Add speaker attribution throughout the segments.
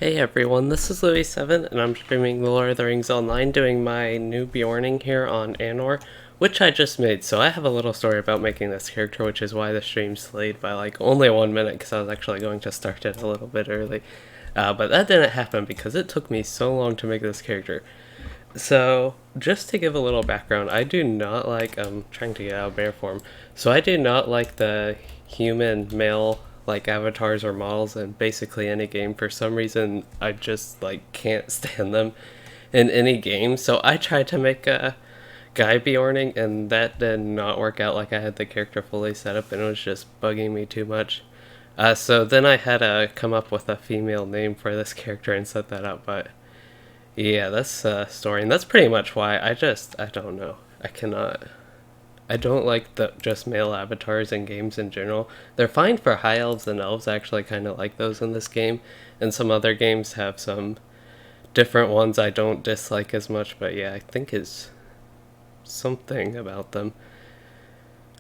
Speaker 1: Hey everyone, this is Louis7 and I'm streaming The Lord of the Rings Online doing my new Beorning here on Anor, which I just made. So I have a little story about making this character, which is why the stream's delayed by like only 1 minute because I was actually going to start it a little bit early. But that didn't happen because it took me so long to make this character. So, just to give a little background, I do not like, I'm trying to get out of bear form, so I do not like the human male, like, avatars or models in basically any game. For some reason, I just, like, can't stand them in any game, so I tried to make a guy Beorning, and that did not work out. Like, I had the character fully set up, and it was just bugging me too much. So then I had to come up with a female name for this character and set that up, but yeah, that's story, and that's pretty much why I don't know. I don't like the just male avatars in games in general. They're fine for high elves and elves. I actually kind of like those in this game, and some other games have some different ones I don't dislike as much. But yeah, I think it's something about them.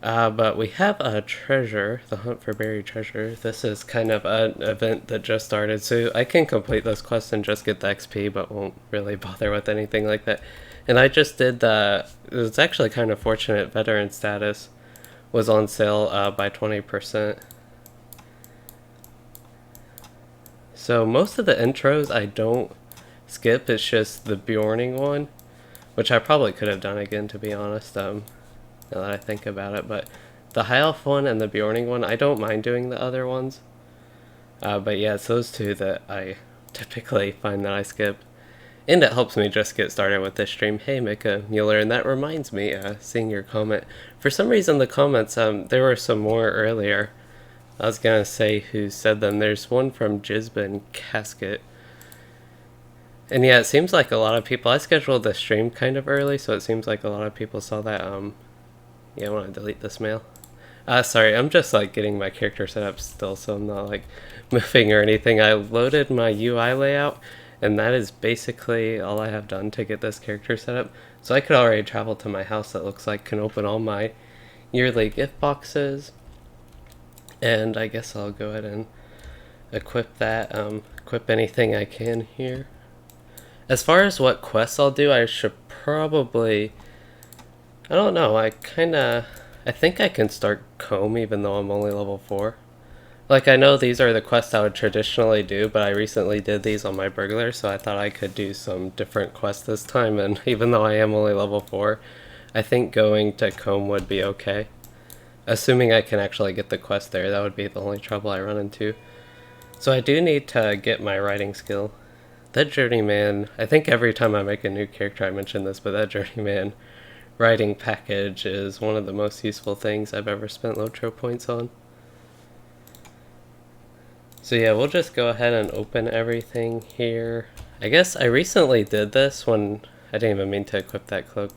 Speaker 1: But we have a treasure, the hunt for buried treasure. This is kind of an event that just started, so I can complete this quest and just get the XP, but won't really bother with anything like that. And I just did the, it was actually kind of fortunate, veteran status was on sale by 20%. So most of the intros I don't skip, it's just the Beorning one, which I probably could have done again to be honest. Now that I think about it, but the High Elf one and the Beorning one, I don't mind doing the other ones. But yeah, it's those two that I typically find that I skip. And it helps me just get started with this stream. Hey, Mika Mueller, and that reminds me, seeing your comment. For some reason, the comments, there were some more earlier. I was gonna say who said them. There's one from Jisbin Casket. And yeah, it seems like a lot of people, I scheduled the stream kind of early, so it seems like a lot of people saw that, yeah, I want to delete this mail. Sorry, I'm just like getting my character set up still, so I'm not like moving or anything. I loaded my UI layout, and that is basically all I have done to get this character set up. So I could already travel to my house that looks like can open all my yearly gift boxes. And I guess I'll go ahead and equip that, equip anything I can here. As far as what quests I'll do, I should probably, I don't know, I think I can start Comb even though I'm only level 4. Like, I know these are the quests I would traditionally do, but I recently did these on my burglar, so I thought I could do some different quests this time, and even though I am only level 4, I think going to Comb would be okay. Assuming I can actually get the quest there, that would be the only trouble I run into. So I do need to get my writing skill. That Journeyman, I think every time I make a new character I mention this, but that Journeyman writing package is one of the most useful things I've ever spent LOTRO points on. So yeah, we'll just go ahead and open everything here. I guess I recently did this when I didn't even mean to equip that cloak.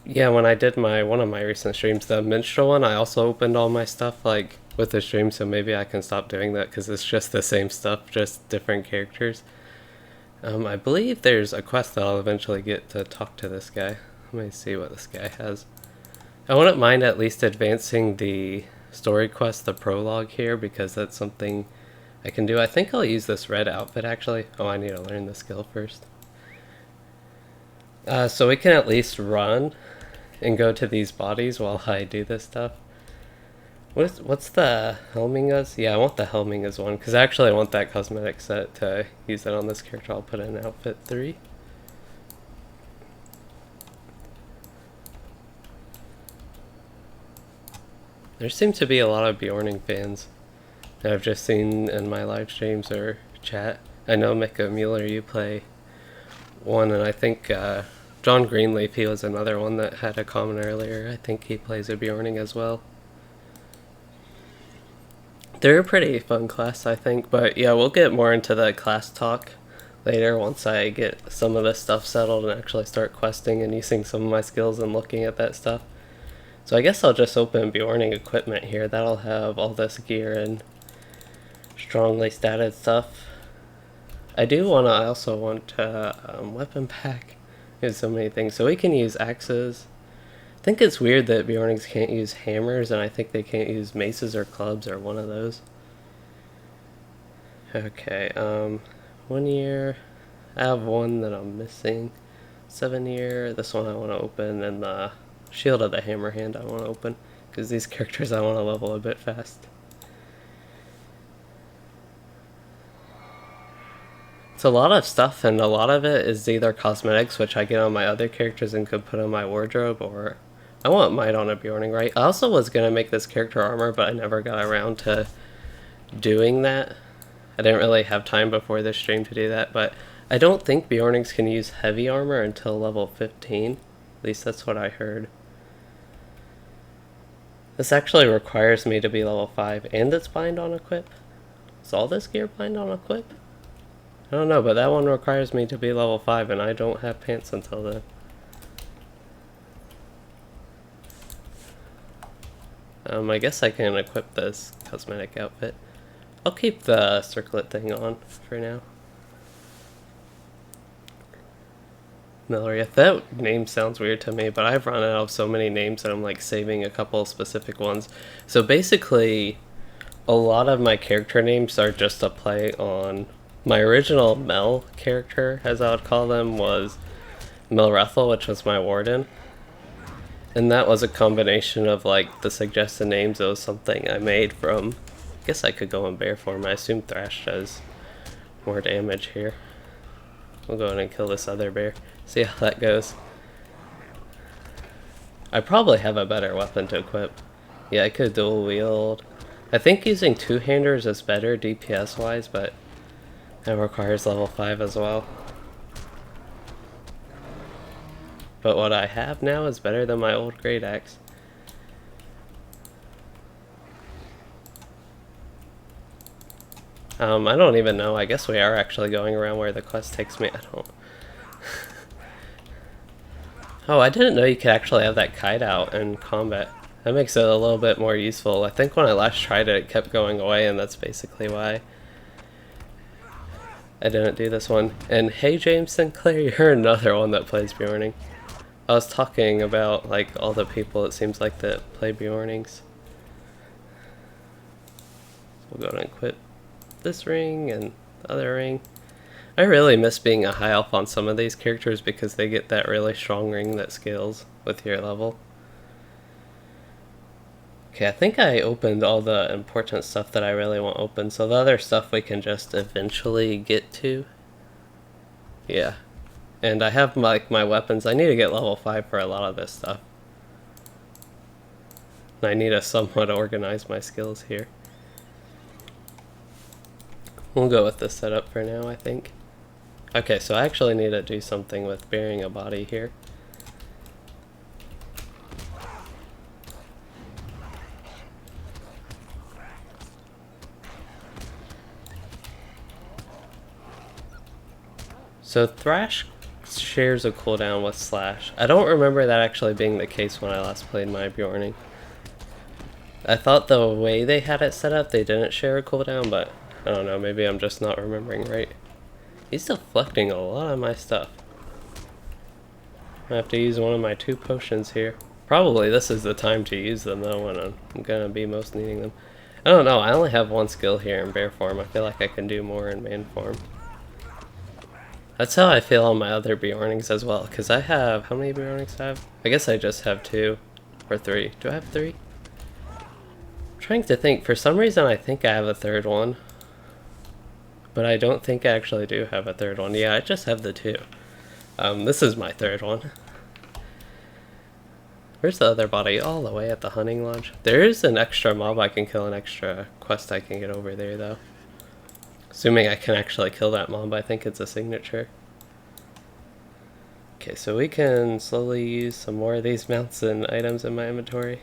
Speaker 1: Yeah, when I did one of my recent streams, the minstrel one, I also opened all my stuff like with the stream, so maybe I can stop doing that because it's just the same stuff, just different characters. I believe there's a quest that I'll eventually get to talk to this guy. Let me see what this guy has. I wouldn't mind at least advancing the story quest, the prologue here, because that's something I can do. I think I'll use this red outfit actually. Oh, I need to learn the skill first. So we can at least run and go to these bodies while I do this stuff. What's the helming us? Yeah, I want the helming as one, because actually I want that cosmetic set to use that on this character. I'll put in outfit 3. There seems to be a lot of Beorning fans that I've just seen in my live streams or chat. I know Mika Mueller, you play one, and I think John Greenleaf, he was another one that had a comment earlier. I think he plays a Beorning as well. They're a pretty fun class, I think, but yeah, we'll get more into the class talk later once I get some of this stuff settled and actually start questing and using some of my skills and looking at that stuff. So I guess I'll just open Beorning equipment here. That'll have all this gear and strongly statted stuff. I also want weapon pack. There's so many things. So we can use axes. I think it's weird that Beornings can't use hammers, and I think they can't use maces or clubs or one of those. Okay, 1 year. I have one that I'm missing. 7 year. This one I want to open, and the Shield of the Hammerhand I want to open, because these characters I want to level a bit fast. It's a lot of stuff, and a lot of it is either cosmetics, which I get on my other characters and could put on my wardrobe, or I want Might on a Beorning, right? I also was going to make this character armor, but I never got around to doing that. I didn't really have time before this stream to do that, but I don't think Beornings can use heavy armor until level 15. At least that's what I heard. This actually requires me to be level 5, and it's bind on equip. Is all this gear bind on equip? I don't know, but that one requires me to be level 5, and I don't have pants until then. I guess I can equip this cosmetic outfit. I'll keep the circlet thing on for now. Melria, that name sounds weird to me, but I've run out of so many names that I'm like saving a couple specific ones. So basically, a lot of my character names are just a play on my original Mel character, as I would call them, was Melrethel, which was my warden. And that was a combination of like the suggested names. It was something I made from, I guess I could go in bear form. I assume Thrash does more damage here. We'll go in and kill this other bear. See how that goes. I probably have a better weapon to equip. Yeah, I could dual wield. I think using two-handers is better DPS wise, but it requires level 5 as well. But what I have now is better than my old great axe. I don't even know. I guess we are actually going around where the quest takes me. I don't. Oh, I didn't know you could actually have that kite out in combat. That makes it a little bit more useful. I think when I last tried it, it kept going away, and that's basically why I didn't do this one. And hey, James Sinclair, you're another one that plays Beorning. I was talking about like all the people it seems like that play Beornings. We'll go and equip this ring and the other ring. I really miss being a high elf on some of these characters because they get that really strong ring that scales with your level. Okay, I think I opened all the important stuff that I really want open, so the other stuff we can just eventually get to. Yeah. And I have like my weapons. I need to get level 5 for a lot of this stuff. I need to somewhat organize my skills here. We'll go with this setup for now, I think. Okay, so I actually need to do something with burying a body here. So Thrash shares a cooldown with Slash. I don't remember that actually being the case when I last played my Beorning. I thought the way they had it set up, they didn't share a cooldown, but I don't know, maybe I'm just not remembering right. He's deflecting a lot of my stuff. I have to use one of my 2 potions here. Probably this is the time to use them though, when I'm gonna be most needing them. I don't know, I only have 1 skill here in bear form. I feel like I can do more in man form. That's how I feel on my other Beornings as well, because I have, how many Beornings do I have? I guess I just have 2 or 3. Do I have 3? I'm trying to think. For some reason I think I have a 3rd one. But I don't think I actually do have a 3rd one. Yeah, I just have the 2. This is my 3rd one. Where's the other body? All the way at the hunting lodge. There is an extra mob I can kill, an extra quest I can get over there though. Assuming I can actually kill that mob, I think it's a signature. Okay, so we can slowly use some more of these mounts and items in my inventory.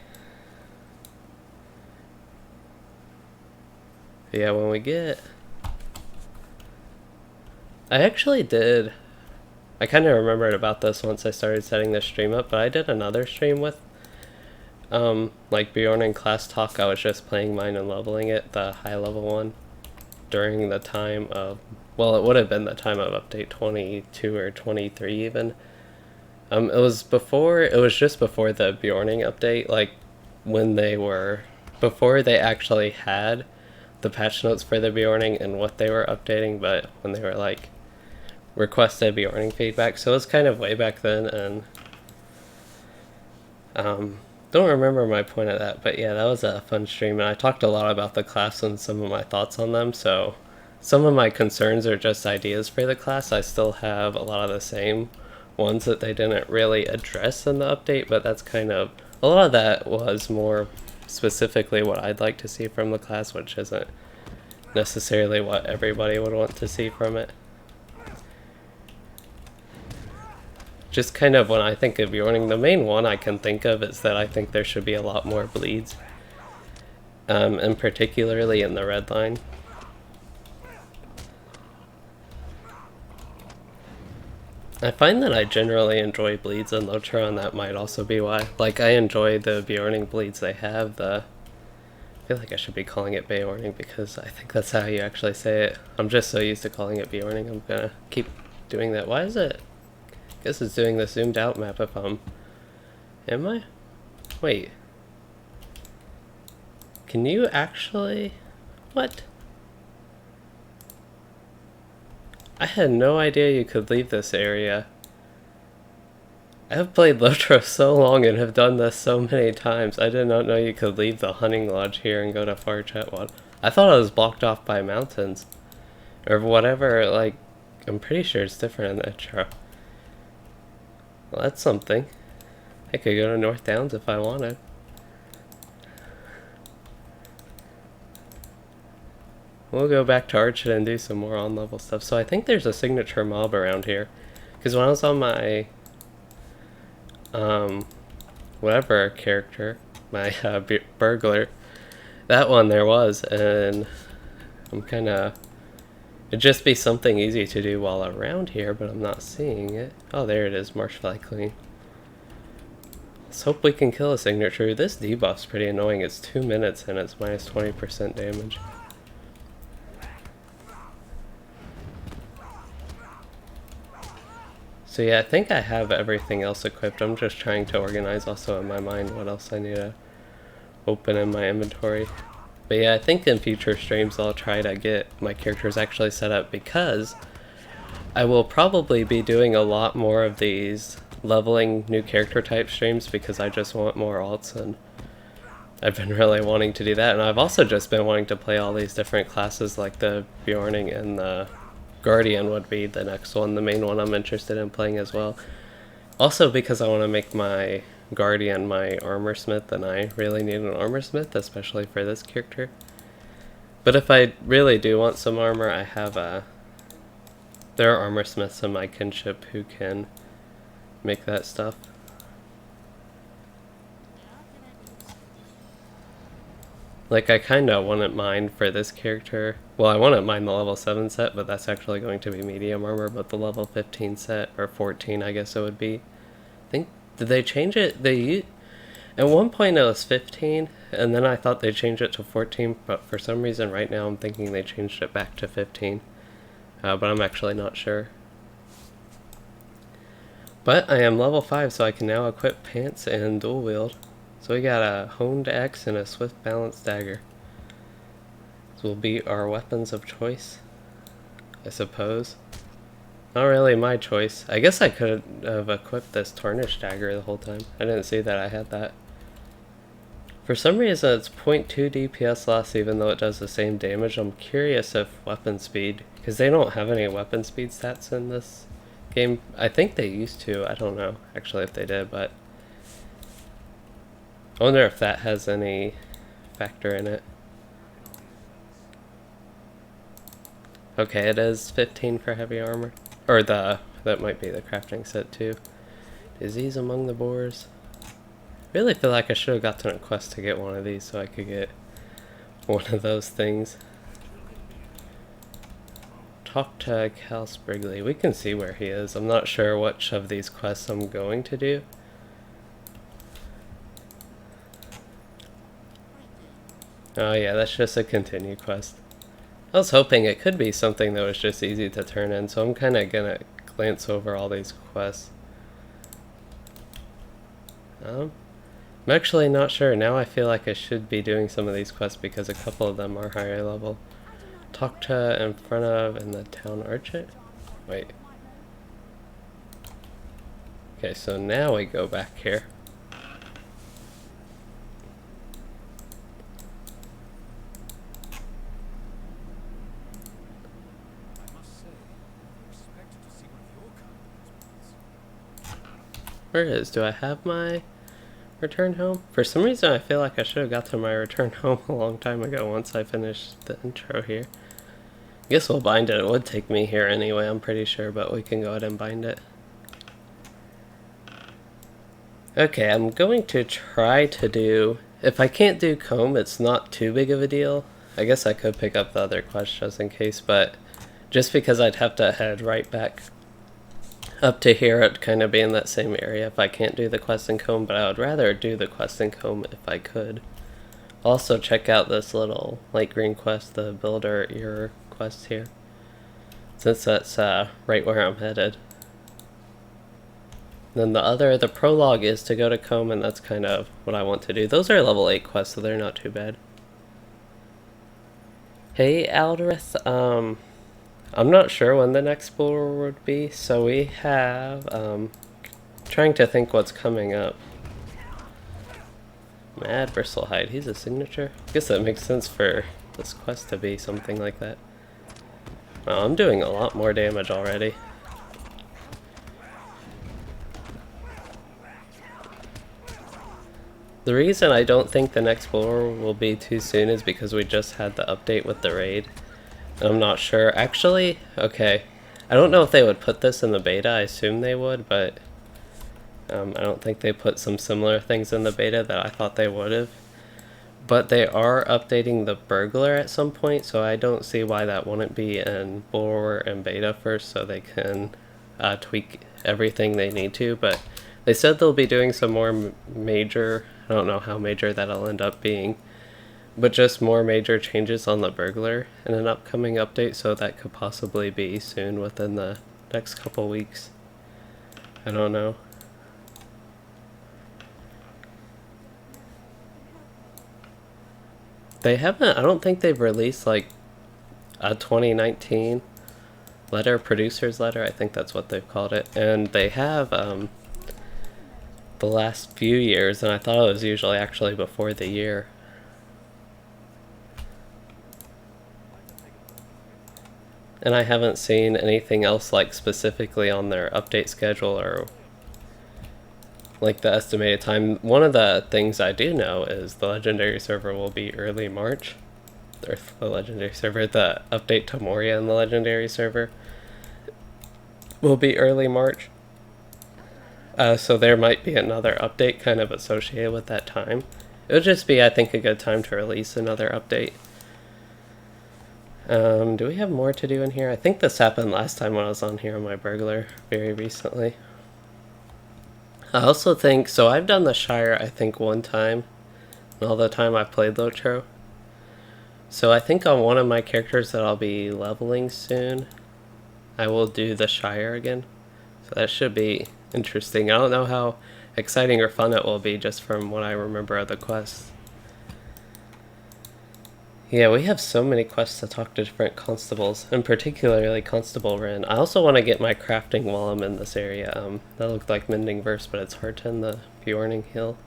Speaker 1: Yeah, when we get... I actually did... I kind of remembered about this once I started setting this stream up, but I did another stream with like Beorning class talk. I was just playing mine and leveling it, the high level one, during the time of, well, it would have been the time of update 22 or 23 even. It was just before the Beorning update, like when they were, before they actually had the patch notes for the Beorning and what they were updating, but when they were like requested Beorning feedback, so it was kind of way back then, and don't remember my point of that, but yeah, that was a fun stream, and I talked a lot about the class and some of my thoughts on them, so some of my concerns are just ideas for the class. I still have a lot of the same ones that they didn't really address in the update, but that's kind of, a lot of that was more specifically what I'd like to see from the class, which isn't necessarily what everybody would want to see from it. Just kind of when I think of Beorning, the main one I can think of is that I think there should be a lot more bleeds, and particularly in the red line. I find that I generally enjoy bleeds in LOTRO, and that might also be why. Like, I enjoy the Beorning bleeds they have. I feel like I should be calling it Beorning because I think that's how you actually say it. I'm just so used to calling it Beorning, I'm gonna keep doing that. Why is it? I guess it's doing the zoomed out map if I'm... Am I? Wait. Can you actually... What? I had no idea you could leave this area. I have played LOTRO so long and have done this so many times. I did not know you could leave the hunting lodge here and go to Far Chetwad. I thought it was blocked off by mountains. Or whatever, like, I'm pretty sure it's different in the intro. Well, that's something. I could go to North Downs if I wanted. We'll go back to Archit and do some more on-level stuff. So I think there's a signature mob around here. Because when I was on my... whatever character, my burglar, that one there was, and I'm kinda... It'd just be something easy to do while around here, but I'm not seeing it. Oh, there it is, Marsh Queen. Let's hope we can kill a signature. This debuff's pretty annoying. It's 2 minutes and it's minus 20% damage. So yeah, I think I have everything else equipped. I'm just trying to organize also in my mind what else I need to open in my inventory. But yeah, I think in future streams I'll try to get my characters actually set up, because I will probably be doing a lot more of these leveling new character type streams because I just want more alts, and I've been really wanting to do that. And I've also just been wanting to play all these different classes, like the Beorning and the Guardian would be the next one, the main one I'm interested in playing as well. Also because I want to make my Guardian my armor smith, and I really need an armor smith, especially for this character. But if I really do want some armor, I have there are armor smiths in my kinship who can make that stuff. Like, I kinda wouldn't mind for this character. Well, I wouldn't mind the level 7 set, but that's actually going to be medium armor, but the level 15 set, or 14 I guess it would be. I think, did they change it? At one point it was 15, and then I thought they changed it to 14, but for some reason right now I'm thinking they changed it back to 15. But I'm actually not sure. But I am level 5, so I can now equip pants and dual wield. So we got a honed axe and a swift balanced dagger. These will be our weapons of choice, I suppose. Not really my choice. I guess I could have equipped this tarnished dagger the whole time. I didn't see that I had that. For some reason it's 0.2 DPS loss even though it does the same damage. I'm curious if weapon speed, because they don't have any weapon speed stats in this game. I think they used to. I don't know actually if they did, but I wonder if that has any factor in it. Okay, it is 15 for heavy armor. Or that might be the crafting set too. Disease among the boars. Really feel like I should have gotten a quest to get one of these so I could get one of those things. Talk to Cal Sprigley. We can see where he is. I'm not sure which of these quests I'm going to do. Oh yeah, that's just a continue quest. I was hoping it could be something that was just easy to turn in, so I'm kind of gonna glance over all these quests. I'm actually not sure. Now I feel like I should be doing some of these quests because a couple of them are higher level. Talk to in front of in the town archer? Wait. Okay, so now we go back here. Where is? Do I have my return home? For some reason I feel like I should have got to my return home a long time ago once I finished the intro here. I guess we'll bind it. It would take me here anyway, I'm pretty sure, but we can go ahead and bind it. Okay, I'm going to try to do... If I can't do comb, it's not too big of a deal. I guess I could pick up the other quest just in case, but just because I'd have to head right back up to here, it'd kind of be in that same area if I can't do the quest and comb, but I would rather do the quest and comb if I could. Also check out this little light green quest, the builder ear quest here, since that's right where I'm headed. Then the prologue is to go to comb, and that's kind of what I want to do. Those are level 8 quests, so they're not too bad. Hey Aldereth, I'm not sure when the next explorer would be, so we have, trying to think what's coming up. Mad Bristlehide, he's a signature? I guess that makes sense for this quest to be something like that. Wow, I'm doing a lot more damage already. The reason I don't think the next explorer will be too soon is because we just had the update with the raid. I'm not sure. Actually, okay. I don't know if they would put this in the beta. I assume they would, but I don't think they put some similar things in the beta that I thought they would have. But they are updating the burglar at some point, so I don't see why that wouldn't be in Bulwer and beta first, so they can tweak everything they need to. But they said they'll be doing some more major, I don't know how major that'll end up being, but just more major changes on the burglar in an upcoming update, so that could possibly be soon within the next couple weeks. I don't know. They haven't, I don't think they've released like a 2019 letter, producer's letter, I think that's what they've called it, and they have the last few years, and I thought it was usually actually before the year. And I haven't seen anything else like specifically on their update schedule or like the estimated time. One of the things I do know is the legendary server will be early March. Or the legendary server, the update to Moria in the legendary server will be early March. So there might be another update kind of associated with that time. It would just be, I think, a good time to release another update. Do we have more to do in here? I think this happened last time when I was on here on my burglar, very recently. I also think, so I've done the Shire, I think, one time, and all the time I've played LOTRO. So I think on one of my characters that I'll be leveling soon, I will do the Shire again. So that should be interesting. I don't know how exciting or fun it will be just from what I remember of the quests. Yeah, we have so many quests to talk to different constables, and particularly Constable Ren. I also want to get my crafting while I'm in this area. That looked like Mending Verse, but it's hard to end the Beorning Hill.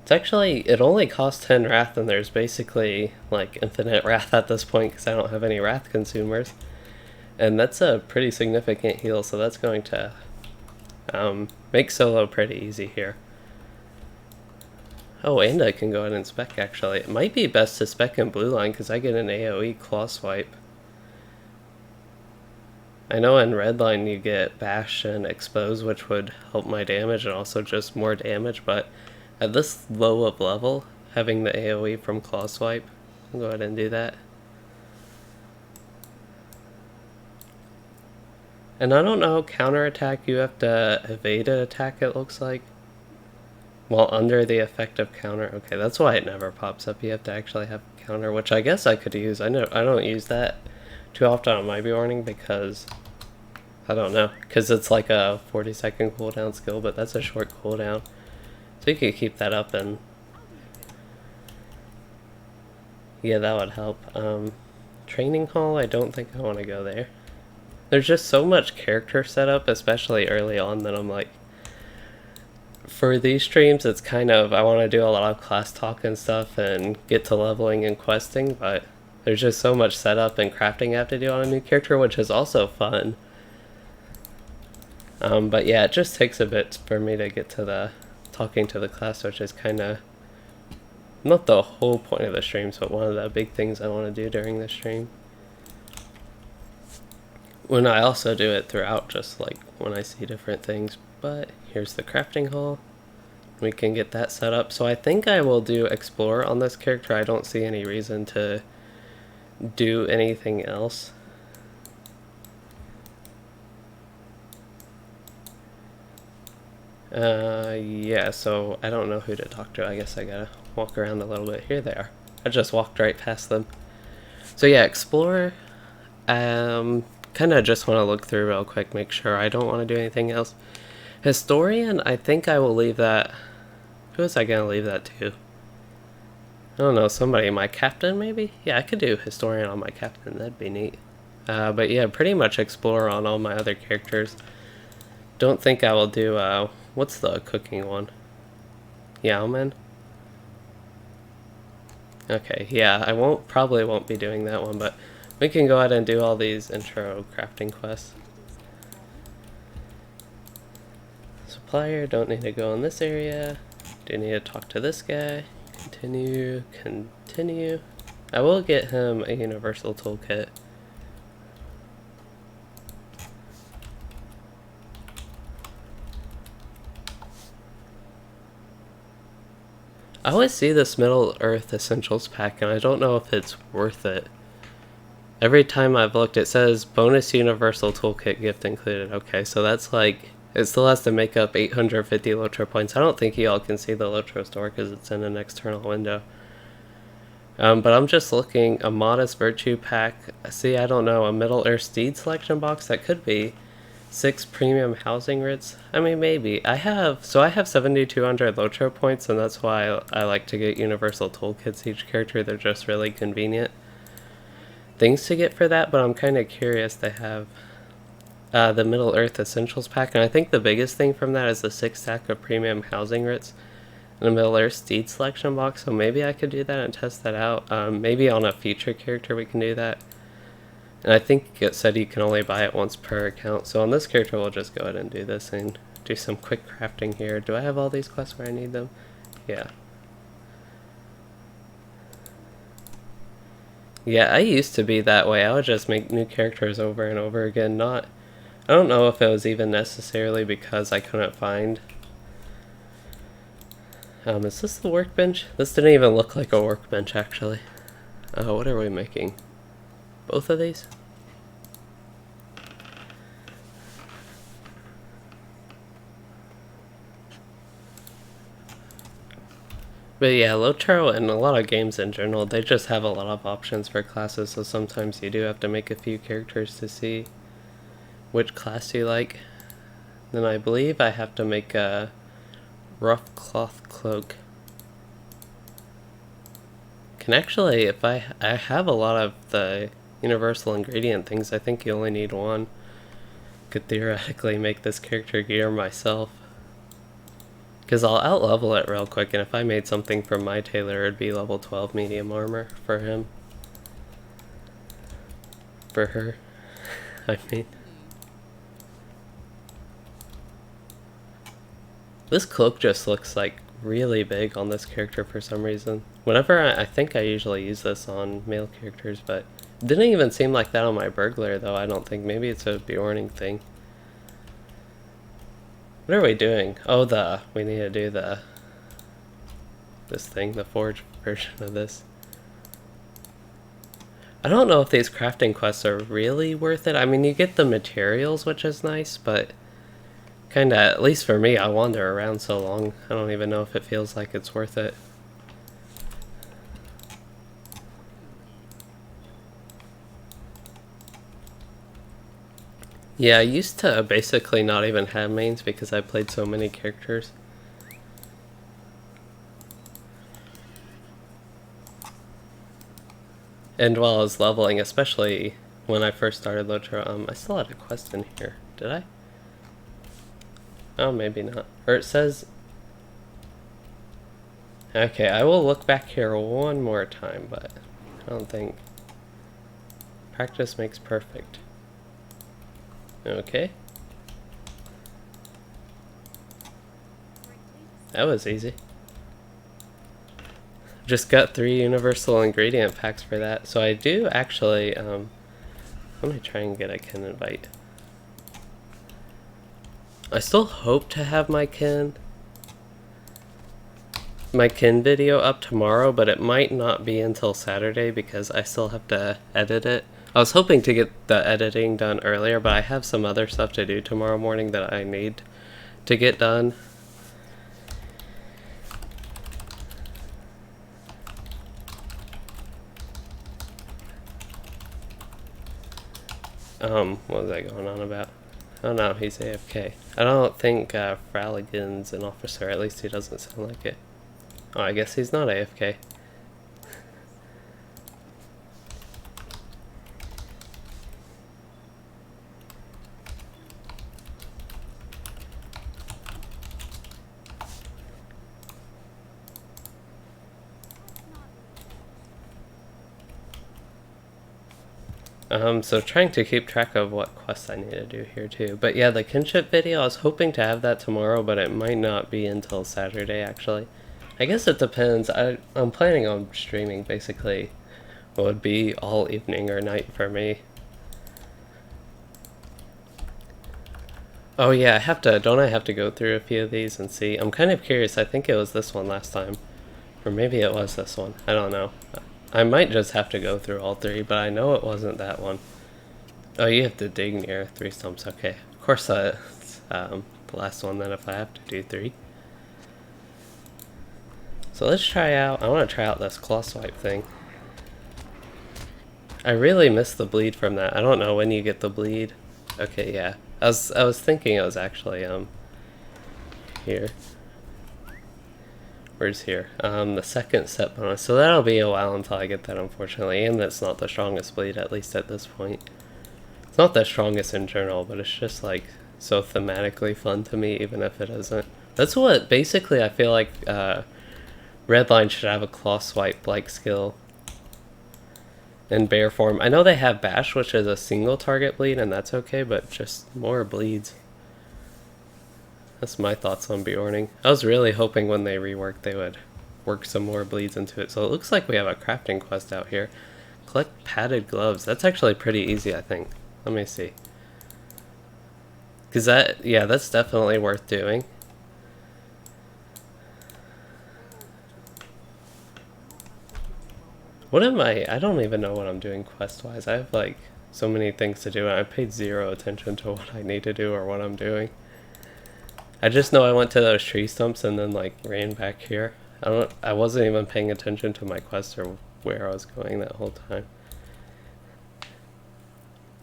Speaker 1: It's actually, it only costs 10 Wrath, and there's basically like infinite Wrath at this point because I don't have any Wrath consumers. And that's a pretty significant heal, so that's going to make solo pretty easy here. Oh, and I can go ahead and spec actually. It might be best to spec in blue line because I get an AoE claw swipe. I know in red line you get bash and expose, which would help my damage and also just more damage, but at this low of level, having the AoE from claw swipe, I'll go ahead and do that. And I don't know, counterattack, you have to evade an attack, it looks like. While under the effect of counter. Okay, that's why it never pops up. You have to actually have counter, which I guess I could use. I don't use that too often on my Beorning because, I don't know, because it's like a 40-second cooldown skill, but that's a short cooldown. So you could keep that up, and yeah, that would help. Training hall, I don't think I want to go there. There's just so much character setup, especially early on, that I'm like, for these streams, it's kind of, I want to do a lot of class talk and stuff and get to leveling and questing, but there's just so much setup and crafting I have to do on a new character, which is also fun. But yeah, it just takes a bit for me to get to the talking to the class, which is kind of not the whole point of the streams, but one of the big things I want to do during the stream. When I also do it throughout, just like when I see different things. But here's the crafting hall. We can get that set up. So I think I will do explore on this character. I don't see any reason to do anything else. Yeah, so I don't know who to talk to. I guess I gotta walk around a little bit. Here they are. I just walked right past them. So yeah, explore. Kind of just want to look through real quick, make sure I don't want to do anything else. Historian, I think I will leave that. Who was I gonna leave that to? I don't know, somebody, my captain maybe? Yeah, I could do historian on my captain, that'd be neat. But yeah, pretty much explore on all my other characters. Don't think I will do, what's the cooking one? Yaoman? Okay, yeah, I probably won't be doing that one, but we can go ahead and do all these intro crafting quests. Supplier, don't need to go in this area. Do need to talk to this guy. Continue, continue. I will get him a universal toolkit. I always see this Middle Earth Essentials pack, and I don't know if it's worth it. Every time I've looked, it says bonus universal toolkit gift included. Okay, so that's like, it still has to make up 850 LOTRO points. I don't think y'all can see the LOTRO store because it's in an external window. But I'm just looking, a modest virtue pack. See, I don't know, a Middle Earth Steed selection box? That could be. 6 premium housing writs? I mean, maybe. I have 7,200 LOTRO points, and that's why I like to get universal toolkits each character. They're just really convenient things to get for that, but I'm kind of curious. They have the Middle Earth Essentials pack, and I think the biggest thing from that is the 6 stack of premium housing writs and the Middle Earth Steed selection box, so maybe I could do that and test that out. Maybe on a feature character we can do that. And I think it said you can only buy it once per account, so on this character we'll just go ahead and do this and do some quick crafting here. Do I have all these quests where I need them? Yeah. Yeah, I used to be that way. I would just make new characters over and over again. I don't know if it was even necessarily because I couldn't find. Is this the workbench? This didn't even look like a workbench, actually. What are we making? Both of these? But yeah, LOTRO and a lot of games in general, they just have a lot of options for classes, so sometimes you do have to make a few characters to see which class you like. Then I believe I have to make a rough cloth cloak. Can actually, if I have a lot of the universal ingredient things, I think you only need one. Could theoretically make this character gear myself. Because I'll out-level it real quick, and if I made something from my tailor, it'd be level 12 medium armor for him. For her, I mean. This cloak just looks like really big on this character for some reason. Whenever I think I usually use this on male characters, but it didn't even seem like that on my burglar though, I don't think. Maybe it's a Beorning thing. What are we doing? Oh, we need to do this thing, the forge version of this. I don't know if these crafting quests are really worth it. I mean, you get the materials, which is nice, but kinda, at least for me, I wander around so long, I don't even know if it feels like it's worth it. Yeah, I used to basically not even have mains because I played so many characters. And while I was leveling, especially when I first started LOTRO, I still had a quest in here. Did I? Oh, maybe not. Or it says... Okay, I will look back here one more time, but I don't think... Practice makes perfect. Okay. That was easy. Just got 3 universal ingredient packs for that. So I do actually, let me try and get a kin invite. I still hope to have my kin video up tomorrow, but it might not be until Saturday because I still have to edit it. I was hoping to get the editing done earlier, but I have some other stuff to do tomorrow morning that I need to get done. What was I going on about? Oh no, he's AFK. I don't think Fraligan's an officer, at least he doesn't sound like it. Oh, I guess he's not AFK. So trying to keep track of what quests I need to do here too. But yeah, the kinship video, I was hoping to have that tomorrow, but it might not be until Saturday actually. I guess it depends. I'm planning on streaming basically what would be all evening or night for me. Oh yeah, don't I have to go through a few of these and see? I'm kind of curious. I think it was this one last time. Or maybe it was this one. I don't know. I might just have to go through all 3, but I know it wasn't that one. Oh, you have to dig near 3 stumps. Okay. Of course that's the last one then if I have to do 3. So let's try out... I want to try out this claw swipe thing. I really missed the bleed from that. I don't know when you get the bleed. Okay, yeah. I was thinking it was actually here. Where's here? The second set bonus. So that'll be a while until I get that, unfortunately. And that's not the strongest bleed, at least at this point. It's not the strongest in general, but it's just like so thematically fun to me, even if it isn't. That's what basically I feel like Redline should have a claw swipe like skill in bear form. I know they have bash, which is a single target bleed, and that's okay, but just more bleeds. That's my thoughts on Beorning. I was really hoping when they reworked they would work some more bleeds into it. So it looks like we have a crafting quest out here. Collect padded gloves. That's actually pretty easy, I think. Let me see. Because yeah, that's definitely worth doing. What am I don't even know what I'm doing quest-wise. I have like so many things to do and I paid 0 attention to what I need to do or what I'm doing. I just know I went to those tree stumps and then like ran back here. I wasn't even paying attention to my quest or where I was going that whole time.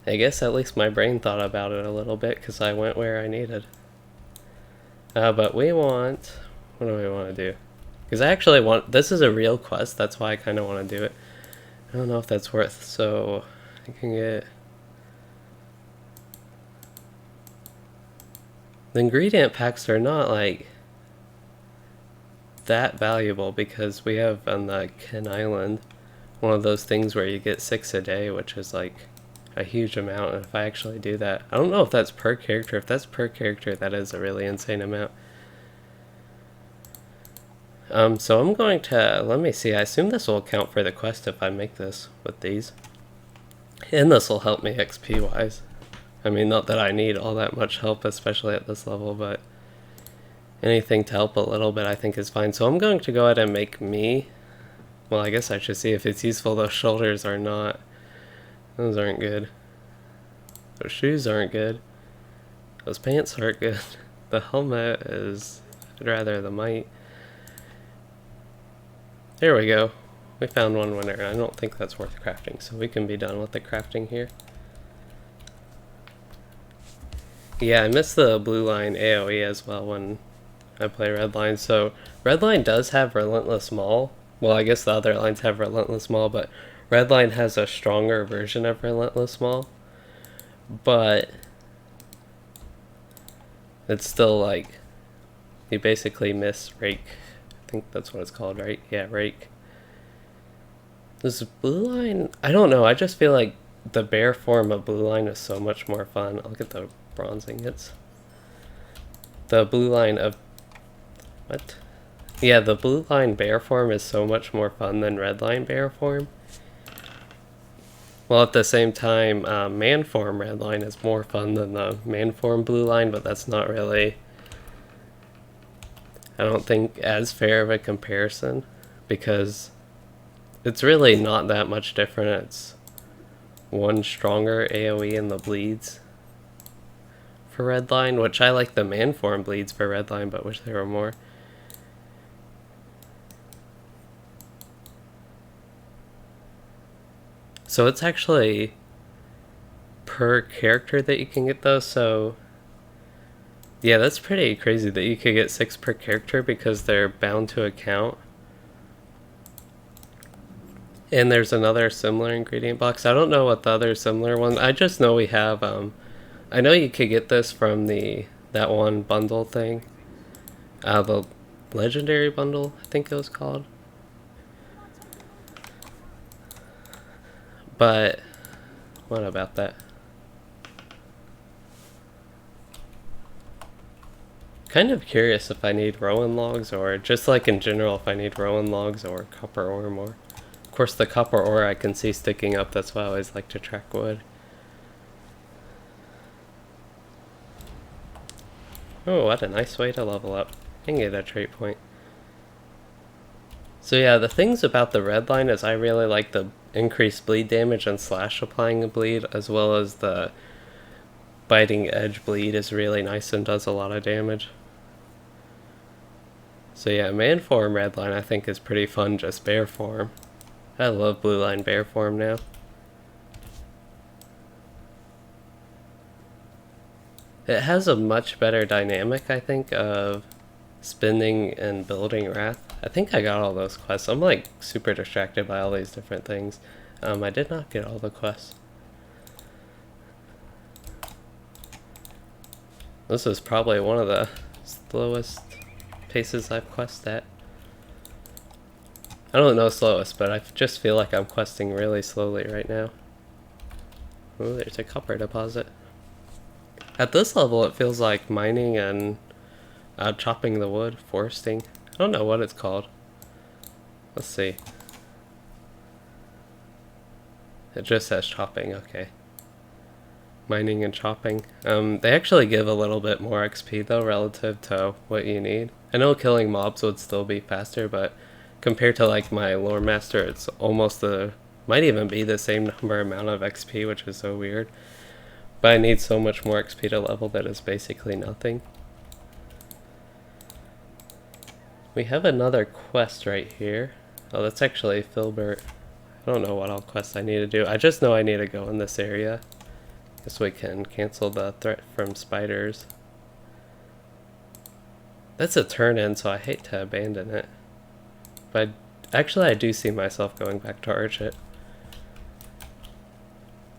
Speaker 1: I guess at least my brain thought about it a little bit because I went where I needed. But we want... What do we want to do? Because I actually want... This is a real quest, that's why I kind of want to do it. I don't know if that's worth, so I can get... The ingredient packs are not like that valuable because we have on the Ken Island one of those things where you get 6 a day, which is like a huge amount. And if I actually do that, I don't know if that's per character. If that's per character, that is a really insane amount. So I'm going to, let me see, I assume this will count for the quest if I make this with these. And this will help me XP wise. I mean, not that I need all that much help, especially at this level, but anything to help a little bit I think is fine. So I'm going to go ahead and make me, well, I guess I should see if it's useful. Those shoulders are not, those aren't good. Those shoes aren't good. Those pants aren't good. The helmet is, I'd rather the might. There we go. We found one winner. I don't think that's worth crafting, so we can be done with the crafting here. Yeah, I miss the blue line AoE as well when I play Redline. So Redline does have Relentless Maul. Well, I guess the other lines have Relentless Maul, but Redline has a stronger version of Relentless Maul, but it's still like you basically miss Rake. I think that's what it's called, right? Yeah, Rake. This blue line, I don't know. I just feel like the bear form of blue line is so much more fun. I'll get the bronze ingots. The blue line of what? Yeah, the blue line bear form is so much more fun than red line bear form. Well, at the same time, man form red line is more fun than the man form blue line, but that's not really, I don't think, as fair of a comparison, because it's really not that much different. It's one stronger AoE in the bleeds for red line, which I like the man form bleeds for red line, but wish there were more. So it's actually per character that you can get those, so yeah, that's pretty crazy that you could get 6 per character because they're bound to a count. And there's another similar ingredient box. I don't know what the other similar one, I just know we have, I know you could get this from that one bundle thing. The legendary bundle, I think it was called. But what about that? Kind of curious if I need Rowan logs, or just like in general if I need Rowan logs or copper ore more. Of course the copper ore I can see sticking up, that's why I always like to track wood. Oh, what a nice way to level up. I can get a trait point. So yeah, the things about the red line is I really like the increased bleed damage and slash applying a bleed, as well as the biting edge bleed is really nice and does a lot of damage. So yeah, man form red line I think is pretty fun, just bear form. I love blue line bear form now. It has a much better dynamic, I think, of spinning and building Wrath. I think I got all those quests. I'm like super distracted by all these different things. I did not get all the quests. This is probably one of the slowest paces I've quested at. I don't know slowest, but I just feel like I'm questing really slowly right now. Oh, there's a copper deposit. At this level it feels like mining and chopping the wood, foresting. I don't know what it's called. Let's see. It just says chopping, okay. Mining and chopping. They actually give a little bit more XP though relative to what you need. I know killing mobs would still be faster, but compared to like my lore master, it's almost might even be the same amount of XP, which is so weird. But I need so much more XP to level that it's basically nothing. We have another quest right here. Oh, that's actually Filbert. I don't know what all quests I need to do. I just know I need to go in this area. Guess we can cancel the threat from spiders. That's a turn in, so I hate to abandon it. But actually I do see myself going back to Archit.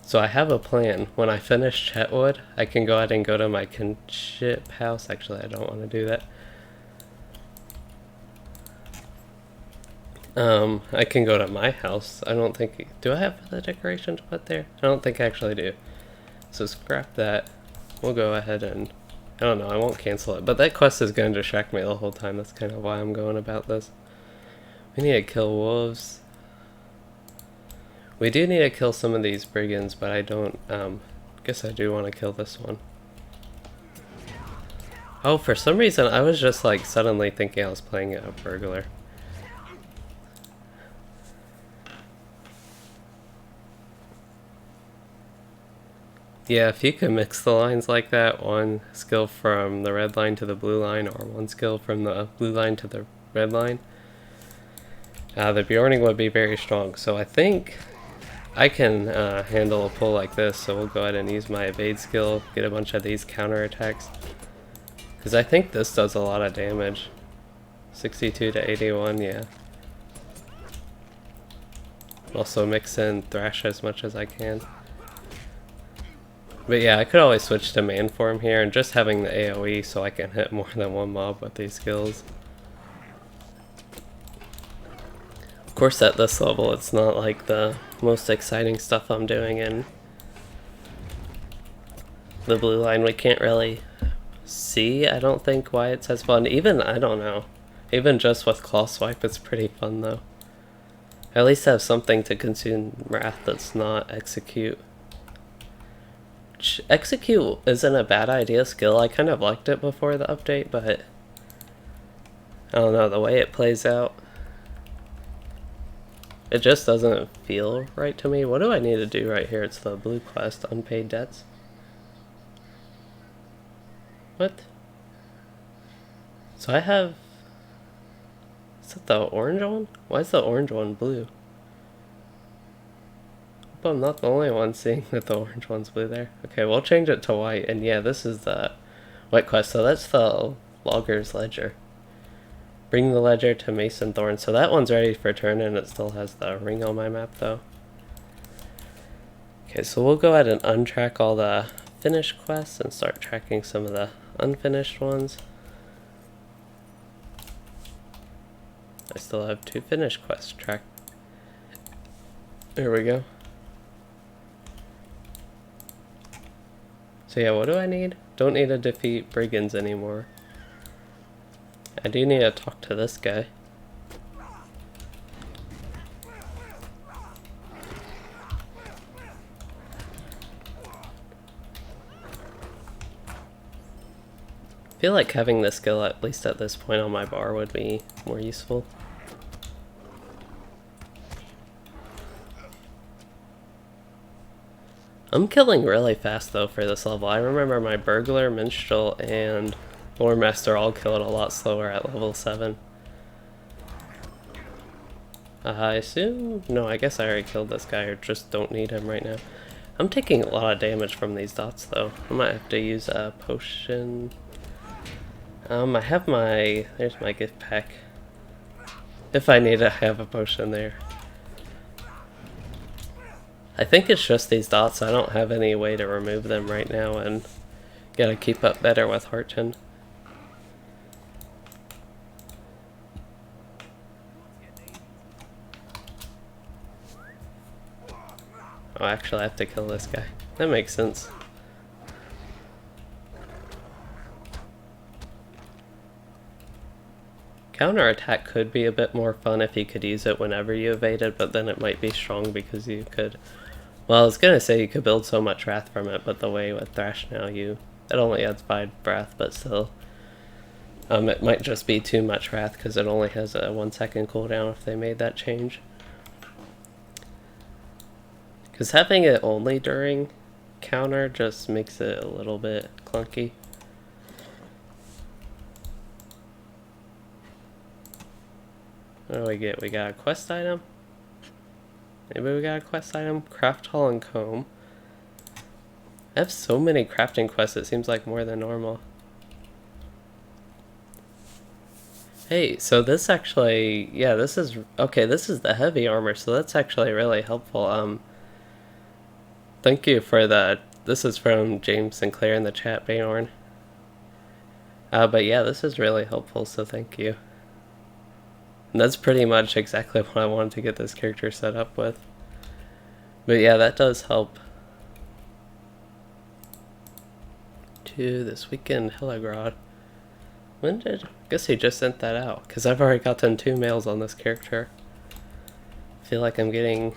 Speaker 1: So I have a plan. When I finish Chetwood, I can go ahead and go to my kinship house. Actually, I don't want to do that. I can go to my house. I don't think... Do I have the decoration to put there? I don't think I actually do. So scrap that. We'll go ahead and... I don't know, I won't cancel it. But that quest is going to distract me the whole time. That's kind of why I'm going about this. We need to kill wolves. We do need to kill some of these brigands, but I don't... guess I do want to kill this one. Oh, for some reason I was just like suddenly thinking I was playing a burglar. Yeah, if you could mix the lines like that, one skill from the red line to the blue line, or one skill from the blue line to the red line, the Beorning would be very strong. So I think I can handle a pull like this, so we'll go ahead and use my evade skill, get a bunch of these counterattacks. Because I think this does a lot of damage. 62 to 81, yeah. Also mix in Thrash as much as I can. But yeah, I could always switch to man form here and just having the AoE so I can hit more than one mob with these skills. Of course at this level it's not like the most exciting stuff I'm doing in the blue line. We can't really see, I don't think, why it's as fun. Even, I don't know. Even just with claw swipe it's pretty fun though. At least have something to consume wrath that's not execute. Execute isn't a bad idea skill. I kind of liked it before the update, but I don't know, the way it plays out, it just doesn't feel right to me. What do I need to do right here? It's the blue quest, unpaid debts. What? So I have... Is that the orange one? Why is the orange one blue? Hope I'm not the only one seeing that the orange one's blue there. Okay, we'll change it to white. And yeah, this is the white quest. So that's the Logger's Ledger. Bring the ledger to Mason Thorn. So that one's ready for turn and it still has the ring on my map though. Okay, so we'll go ahead and untrack all the finished quests and start tracking some of the unfinished ones. I still have 2 finished quests tracked. There we go. So yeah, what do I need? Don't need to defeat brigands anymore. I do need to talk to this guy. I feel like having this skill, at least at this point on my bar, would be more useful. I'm killing really fast though for this level. I remember my Burglar, Minstrel, and Lore Master all killed a lot slower at level 7. I assume... No, I guess I already killed this guy, or just don't need him right now. I'm taking a lot of damage from these dots though. I might have to use a potion. I have my... There's my gift pack. If I need to have a potion there. I think it's just these dots. I don't have any way to remove them right now and gotta keep up better with Heartton. Oh, actually I have to kill this guy. That makes sense. Counterattack could be a bit more fun if you could use it whenever you evaded, but then it might be strong because you could... Well, I was gonna say you could build so much wrath from it, but the way with Thrash now, it only adds 5 wrath, but still, it might just be too much wrath because it only has a 1-second cooldown if they made that change. Because having it only during counter just makes it a little bit clunky. What do we get? We got a quest item. Maybe we got a quest item? Craft Hall and Comb. I have so many crafting quests, it seems like more than normal. Hey, so this actually, yeah, this is, okay, this is the heavy armor, so that's actually really helpful. Thank you for that. This is from James Sinclair in the chat, Beorning. But yeah, this is really helpful, so thank you. And that's pretty much exactly what I wanted to get this character set up with. But yeah, that does help. To this weekend, Hillegrod. When did... I guess he just sent that out, because I've already gotten 2 mails on this character. I feel like I'm getting...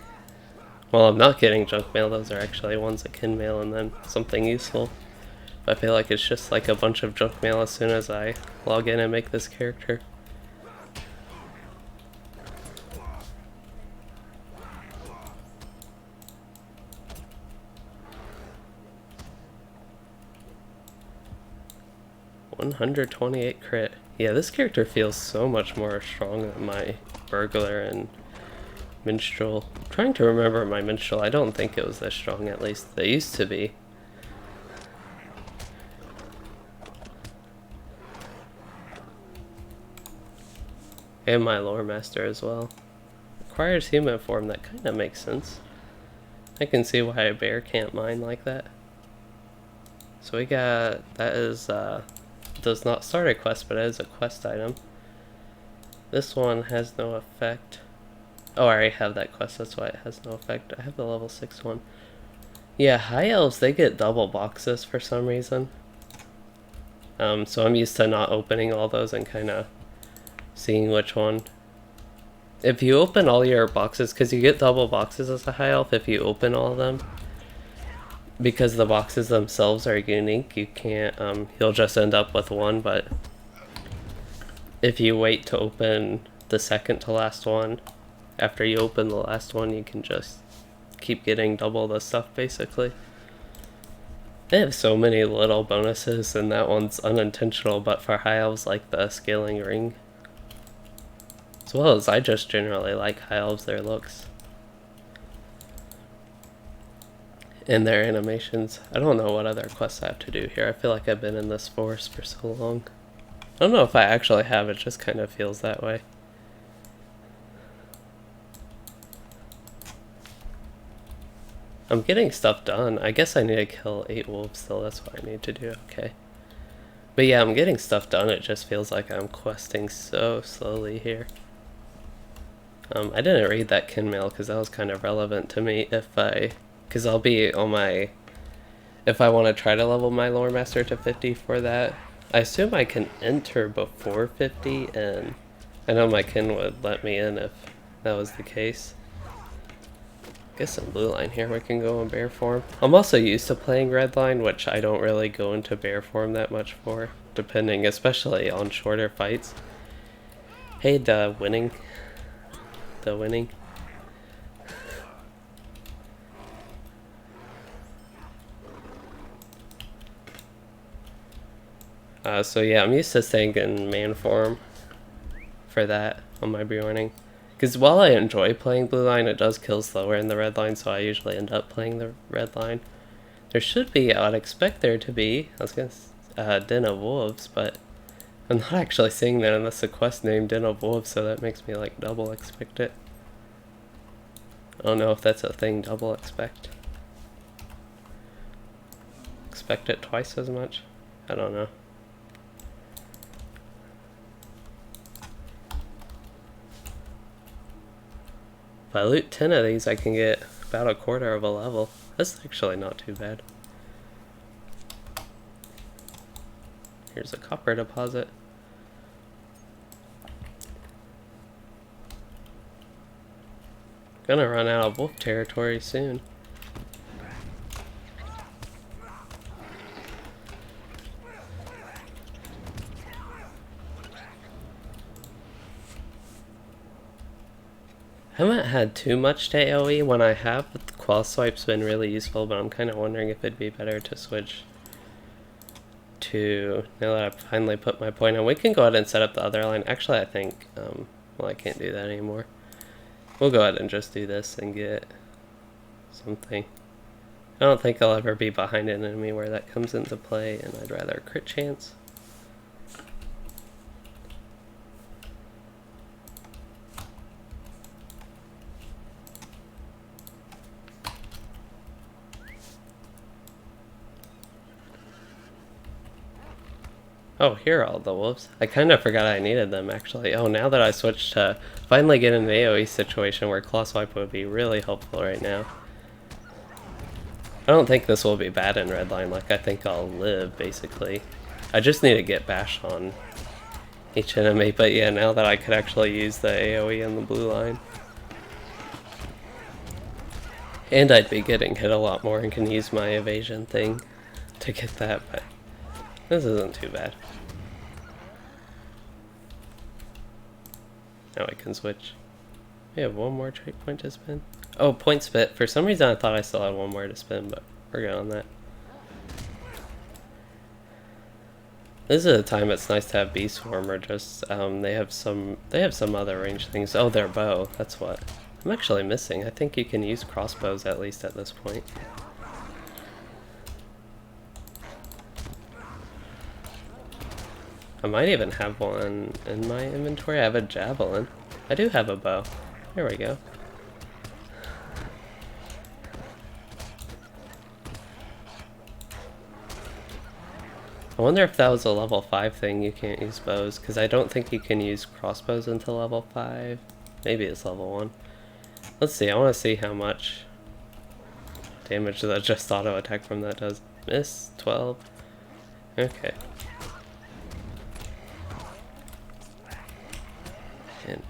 Speaker 1: Well, I'm not getting junk mail, those are actually ones that can mail and then something useful. But I feel like it's just like a bunch of junk mail as soon as I log in and make this character. $128 crit. Yeah, this character feels so much more strong than my Burglar and Minstrel. I'm trying to remember my Minstrel. I don't think it was this strong, at least. They used to be. And my Lore Master as well. requires human form, that kind of makes sense. I can see why a bear can't mine like that. So we got, that is, does not start a quest, but it is a quest item. This one has no effect. Oh, I already have that quest, that's why it has no effect. I have the level 6 one. Yeah, high elves, they get double boxes for some reason. So I'm used to not opening all those and kind of seeing which one. If you open all your boxes, because you get double boxes as a high elf if you open all of them, because the boxes themselves are unique, you can't, you'll just end up with one, but if you wait to open the second to last one, after you open the last one, you can just keep getting double the stuff, basically. They have so many little bonuses, and that one's unintentional, but for high elves, like the scaling ring. As well as I just generally like high elves, their looks. And their animations. I don't know what other quests I have to do here. I feel like I've been in this forest for so long. I don't know if I actually have, it just kind of feels that way. I'm getting stuff done. I guess I need to kill 8 wolves still, that's what I need to do, okay. But yeah, I'm getting stuff done, it just feels like I'm questing so slowly here. I didn't read that kin mail because that was kind of relevant to me because I'll be on my, if I want to try to level my lore master to 50 for that. I assume I can enter before 50, and I know my kin would let me in if that was the case. Get some blue line here, we can go in bear form. I'm also used to playing red line, which I don't really go into bear form that much for, depending, especially on shorter fights. Hey, the winning. So yeah, I'm used to staying in man form for that on my Beorning. Because while I enjoy playing blue line, it does kill slower in the red line, so I usually end up playing the red line. There should be, I would expect there to be, I was gonna Den of Wolves, but I'm not actually seeing that unless a quest named Den of Wolves, so that makes me like double expect it. I don't know if that's a thing, double expect. Expect it twice as much? I don't know. If I loot 10 of these, I can get about a quarter of a level. That's actually not too bad. Here's a copper deposit. Gonna run out of wolf territory soon. I haven't had too much to AoE. When I have, the qual swipe's been really useful, but I'm kind of wondering if it'd be better to switch to, now that I've finally put my point on. We can go ahead and set up the other line. Actually, I think, well, I can't do that anymore. We'll go ahead and just do this and get something. I don't think I'll ever be behind an enemy where that comes into play, and I'd rather crit chance. Oh, here are all the wolves. I kind of forgot I needed them, actually. Oh, now that I switched to finally get an AoE situation where claw swipe would be really helpful right now. I don't think this will be bad in redline, like I think I'll live, basically. I just need to get bash on each enemy, but yeah, now that I could actually use the AoE in the blue line. And I'd be getting hit a lot more and can use my evasion thing to get that, but this isn't too bad. Now I can switch. We have one more trait point to spin. Oh, point spit. For some reason I thought I still had one more to spin, but we're good on that. This is a time it's nice to have Beast Swarm, or just they have some other range things. Oh, their bow. That's what I'm actually missing. I think you can use crossbows at least at this point. I might even have one in my inventory. I have a javelin. I do have a bow. There we go. I wonder if that was a level 5 thing, you can't use bows, because I don't think you can use crossbows until level 5. Maybe it's level 1. Let's see, I want to see how much damage that just auto attack from that does. Miss, 12. Okay. And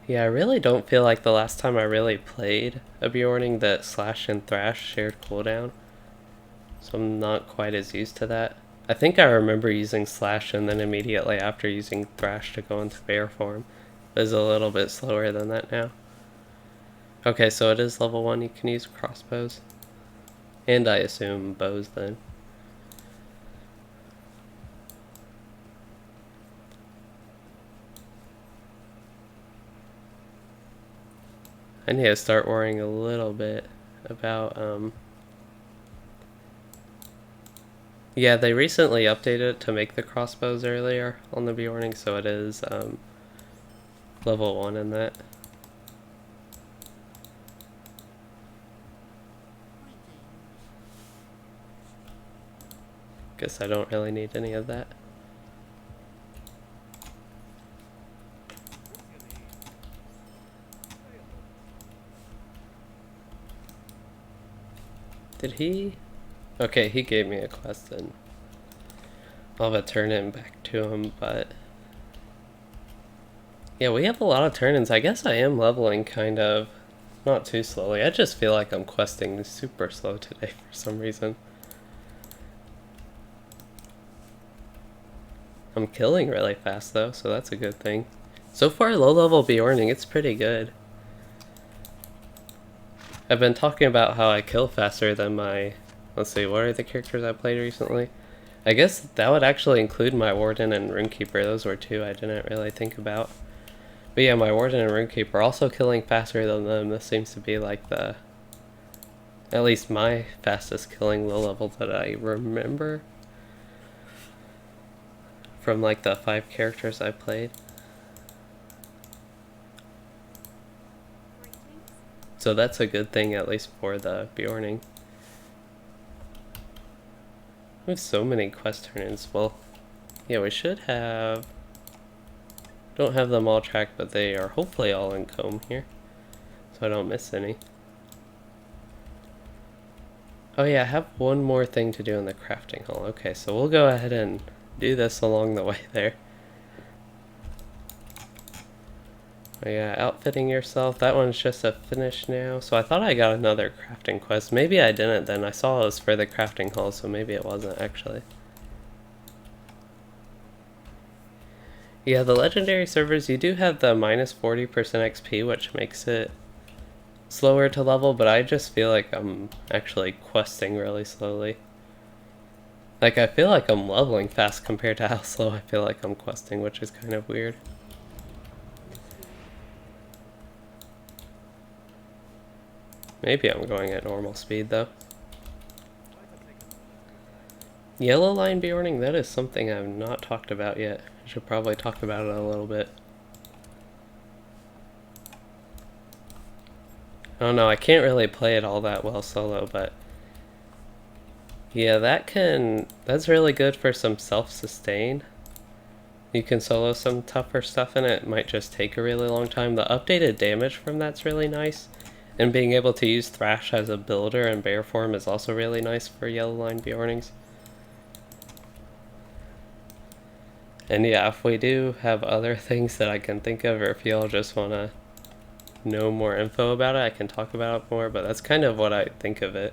Speaker 1: yeah, I really don't feel like the last time I really played a Beorning that Slash and Thrash shared cooldown. So I'm not quite as used to that. I think I remember using Slash and then immediately after using Thrash to go into bear form. It's a little bit slower than that now. Okay, so it is level 1, you can use crossbows. And I assume bows then. I need to start worrying a little bit about, yeah, they recently updated it to make the crossbows earlier on the Beorning, so it is, level 1 in that. Guess I don't really need any of that. Did he? Okay, he gave me a quest and I'll have to turn it back to him, but yeah, we have a lot of turn-ins. I guess I am leveling kind of not too slowly. I just feel like I'm questing super slow today for some reason. I'm killing really fast though, so that's a good thing. So far, low-level Beorning, it's pretty good. I've been talking about how I kill faster than my... Let's see, what are the characters I played recently? I guess that would actually include my Warden and Runekeeper. Those were two I didn't really think about. But yeah, my Warden and Runekeeper also killing faster than them. This seems to be like the... at least my fastest killing low level that I remember. From like the 5 characters I played. So that's a good thing, at least for the Beorning. We have so many quest turn-ins. Well, yeah, we should have... Don't have them all tracked, but they are hopefully all in comb here. So I don't miss any. Oh yeah, I have one more thing to do in the crafting hall. Okay, so we'll go ahead and do this along the way there. Oh yeah, outfitting yourself. That one's just a finish now. So I thought I got another crafting quest. Maybe I didn't then. I saw it was for the crafting hall, so maybe it wasn't actually. Yeah, the legendary servers, you do have the minus 40% XP, which makes it slower to level, but I just feel like I'm actually questing really slowly. Like, I feel like I'm leveling fast compared to how slow I feel like I'm questing, which is kind of weird. Maybe I'm going at normal speed, though. Yellow line Beorning, that is something I've not talked about yet. I should probably talk about it a little bit. I don't know, I can't really play it all that well solo, but yeah, that's really good for some self-sustain. You can solo some tougher stuff in it. It might just take a really long time. The updated damage from that's really nice. And being able to use Thrash as a builder in bear form is also really nice for yellow line Beornings. And yeah, if we do have other things that I can think of, or if y'all just want to know more info about it, I can talk about it more, but that's kind of what I think of it.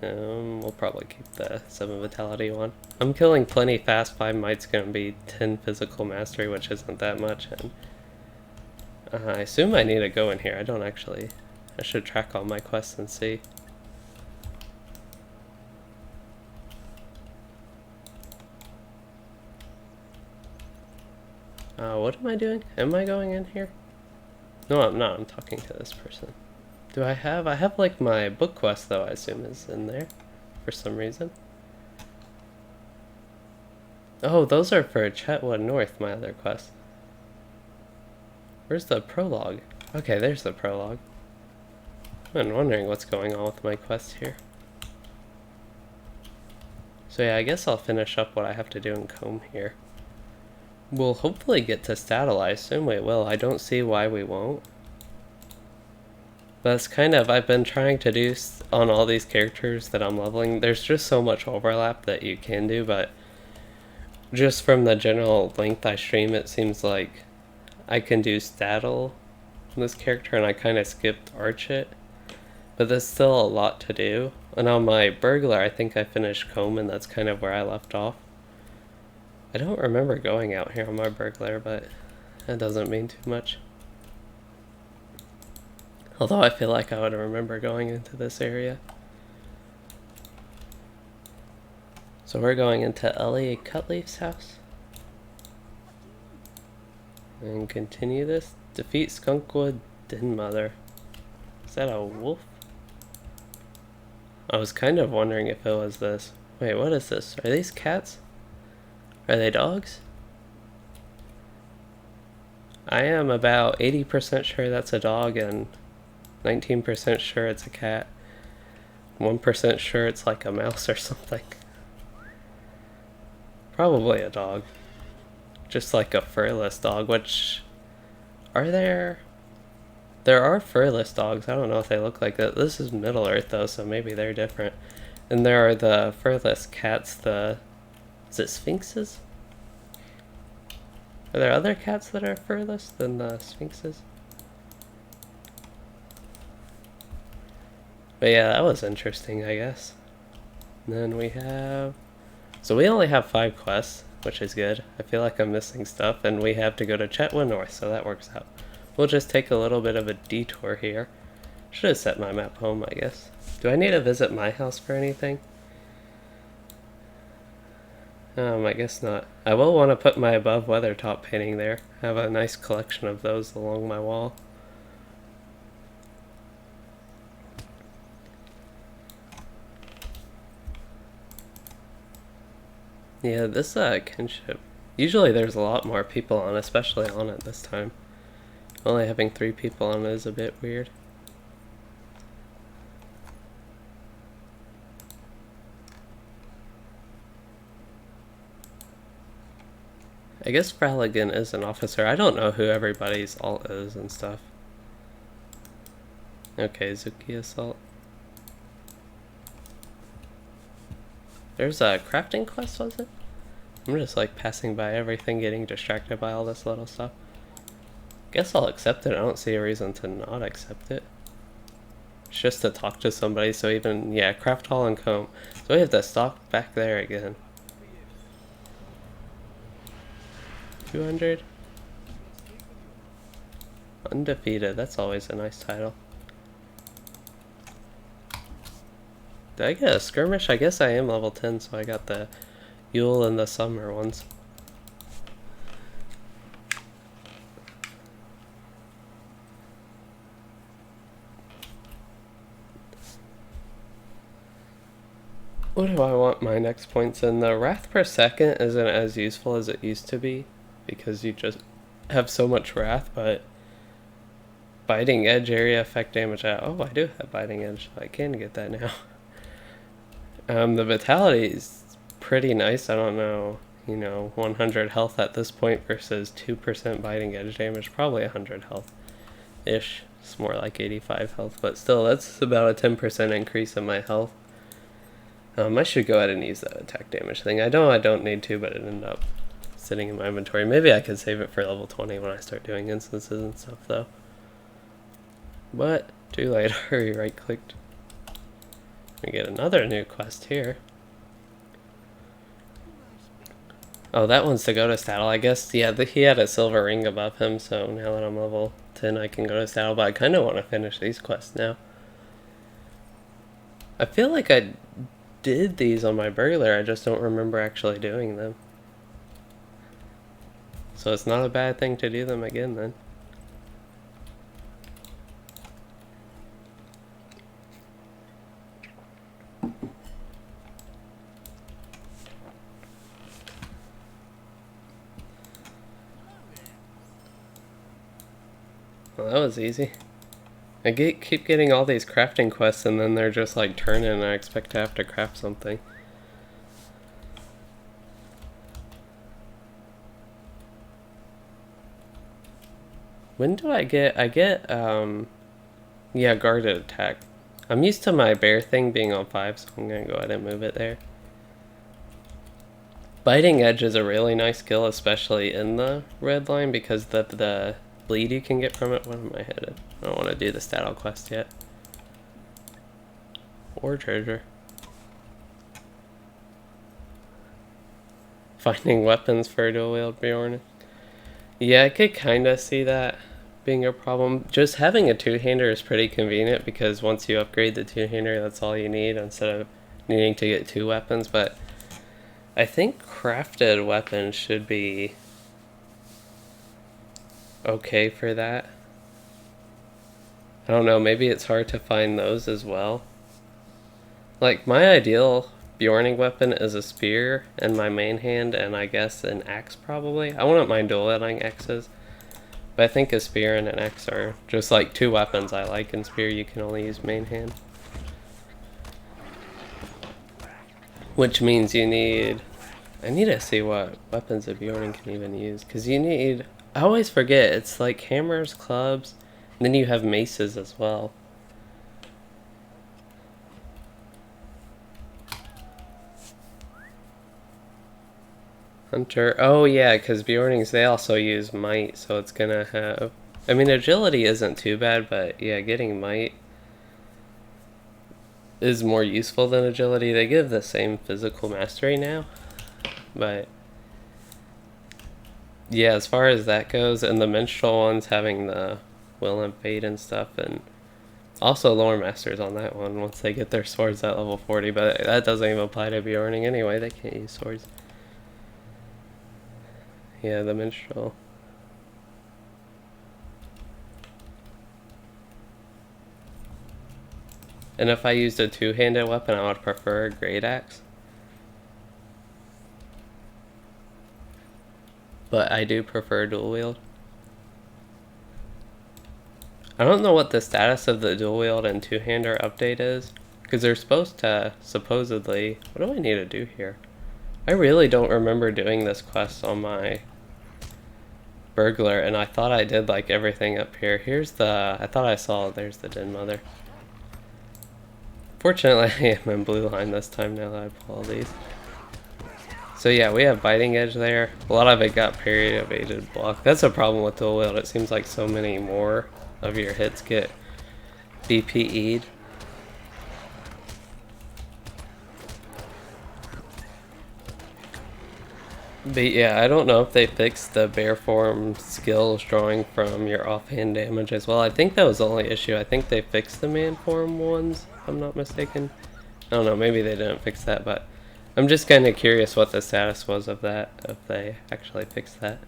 Speaker 1: We'll probably keep the 7 Vitality one. I'm killing plenty fast. 5 Might's going to be 10 Physical Mastery, which isn't that much, and I assume I need to go in here. I don't actually... I should track all my quests and see. What am I doing? Am I going in here? No, I'm not. I'm talking to this person. Do I have... I have, like, my book quest, though, I assume is in there for some reason. Oh, those are for Chetwood North, my other quest. Where's the prologue? Okay, there's the prologue. I've been wondering what's going on with my quest here. So yeah, I guess I'll finish up what I have to do in Comb here. We'll hopefully get to Stattle. I assume we will. I don't see why we won't. But it's kind of, I've been trying to do on all these characters that I'm leveling. There's just so much overlap that you can do, but just from the general length I stream, it seems like I can do Stattle on this character, and I kind of skipped Arch it. But there's still a lot to do. And on my Burglar, I think I finished Comb, and that's kind of where I left off. I don't remember going out here on my Burglar, but that doesn't mean too much. Although I feel like I would remember going into this area. So we're going into Ellie Cutleaf's house. And continue this. Defeat Skunkwood Den Mother. Is that a wolf? I was kind of wondering if it was this. Wait, what is this? Are these cats? Are they dogs? I am about 80% sure that's a dog and 19% sure it's a cat. 1% sure it's like a mouse or something. Probably a dog. Just like a furless dog, which... Are there... There are furless dogs. I don't know if they look like that. This is Middle Earth though, so maybe they're different. And there are the furless cats, the... Is it sphinxes? Are there other cats that are furless than the sphinxes? But yeah, that was interesting, I guess. And then we have... So we only have 5 quests, which is good. I feel like I'm missing stuff, and we have to go to Chetwood North, so that works out. We'll just take a little bit of a detour here. Should have set my map home, I guess. Do I need to visit my house for anything? I guess not. I will want to put my above weathertop painting there. I have a nice collection of those along my wall. Yeah, this kinship. Usually there's a lot more people on, especially on it this time. Only having 3 people on it is a bit weird. I guess Fraligan is an officer. I don't know who everybody's alt is and stuff. Okay, Zuki Assault. There's a crafting quest, was it? I'm just like passing by everything, getting distracted by all this little stuff. Guess I'll accept it. I don't see a reason to not accept it. It's just to talk to somebody, so even, yeah, craft hall and comb. So we have to stop back there again. 200. Undefeated, that's always a nice title. Did I get a skirmish? I guess I am level 10, so I got the Yule and the summer ones. What do I want my next points in? The wrath per second isn't as useful as it used to be, because you just have so much wrath, but biting edge area effect damage out. Oh, I do have biting edge, so I can get that now. The vitality is pretty nice. I don't know, 100 health at this point versus 2% biting edge damage, probably 100 health-ish. It's more like 85 health, but still, that's about a 10% increase in my health. I should go ahead and use that attack damage thing. I know I don't need to, but it ended up sitting in my inventory. Maybe I could save it for level 20 when I start doing instances and stuff, though. But, too late. I already right-clicked. We get another new quest here. Oh, that one's to go to Stattle. I guess, yeah, he had a silver ring above him, so now that I'm level 10, I can go to Stattle. But I kind of want to finish these quests now. I feel like I did these on my burglar, I just don't remember actually doing them. So it's not a bad thing to do them again then. Well, that was easy. I keep getting all these crafting quests and then they're just like turning and I expect to have to craft something. When do I get, yeah, guarded attack. I'm used to my bear thing being on 5, so I'm gonna go ahead and move it there. Biting Edge is a really nice skill, especially in the red line, because the bleed you can get from it. What am I headed? I don't want to do the Stattle quest yet. Or treasure. Finding weapons for dual wield Beorning. Yeah, I could kind of see that being a problem. Just having a two-hander is pretty convenient because once you upgrade the two-hander, that's all you need instead of needing to get 2 weapons. But I think crafted weapons should be okay for that. I don't know, maybe it's hard to find those as well. Like, my ideal Beorning weapon is a spear in my main hand and I guess an axe probably. I wouldn't mind dual wielding axes, but I think a spear and an axe are just like 2 weapons I like. In spear you can only use main hand. Which means you need... I need to see what weapons a Beorning can even use, because you need... I always forget, it's like hammers, clubs, and then you have maces as well. Hunter, oh yeah, because Beornings, they also use might, so it's gonna have... I mean, agility isn't too bad, but yeah, getting might is more useful than agility. They give the same physical mastery now, but yeah, as far as that goes, and the minstrel ones having the will and fate and stuff, and also lore masters on that one once they get their swords at level 40, but that doesn't even apply to Beorning anyway, they can't use swords. Yeah, the minstrel. And if I used a two-handed weapon, I would prefer a great axe. But I do prefer dual wield. I don't know what the status of the dual wield and two-hander update is, because they're supposed to, supposedly... What do I need to do here? I really don't remember doing this quest on my burglar, and I thought I did like everything up here. Here's the... I thought I saw... There's the Den Mother. Fortunately, I'm in blue line this time now that I pull all these. So yeah, we have Biting Edge there. A lot of it got parry evaded block. That's a problem with dual wield. It seems like so many more of your hits get BPE'd. But yeah, I don't know if they fixed the bear form skills drawing from your offhand damage as well. I think that was the only issue. I think they fixed the man form ones, if I'm not mistaken. I don't know, maybe they didn't fix that, but I'm just kind of curious what the status was of that, if they actually fixed that.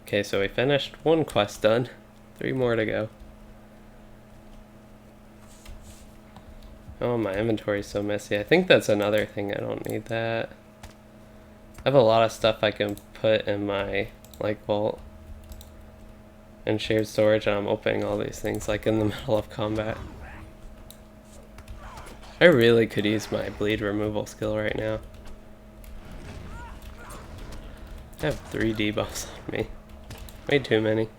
Speaker 1: Okay, so we finished 1 quest done. 3 more to go. Oh, my inventory's so messy. I think that's another thing. I don't need that. I have a lot of stuff I can put in my like vault and shared storage, and I'm opening all these things like in the middle of combat. I really could use my bleed removal skill right now. I have 3 debuffs on me. Way too many.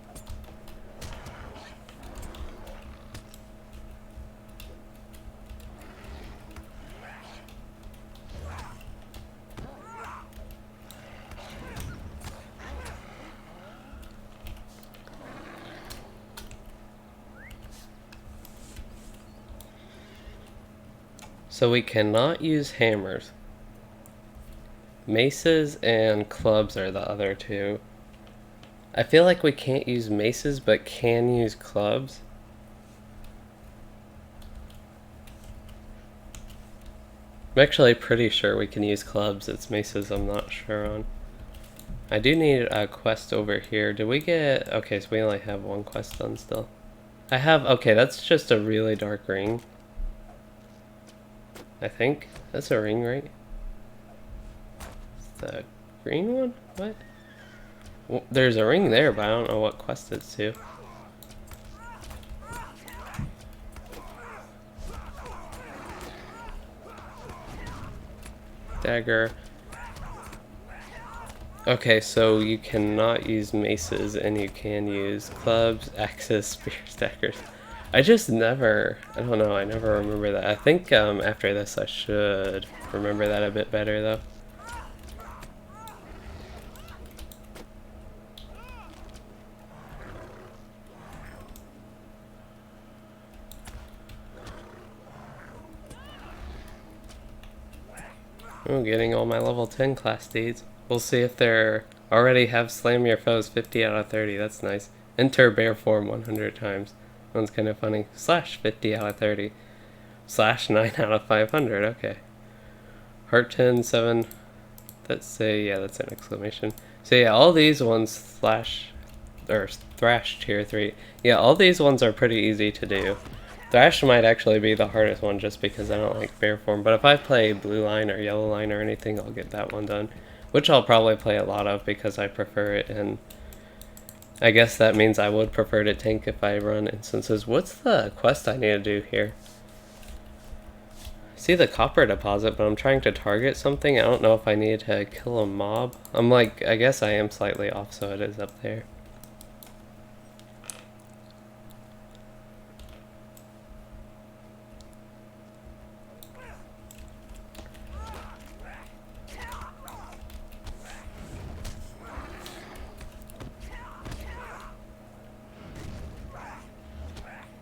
Speaker 1: So we cannot use hammers. Maces and clubs are the other 2. I feel like we can't use maces, but can use clubs. I'm actually pretty sure we can use clubs. It's maces I'm not sure on. I do need a quest over here. Did we get... Okay, so we only have 1 quest done still. I have... Okay, that's just a really dark ring. I think. That's a ring, right? The green one? What? Well, there's a ring there, but I don't know what quest it's to. Dagger. Okay, so you cannot use maces and you can use clubs, axes, spears, daggers. I just never, I don't know, I never remember that. I think after this I should remember that a bit better though. Oh, getting all my level 10 class deeds. We'll see if they're already have slam your foes 50 out of 30. That's nice. Enter bear form 100 times. That one's kind of funny. Slash 50 out of 30. Slash 9 out of 500. Okay. Heart 10, 7. That's a, yeah, that's an exclamation. So yeah, all these ones slash, or thrash tier 3. Yeah, all these ones are pretty easy to do. Thrash might actually be the hardest one just because I don't like bear form, but if I play blue line or yellow line or anything, I'll get that one done. Which I'll probably play a lot of because I prefer it, and I guess that means I would prefer to tank if I run instances. What's the quest I need to do here? I see the copper deposit, but I'm trying to target something. I don't know if I need to kill a mob. I'm like, I guess I am slightly off, so it is up there.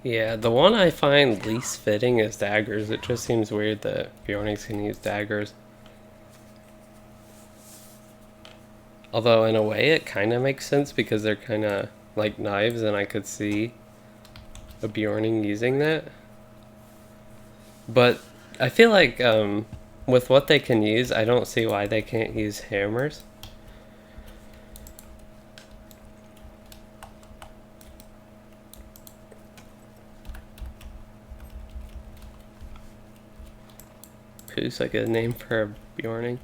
Speaker 1: Yeah, the one I find least fitting is daggers. It just seems weird that Beornings can use daggers. Although in a way it kind of makes sense because they're kind of like knives and I could see a Beorning using that. But I feel like with what they can use, I don't see why they can't use hammers. Who's like a name for a Beorning?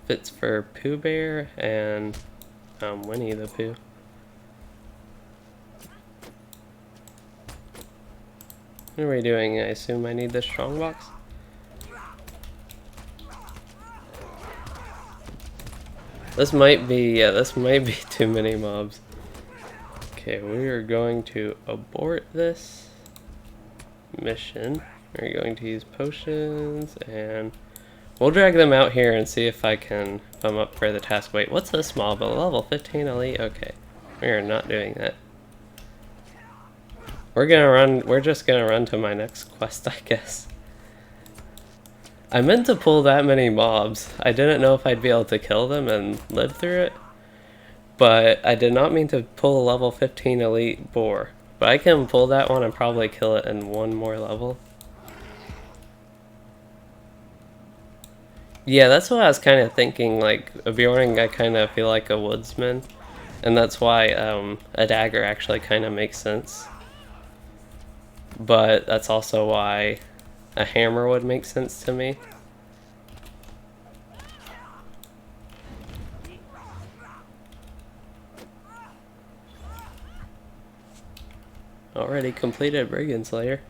Speaker 1: Fits for Pooh Bear and Winnie the Pooh. What are we doing? I assume I need the strongbox? This might be, yeah, this might be too many mobs. Okay, we are going to abort this mission. We're going to use potions and we'll drag them out here and see if I can, if I'm up for the task. Wait, what's this mob? A level 15 elite? Okay, we are not doing that. We're just gonna run to my next quest, I guess. I meant to pull that many mobs. I didn't know if I'd be able to kill them and live through it. But I did not mean to pull a level 15 elite boar. But I can pull that one and probably kill it in one more level. Yeah, that's what I was kind of thinking. Like, a Beorning, I kind of feel like a woodsman. And that's why a dagger actually kind of makes sense. But that's also why a hammer would make sense to me. Already completed Brigand Slayer.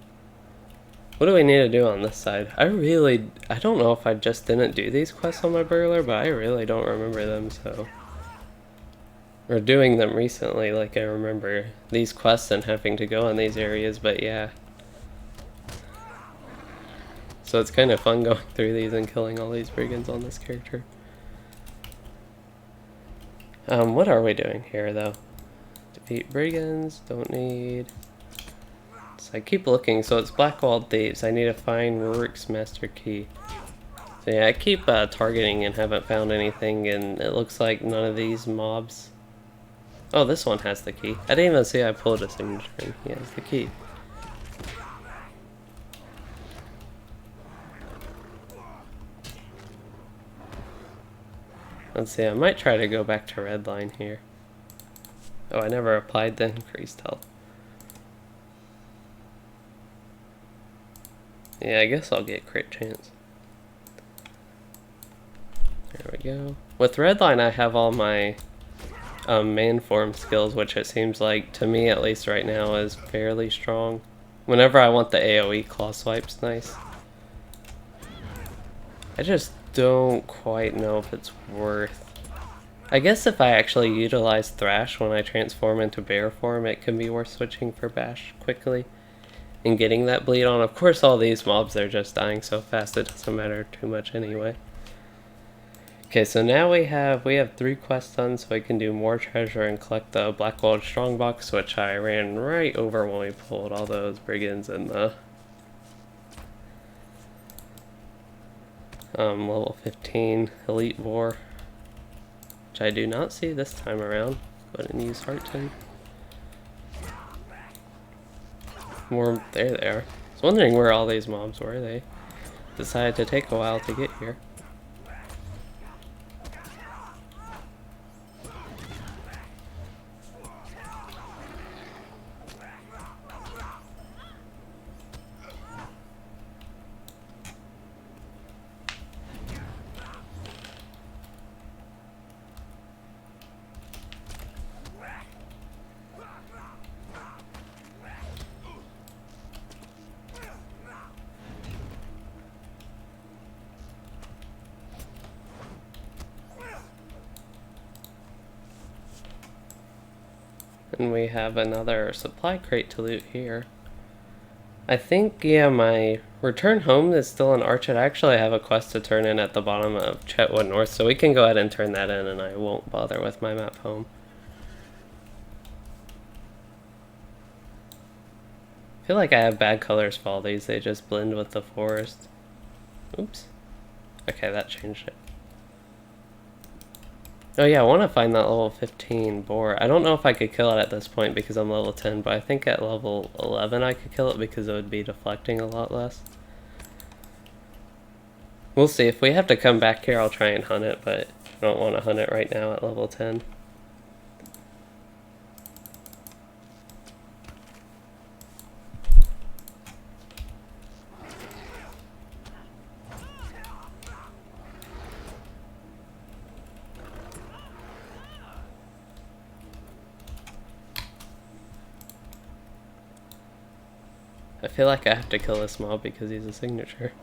Speaker 1: What do we need to do on this side? I don't know if I just didn't do these quests on my burglar, but I really don't remember them, so. Or doing them recently, like I remember these quests and having to go in these areas, but yeah. So it's kind of fun going through these and killing all these brigands on this character. What are we doing here, though? Defeat brigands, don't need... So I keep looking, so it's Blackwalled Thieves. I need to find Rurik's Master Key. So yeah, I keep targeting and haven't found anything, and it looks like none of these mobs... Oh, this one has the key. I didn't even see I pulled a signature ring. He has the key. Let's see, I might try to go back to Redline here. Oh, I never applied the increased health. Yeah, I guess I'll get crit chance. There we go. With Redline, I have all my main form skills, which it seems like, to me at least right now, is fairly strong. Whenever I want the AoE claw swipe's nice. I just don't quite know if it's worth. I guess if I actually utilize Thrash when I transform into bear form, it can be worth switching for Bash quickly and getting that bleed on. Of course, all these mobs, they're just dying so fast it doesn't matter too much anyway. Okay, so now we have 3 quests done, so we can do more treasure and collect the Black Gold Strongbox, which I ran right over when we pulled all those brigands and the level 15 Elite Boar, which I do not see this time around. Go ahead and use Hearton. More, there they are. I was wondering where all these mobs were. They decided to take a while to get here. And we have another supply crate to loot here. I think, yeah, my return home is still in Archit. I actually have a quest to turn in at the bottom of Chetwood North, so we can go ahead and turn that in and I won't bother with my map home. I feel like I have bad colors for all these, they just blend with the forest. Oops. Okay, that changed it. Oh yeah, I want to find that level 15 boar. I don't know if I could kill it at this point because I'm level 10, but I think at level 11 I could kill it because it would be deflecting a lot less. We'll see. If we have to come back here, I'll try and hunt it, but I don't want to hunt it right now at level 10. I feel like I have to kill this mob because he's a signature.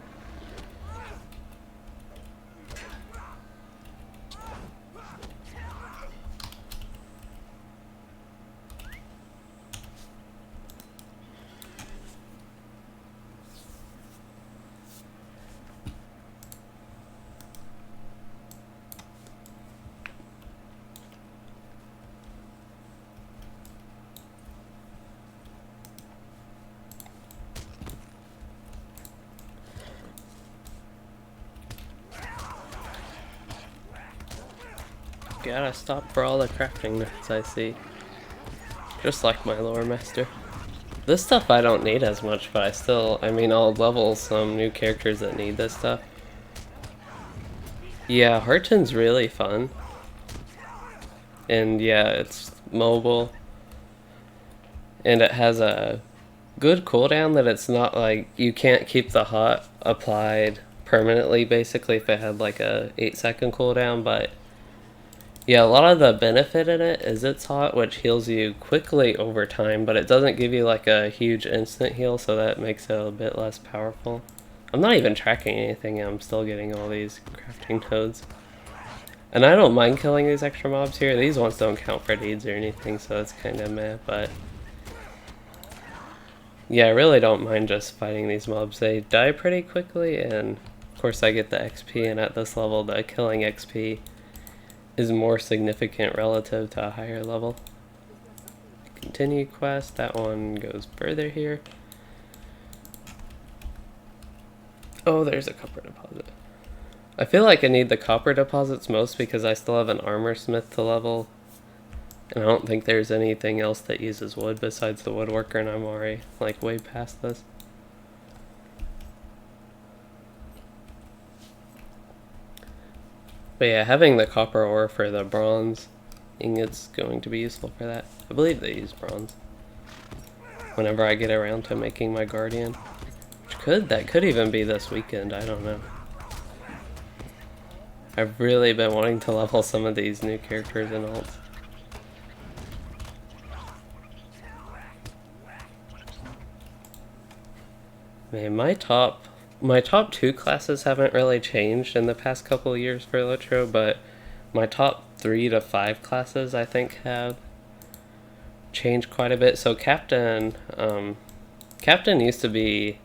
Speaker 1: Gotta stop for all the crafting nuts I see. Just like my lore master. This stuff I don't need as much, but I mean, I'll level some new characters that need this stuff. Yeah, Hearton's really fun. And yeah, it's mobile. And it has a good cooldown that it's not like, you can't keep the hot applied permanently, basically, if it had like a 8-second cooldown, but yeah, a lot of the benefit in it is it's hot, which heals you quickly over time, but it doesn't give you like a huge instant heal, so that makes it a bit less powerful. I'm not even tracking anything, I'm still getting all these crafting nodes. And I don't mind killing these extra mobs here. These ones don't count for deeds or anything, so it's kind of meh, but yeah, I really don't mind just fighting these mobs. They die pretty quickly, and of course I get the XP, and at this level the killing XP is more significant relative to a higher level. Continue quest, that one goes further here. Oh, there's a copper deposit. I feel like I need the copper deposits most because I still have an armor smith to level. And I don't think there's anything else that uses wood besides the woodworker, and I'm already like way past this. But yeah, having the copper ore for the bronze ingot's going to be useful for that. I believe they use bronze whenever I get around to making my guardian. That could even be this weekend, I don't know. I've really been wanting to level some of these new characters and alts. Man, my top 2 classes haven't really changed in the past couple of years for LOTRO, but my top 3 to 5 classes I think have changed quite a bit. So Captain used to be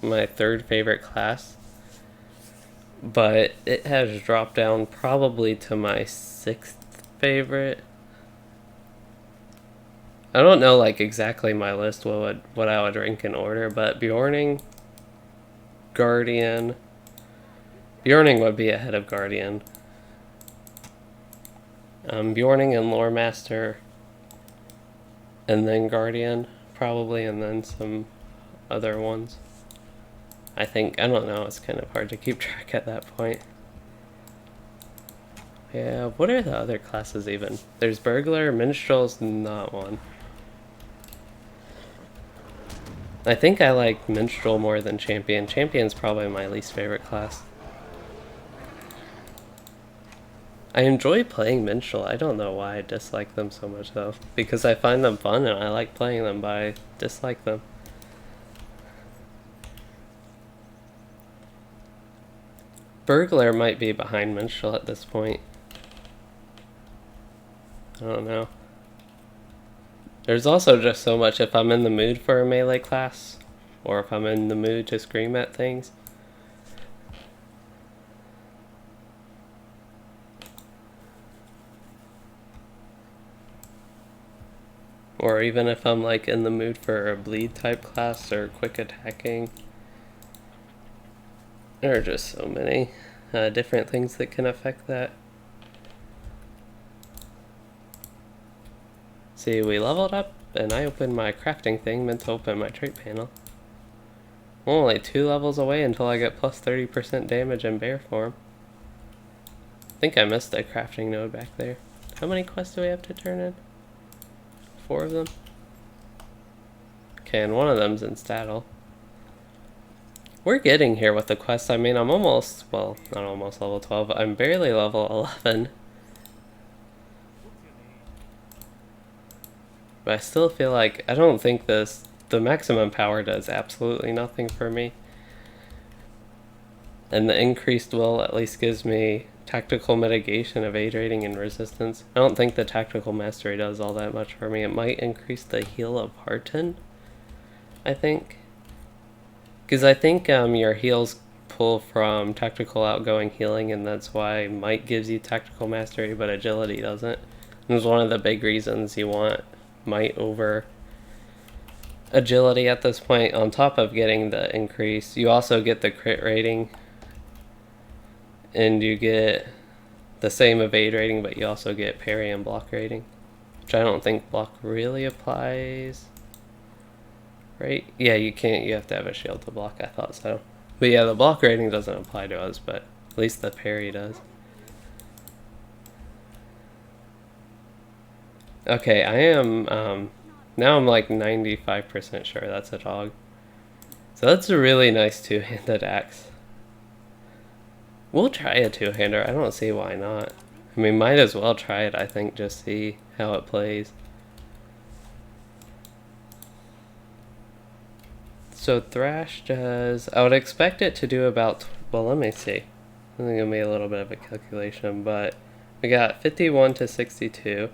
Speaker 1: my 3rd favorite class, but it has dropped down probably to my 6th favorite. I don't know like exactly my list what I would rank in order, but Beorning, Guardian. Beorning would be ahead of Guardian. Beorning and Lore Master, and then Guardian probably, and then some other ones. I don't know, it's kind of hard to keep track at that point. Yeah, what are the other classes even? There's Burglar, Minstrel's not one. I think I like Minstrel more than Champion. Champion's probably my least favorite class. I enjoy playing Minstrel. I don't know why I dislike them so much though. Because I find them fun and I like playing them, but I dislike them. Burglar might be behind Minstrel at this point. I don't know. There's also just so much if I'm in the mood for a melee class, or if I'm in the mood to scream at things. Or even if I'm like in the mood for a bleed type class or quick attacking. There are just so many different things that can affect that. See, we leveled up and I opened my crafting thing, meant to open my trait panel. I'm only 2 levels away until I get plus 30% damage in bear form. I think I missed a crafting node back there. How many quests do we have to turn in? 4 of them? Okay, and one of them's in Staddle. We're getting here with the quest. I mean, I'm almost, well, not almost level 12. I'm barely level 11. But I still feel like, I don't think the maximum power does absolutely nothing for me. And the increased will at least gives me tactical mitigation, evade rating, and resistance. I don't think the tactical mastery does all that much for me. It might increase the heal of Hearten, I think. Because I think your heals pull from tactical outgoing healing, and that's why might gives you tactical mastery, but agility doesn't. And it's one of the big reasons you want might over agility at this point. On top of getting the increase, you also get the crit rating, and you get the same evade rating, but you also get parry and block rating, which I don't think block really applies. Right? Yeah, you can't. You have to have a shield to block. I thought so. But yeah, the block rating doesn't apply to us, but at least the parry does. Okay, I am, now I'm like 95% sure that's a dog. So that's a really nice two-handed axe. We'll try a two-hander. I don't see why not. I mean, might as well try it, I think, just see how it plays. So Thrash does, I would expect it to do about, well, let me see. I think it'll be a little bit of a calculation, but we got 51 to 62,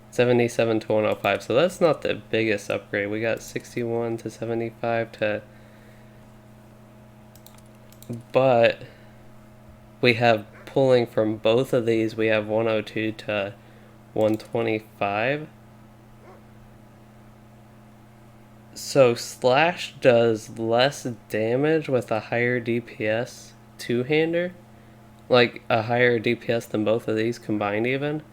Speaker 1: 77 to 105, so that's not the biggest upgrade. We got 61 to 75 to, but we have pulling from both of these, we have 102 to 125. So Slash does less damage with a higher DPS two-hander, like a higher DPS than both of these combined even.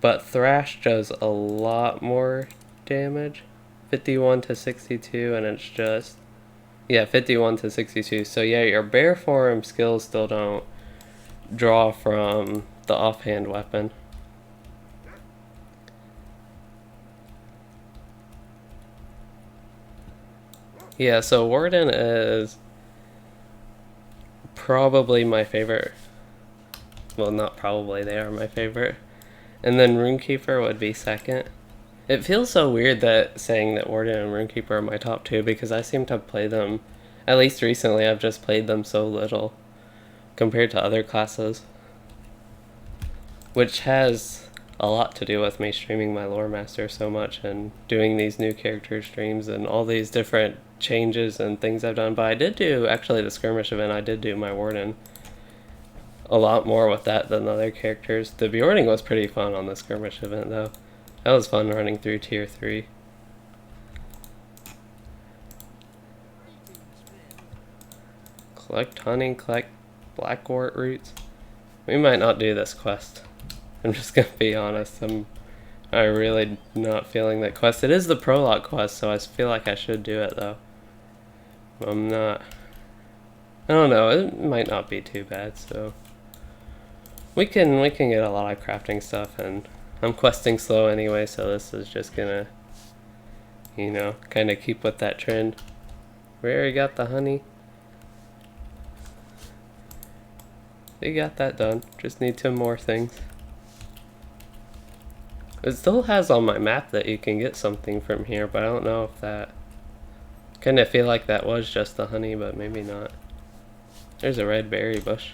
Speaker 1: But Thrash does a lot more damage, 51 to 62, and it's just, yeah, 51 to 62. So yeah, your bear form skills still don't draw from the offhand weapon. Yeah, so Warden is probably my favorite. Well, not probably, they are my favorite. And then Runekeeper would be second. It feels so weird that saying that Warden and Runekeeper are my top two because I seem to play them, at least recently, I've just played them so little compared to other classes. Which has a lot to do with me streaming my Lore Master so much and doing these new character streams and all these different changes and things I've done. But I did do, actually, the skirmish event, I did do my Warden a lot more with that than the other characters. The Beorning was pretty fun on the skirmish event, though. That was fun running through tier 3. Collect honey, collect blackwort roots. We might not do this quest. I'm just gonna be honest. I'm really not feeling that quest. It is the prologue quest, so I feel like I should do it though. I'm not. I don't know. It might not be too bad. So we can get a lot of crafting stuff, and I'm questing slow anyway. So this is just gonna, you know, kind of keep with that trend. We already got the honey. We got that done. Just need 2 more things. It still has on my map that you can get something from here, but I don't know if that... Kind of feel like that was just the honey, but maybe not. There's a red berry bush.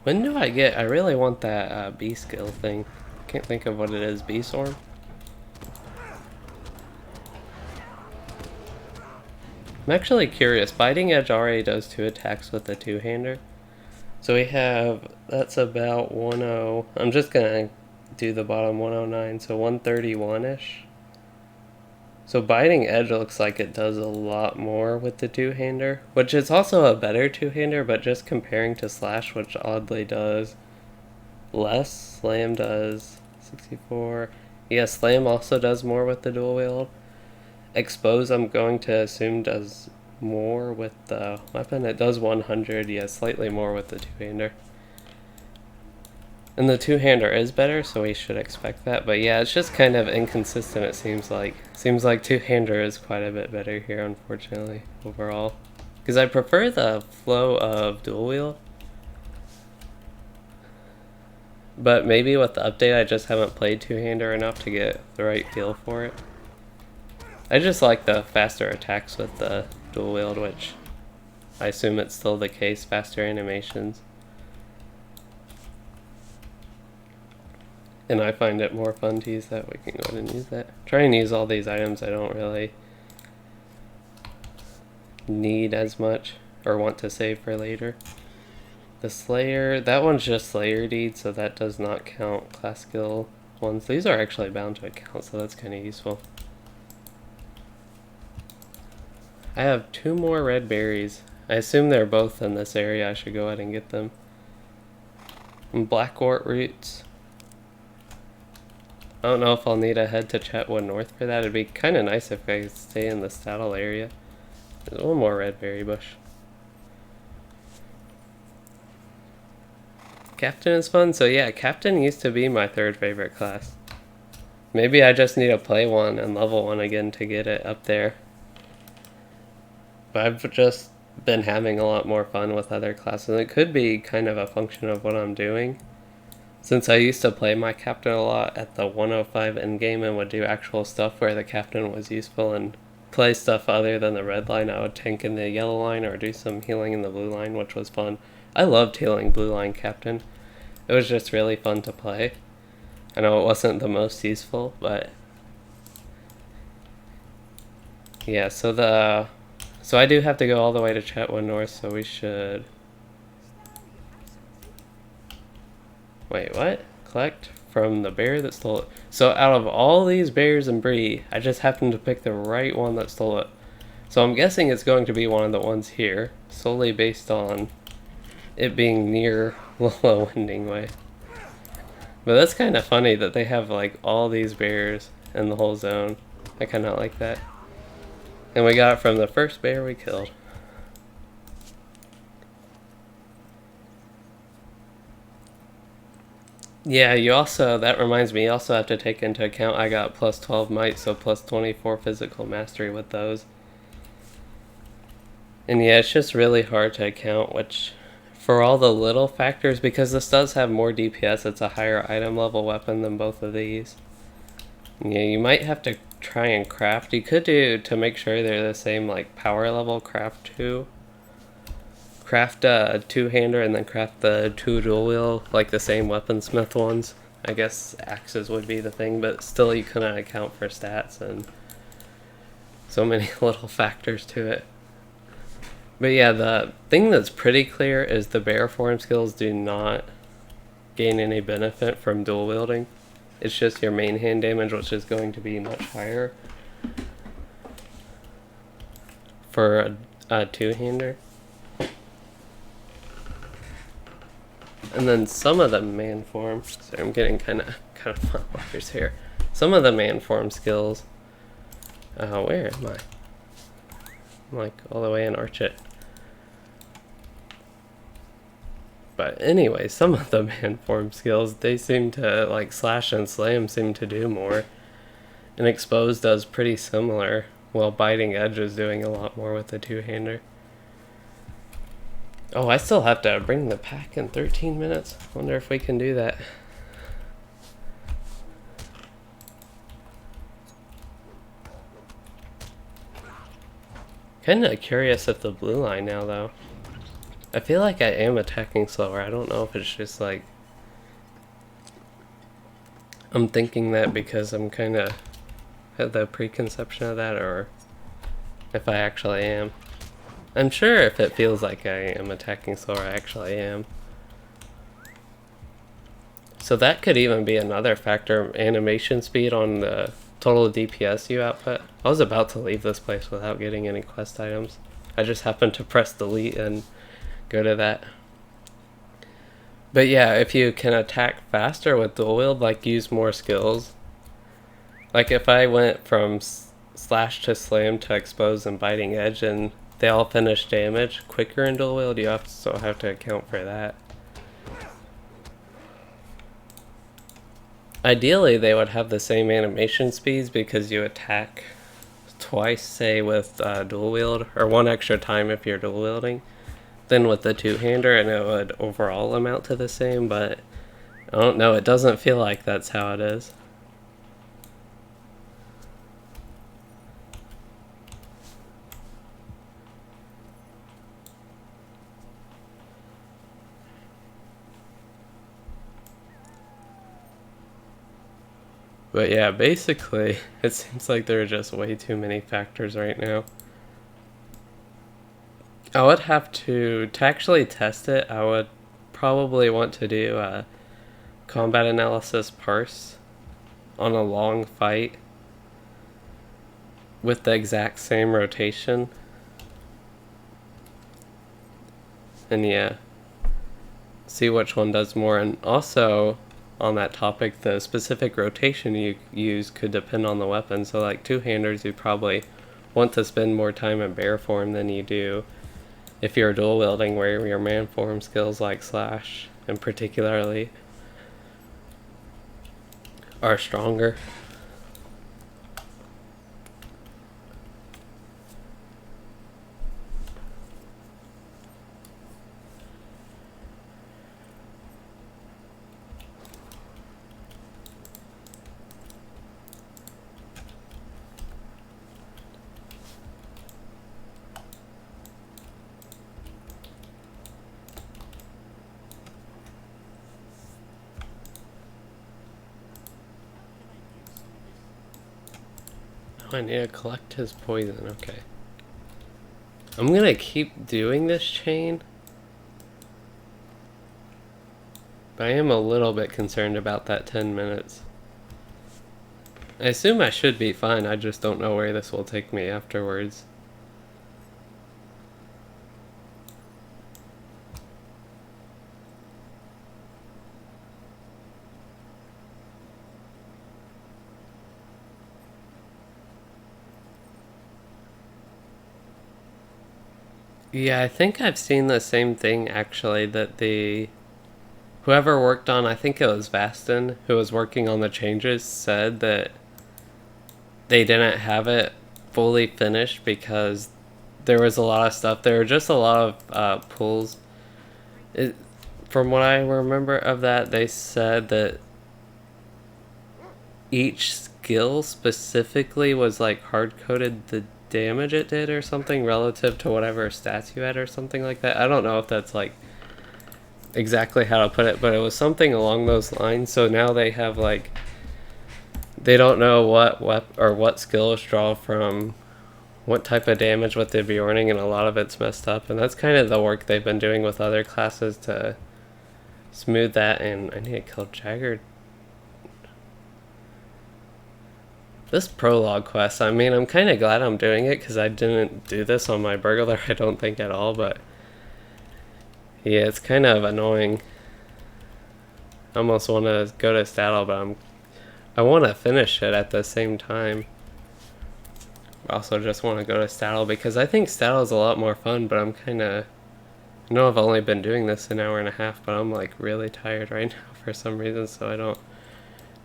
Speaker 1: When do I get... I really want that bee skill thing. Can't think of what it is. Bee swarm? I'm actually curious. Biting Edge already does 2 attacks with the 2-hander. So we have, that's about 10. I'm just gonna do the bottom 109, so 131-ish. So Biting Edge looks like it does a lot more with the 2-hander, which is also a better 2-hander, but just comparing to Slash, which oddly does less. Slam does 64. Yeah, Slam also does more with the dual wield. Expose, I'm going to assume, does more with the weapon. It does 100, yeah, slightly more with the 2-hander. And the 2-hander is better, so we should expect that. But yeah, it's just kind of inconsistent, it seems like. Seems like 2-hander is quite a bit better here, unfortunately, overall. Because I prefer the flow of dual wield. But maybe with the update, I just haven't played 2-hander enough to get the right feel for it. I just like the faster attacks with the dual wield, which I assume it's still the case, faster animations. And I find it more fun to use that. We can go ahead and use that. Try and use all these items I don't really need as much or want to save for later. The Slayer, that one's just Slayer deed, so that does not count class skill ones. These are actually bound to account, so that's kind of useful. I have 2 more red berries. I assume they're both in this area. I should go ahead and get them. And blackwort roots. I don't know if I'll need to head to Chetwood North for that. It'd be kind of nice if I could stay in the saddle area. There's 1 more red berry bush. Captain is fun. So yeah, Captain used to be my 3rd favorite class. Maybe I just need to play 1 and level 1 again to get it up there. But I've just been having a lot more fun with other classes. It could be kind of a function of what I'm doing. Since I used to play my captain a lot at the 105 endgame and would do actual stuff where the captain was useful and play stuff other than the red line, I would tank in the yellow line or do some healing in the blue line, which was fun. I loved healing blue line captain. It was just really fun to play. I know it wasn't the most useful, but yeah, so I do have to go all the way to Chetwood North, so we should... Wait, what? Collect from the bear that stole it. So out of all these bears and brie, I just happened to pick the right one that stole it. So I'm guessing it's going to be one of the ones here, solely based on it being near Low Winding Way. But that's kind of funny that they have like all these bears in the whole zone. I kind of like that. And we got it from the first bear we killed. Yeah, you also, that reminds me, you also have to take into account I got plus 12 might, so plus 24 physical mastery with those. And yeah, it's just really hard to account which, for all the little factors, because this does have more DPS, it's a higher item level weapon than both of these. Yeah, you might have to try and craft. You could do, to make sure they're the same, like, power level, craft two. Craft a two-hander and then craft the two dual wheel, like the same weaponsmith ones. I guess axes would be the thing, but still you couldn't account for stats and so many little factors to it. But yeah, the thing that's pretty clear is the bear form skills do not gain any benefit from dual wielding. It's just your main hand damage, which is going to be much higher for a two-hander. And then some of the man form, sorry, I'm getting kind of wires here. Some of the man form skills, where am I? I'm like all the way in Archit. But anyway, some of the man form skills, they seem to, like slash and slam seem to do more. And expose does pretty similar, while biting edge is doing a lot more with the two-hander. Oh, I still have to bring the pack in 13 minutes. Wonder if we can do that. Kinda curious if the blue line now, though. I feel like I am attacking slower. I don't know if it's just like... I'm thinking that because I'm kinda... had the preconception of that, or if I actually am. I'm sure if it feels like I am attacking slower, I actually am. So that could even be another factor, animation speed on the total DPS you output. I was about to leave this place without getting any quest items. I just happened to press delete and go to that. But yeah, if you can attack faster with dual wield, like use more skills. Like if I went from slash to slam to expose and biting edge and they all finish damage quicker in dual wield, you also have to account for that. Ideally, they would have the same animation speeds because you attack twice, say, with dual wield, or one extra time if you're dual wielding, than with the two-hander, and it would overall amount to the same, but I don't know, it doesn't feel like that's how it is. But yeah, basically, it seems like there are just way too many factors right now. I would have to actually test it, I would probably want to do a combat analysis parse on a long fight with the exact same rotation. And yeah, see which one does more. And also, on that topic, the specific rotation you use could depend on the weapon. So like two-handers, you probably want to spend more time in bear form than you do if you're dual wielding, where your man form skills like slash and particularly are stronger. I need to collect his poison, okay. I'm gonna keep doing this chain, but I am a little bit concerned about that 10 minutes. I assume I should be fine, I just don't know where this will take me afterwards. Yeah, I think I've seen the same thing actually, that the whoever worked on, I think it was Vastin, who was working on the changes, said that they didn't have it fully finished because there was a lot of stuff. There were just a lot of pulls. From what I remember of that, they said that each skill specifically was like hard-coded the damage it did or something relative to whatever stats you had or something like that. I don't know if that's like exactly how to put it, but it was something along those lines. So now they have like, they don't know what skills draw from what type of damage with the Beorning, and a lot of it's messed up, and that's kind of the work they've been doing with other classes to smooth that. And I need to kill Jagger. This prologue quest, I mean, I'm kind of glad I'm doing it because I didn't do this on my burglar, I don't think at all, but yeah, it's kind of annoying. I almost want to go to Staddle, but I want to finish it at the same time. I also just want to go to Staddle because I think Staddle is a lot more fun, but I'm kind of, I know I've only been doing this an hour and a half, but I'm like really tired right now for some reason, so I don't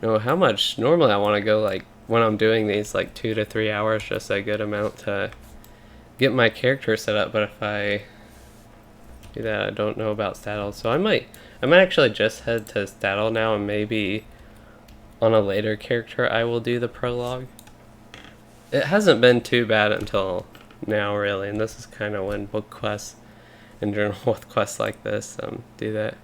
Speaker 1: know how much. Normally I want to go like, when I'm doing these, like 2 to 3 hours, just a good amount to get my character set up, but if I do that, I don't know about Staddle, so I might actually just head to Staddle now, and maybe on a later character I will do the prologue. It hasn't been too bad until now, really, and this is kind of when book quests and journal with quests like this do that.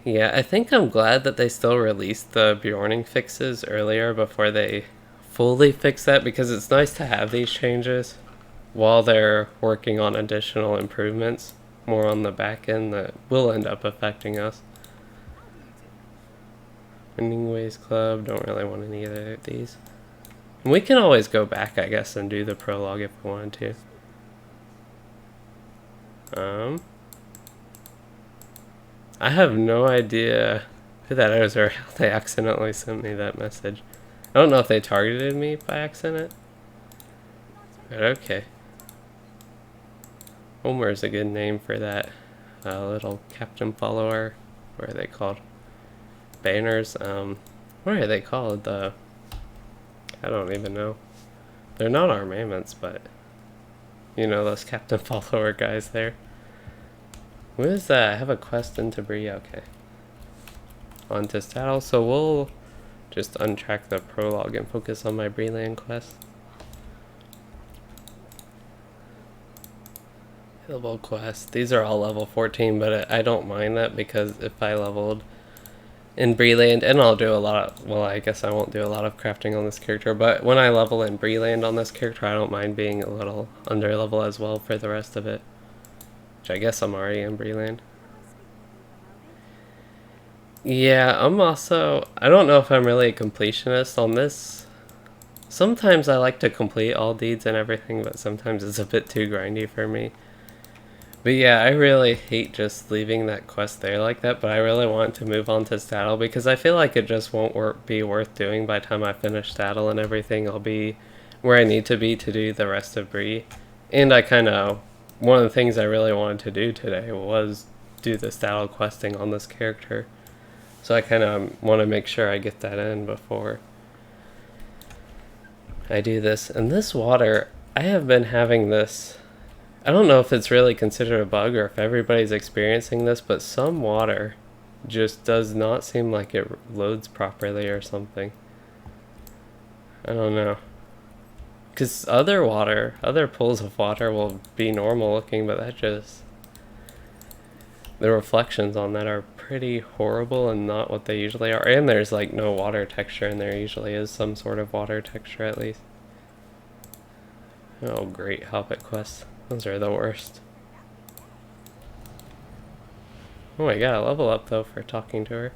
Speaker 1: Yeah, I think I'm glad that they still released the Beorning fixes earlier before they fully fix that, because it's nice to have these changes while they're working on additional improvements more on the back end that will end up affecting us. Ending Ways Club, don't really want any of these. And we can always go back, I guess, and do the prologue if we wanted to. I have no idea who that is or how they accidentally sent me that message. I don't know if they targeted me by accident, but okay. Homer is a good name for that little captain follower. What are they called? Banners. What are they called? I don't even know. They're not armaments, but you know, those captain follower guys there. What is that? I have a quest into Bree. Okay. On to Staddle, so we'll just untrack the prologue and focus on my Breeland quest. Level quest. These are all level 14, but I don't mind that because if I leveled in Breeland, and I'll do a lot of, well, I guess I won't do a lot of crafting on this character, but when I level in Breeland on this character, I don't mind being a little under level as well for the rest of it. Which I guess I'm already in Breeland. Yeah, I'm also, I don't know if I'm really a completionist on this. Sometimes I like to complete all deeds and everything, but sometimes it's a bit too grindy for me. But yeah, I really hate just leaving that quest there like that, but I really want to move on to Staddle because I feel like it just won't be worth doing by the time I finish Staddle and everything. I'll be where I need to be to do the rest of Bree. And I kind of, one of the things I really wanted to do today was do the Staddle questing on this character. So I kind of want to make sure I get that in before I do this. And this water, I have been having this, I don't know if it's really considered a bug or if everybody's experiencing this, but some water just does not seem like it loads properly or something. I don't know. Because other pools of water will be normal looking, but that just, the reflections on that are pretty horrible and not what they usually are. And there's like no water texture, and there usually is some sort of water texture at least. Oh great, Hobbit quests. Those are the worst. Oh, I got a level up though for talking to her.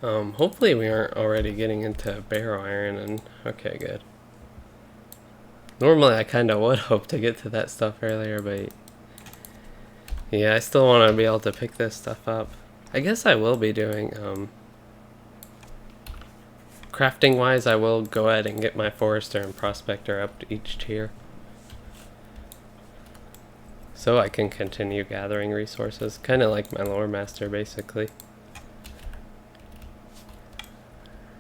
Speaker 1: Hopefully we aren't already getting into barrow iron and okay, good. Normally I kinda would hope to get to that stuff earlier, but yeah, I still want to be able to pick this stuff up. I guess I will be doing crafting wise, I will go ahead and get my forester and prospector up to each tier, so I can continue gathering resources, kind of like my lore master basically.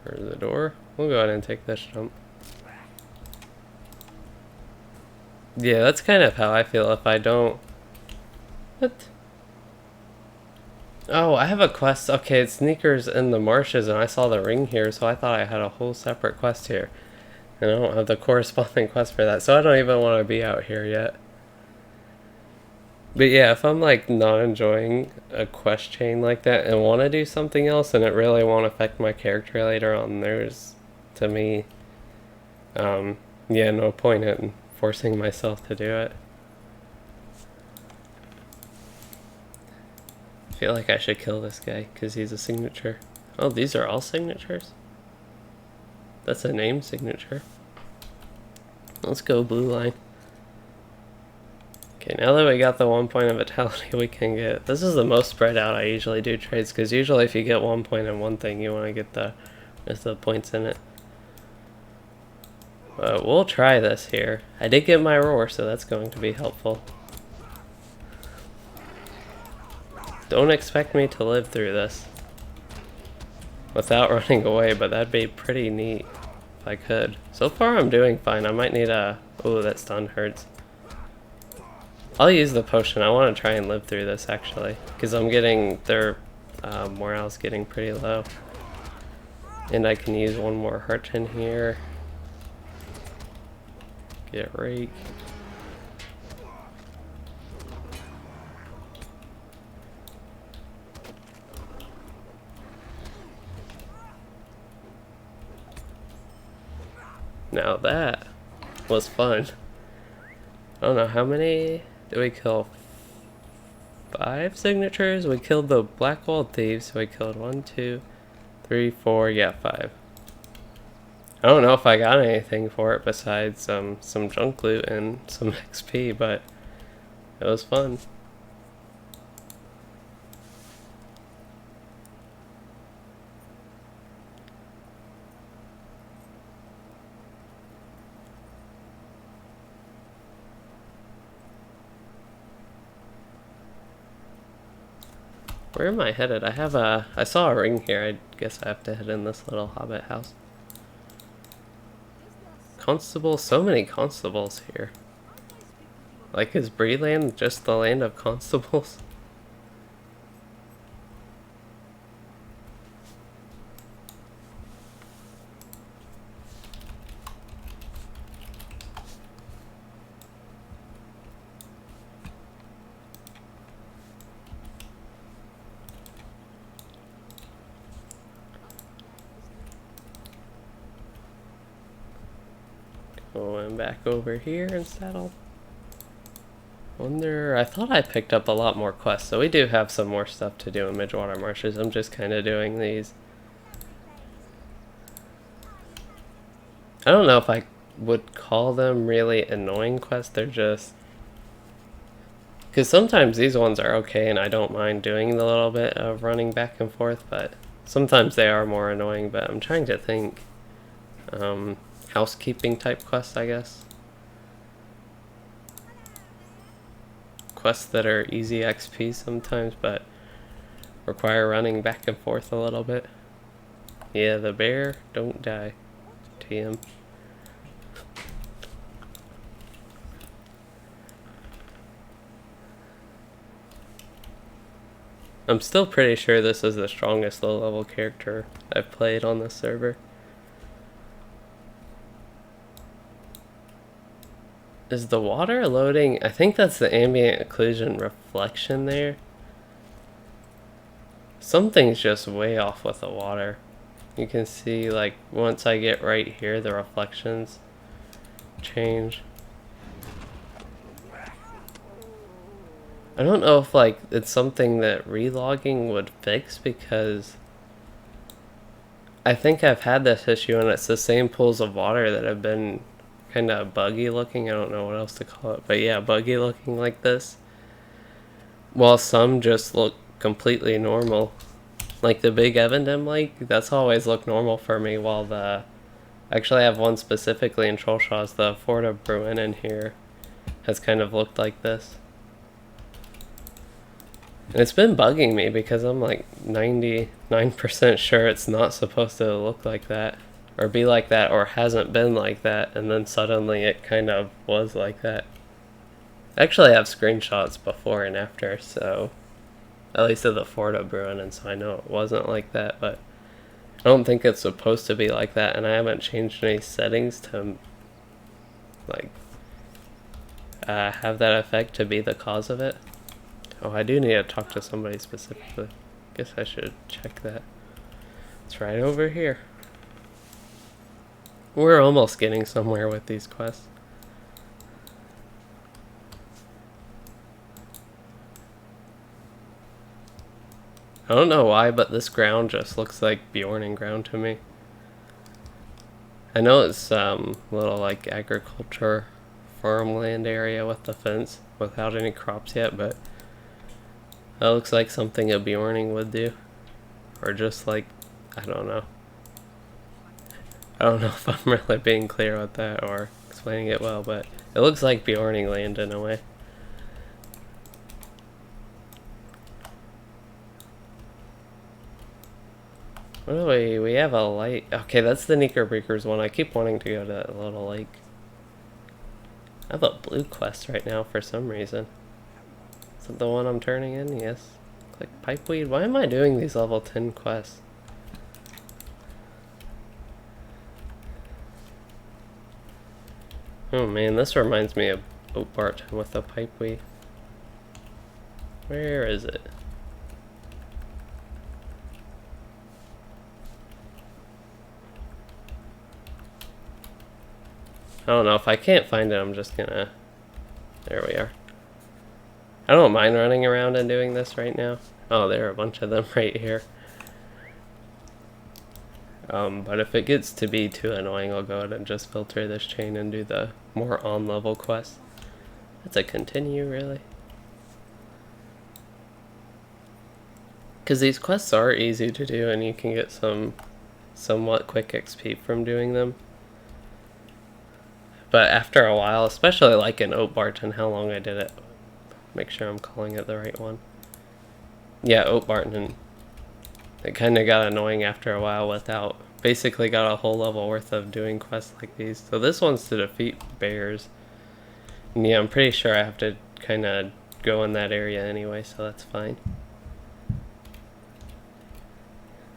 Speaker 1: Where's the door? We'll go ahead and take this jump. Yeah, that's kind of how I feel if I don't... What? Oh, I have a quest. Okay, it's sneakers in the marshes, and I saw the ring here, so I thought I had a whole separate quest here. And I don't have the corresponding quest for that, so I don't even want to be out here yet. But yeah, if I'm like not enjoying a quest chain like that and want to do something else, and it really won't affect my character later on, there's, to me, yeah, no point in forcing myself to do it. I feel like I should kill this guy because he's a signature. Oh, these are all signatures? That's a name signature. Let's go blue line. Okay, now that we got the 1 point of vitality we can get... This is the most spread out I usually do trades, because usually if you get 1 point in one thing, you want to get the rest of the points in it. But we'll try this here. I did get my roar, so that's going to be helpful. Don't expect me to live through this without running away, but that'd be pretty neat if I could. So far I'm doing fine. I might need a... Oh, that stun hurts. I'll use the potion. I want to try and live through this actually, because I'm getting... Their morale's getting pretty low. And I can use one more heart in here. Get rake. Now that was fun. I don't know how many did we kill? 5 signatures? We killed the black walled thieves, so we killed 1, 2, 3, 4, yeah, 5. I don't know if I got anything for it besides some junk loot and some XP, but it was fun. Where am I headed? I saw a ring here. I guess I have to head in this little hobbit house. Constable, so many constables here. Like, is Breeland just the land of constables? Going back over here and settle. Wonder, I thought I picked up a lot more quests, so we do have some more stuff to do in Midgewater Marshes. I'm just kind of doing these. I don't know if I would call them really annoying quests. They're just... Because sometimes these ones are okay and I don't mind doing the little bit of running back and forth, but sometimes they are more annoying. But I'm trying to think. Housekeeping type quests, I guess. Quests that are easy XP sometimes, but require running back and forth a little bit. Yeah, the bear, don't die. TM. I'm still pretty sure this is the strongest low-level character I've played on this server. Is the water loading? I think that's the ambient occlusion reflection there. Something's just way off with the water. You can see, like, once I get right here, the reflections change. I don't know if, like, it's something that relogging would fix, because I think I've had this issue and it's the same pools of water that have been kind of buggy looking. I don't know what else to call it, but yeah, buggy looking like this, while some just look completely normal. Like the big Evandem Lake, that's always looked normal for me, while the... Actually I have one specifically in Trollshaw's, the Forda Bruin in here has kind of looked like this. And it's been bugging me because I'm like 99% sure it's not supposed to look like that, or be like that, or hasn't been like that, and then suddenly it kind of was like that. I actually have screenshots before and after, so at least of the Forda Bruin, and so I know it wasn't like that, but I don't think it's supposed to be like that, and I haven't changed any settings to like have that effect to be the cause of it. Oh, I do need to talk to somebody specifically. Guess I should check that. It's right over here. We're almost getting somewhere with these quests. I don't know why, but this ground just looks like Beorning ground to me. I know it's little like agriculture farmland area with the fence without any crops yet, but that looks like something a Beorning would do. Or just like, I don't know. I don't know if I'm really being clear with that or explaining it well, but it looks like Beorning land in a way. What do we have a light. Okay, that's the Knickerbreakers one. I keep wanting to go to that little lake. I have a blue quest right now for some reason. Is it the one I'm turning in? Yes. Click pipeweed. Why am I doing these level 10 quests? Oh man, this reminds me of Oatbarton with the pipeweed. Where is it? I don't know, if I can't find it, I'm just gonna... There we are. I don't mind running around and doing this right now. Oh, there are a bunch of them right here. But if it gets to be too annoying, I'll go ahead and just filter this chain and do the more on-level quests. That's a continue, really. Because these quests are easy to do, and you can get some somewhat quick XP from doing them. But after a while, especially like in Oatbarton, how long I did it. Make sure I'm calling it the right one. Yeah, Oatbarton. It kind of got annoying after a while without... Basically got a whole level worth of doing quests like these. So this one's to defeat bears. And yeah, I'm pretty sure I have to kind of go in that area anyway, so that's fine.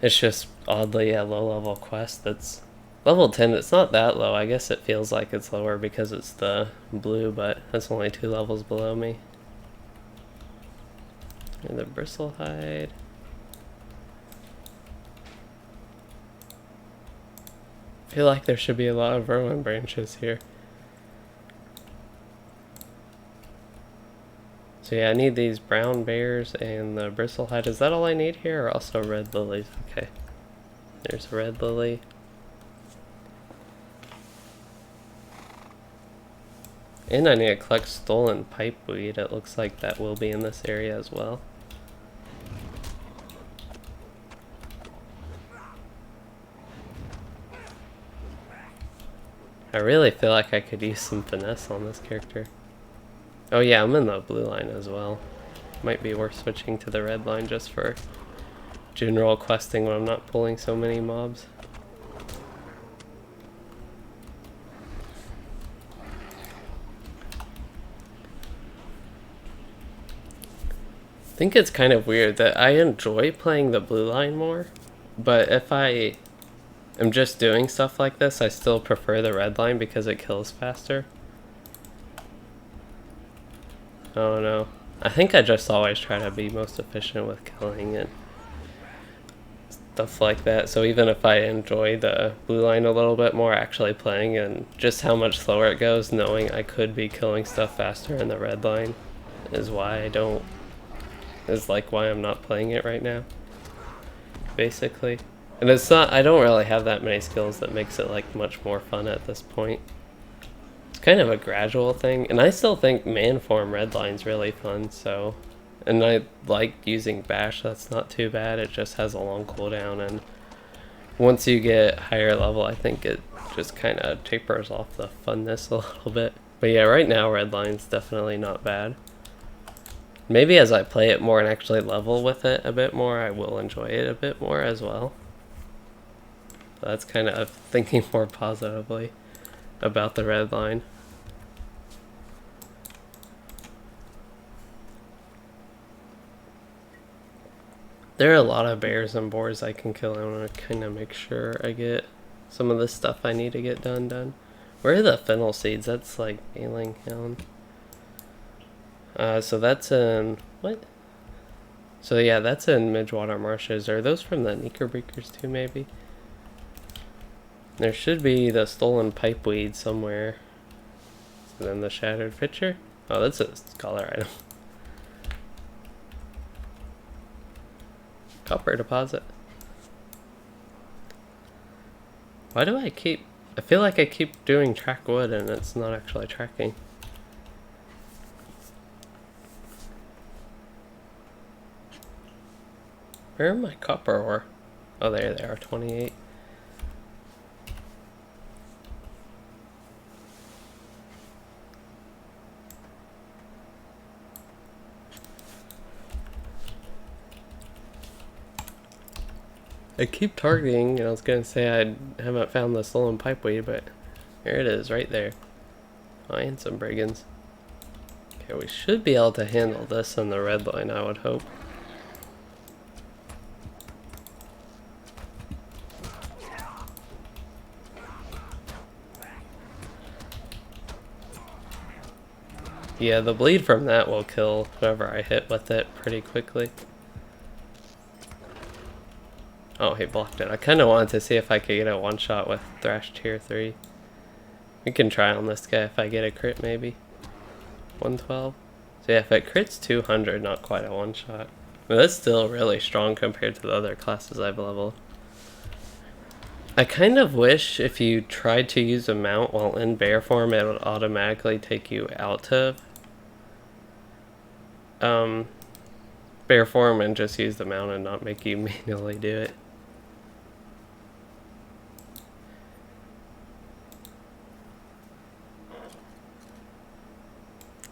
Speaker 1: It's just oddly a low level quest that's... Level 10, it's not that low. I guess it feels like it's lower because it's the blue, but that's only 2 levels below me. And the bristlehide. I feel like there should be a lot of Rowan branches here. So yeah, I need these brown bears and the bristlehide. Is that all I need here, or also red lilies? Okay. There's red lily. And I need to collect stolen pipeweed. It looks like that will be in this area as well. I really feel like I could use some finesse on this character. Oh yeah, I'm in the blue line as well. Might be worth switching to the red line just for general questing when I'm not pulling so many mobs. I think it's kind of weird that I enjoy playing the blue line more, but if I am just doing stuff like this, I still prefer the red line because it kills faster. I don't know. I think I just always try to be most efficient with killing and stuff like that. So even if I enjoy the blue line a little bit more, actually playing and just how much slower it goes, knowing I could be killing stuff faster in the red line is why I don't... is like why I'm not playing it right now, basically. And it's not, I don't really have that many skills that makes it like much more fun at this point. It's kind of a gradual thing, and I still think man form red line's really fun, so And I like using bash, that's not too bad. It just has a long cooldown, and once you get higher level, I think it just kind of tapers off the funness a little bit. But yeah, right now Redline's definitely not bad. Maybe as I play it more and actually level with it a bit more, I will enjoy it a bit more as well. So that's kind of thinking more positively about the Redline. There are a lot of bears and boars I can kill. I want to kind of make sure I get some of the stuff I need to get done. Where are the fennel seeds? That's like ailing hound. So that's in what? So yeah, that's in Midgewater Marshes. Are those from the Knickerbockers too? Maybe. There should be the stolen pipeweed somewhere. So then the shattered pitcher. Oh, that's a scholar item. Copper deposit. Why do I keep... I feel like I keep doing track wood and it's not actually tracking. Where are my copper ore? Oh, there they are, 28. I keep targeting, and I was gonna say I haven't found the stolen pipeweed, but there it is, right there. Oh, and some brigands. Okay, we should be able to handle this in the Redline, I would hope. Yeah, the bleed from that will kill whoever I hit with it pretty quickly. Oh, he blocked it. I kind of wanted to see if I could get a one-shot with Thrash Tier 3. We can try on this guy if I get a crit, maybe. 112. So yeah, if it crits 200, not quite a one-shot. But that's still really strong compared to the other classes I've leveled. I kind of wish if you tried to use a mount while in bear form, it would automatically take you out of bear form and just use the mount and not make you manually do it.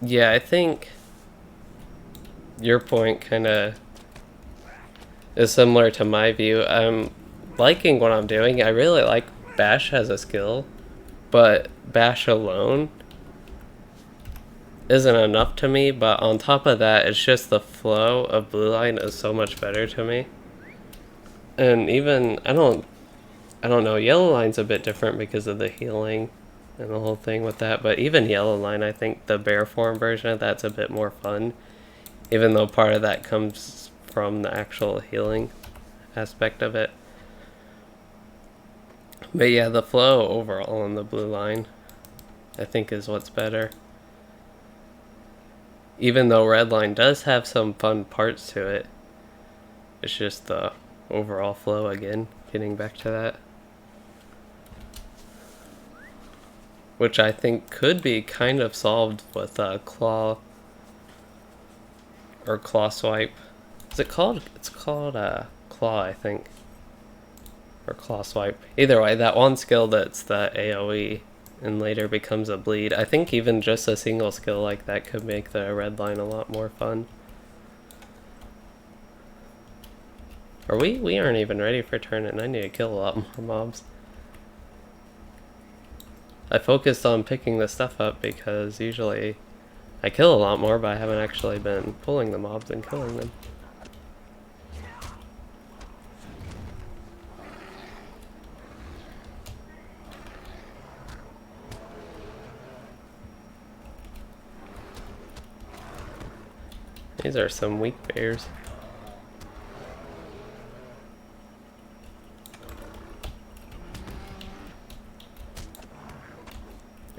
Speaker 1: Yeah, I think your point kind of is similar to my view. I'm liking what I'm doing. I really like Bash as a skill, but Bash alone isn't enough to me. But on top of that, it's just the flow of Blue Line is so much better to me. And even, I don't know, Yellow Line's a bit different because of the healing and the whole thing with that, but even Yellow Line, I think the bear form version of that's a bit more fun, even though part of that comes from the actual healing aspect of it. But yeah, the flow overall in the Blue Line, I think, is what's better. Even though Red Line does have some fun parts to it, it's just the overall flow again, getting back to that. Which I think could be kind of solved with claw or claw swipe. Is it called? It's called claw, I think, or claw swipe. Either way, that one skill that's the AOE and later becomes a bleed. I think even just a single skill like that could make the Red Line a lot more fun. Or we aren't even ready for turn, and I need to kill a lot more mobs. I focused on picking the stuff up because usually I kill a lot more, but I haven't actually been pulling the mobs and killing them. These are some weak bears.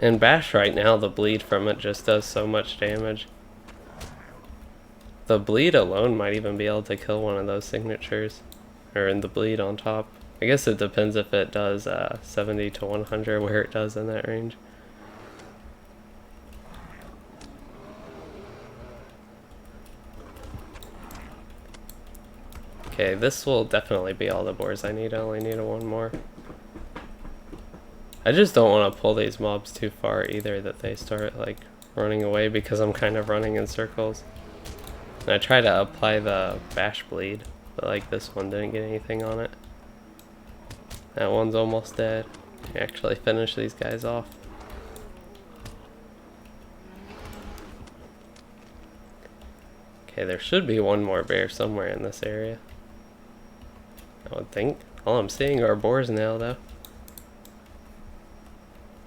Speaker 1: In Bash right now, the bleed from it just does so much damage. The bleed alone might even be able to kill one of those signatures. Or in the bleed on top. I guess it depends if it does 70 to 100, where it does in that range. Okay, this will definitely be all the boars I need. I only need one more. I just don't want to pull these mobs too far either, that they start like running away, because I'm kind of running in circles. And I try to apply the bash bleed, but like this one didn't get anything on it. That one's almost dead. Actually finish these guys off. Okay, there should be one more bear somewhere in this area, I would think. All I'm seeing are boars now, though.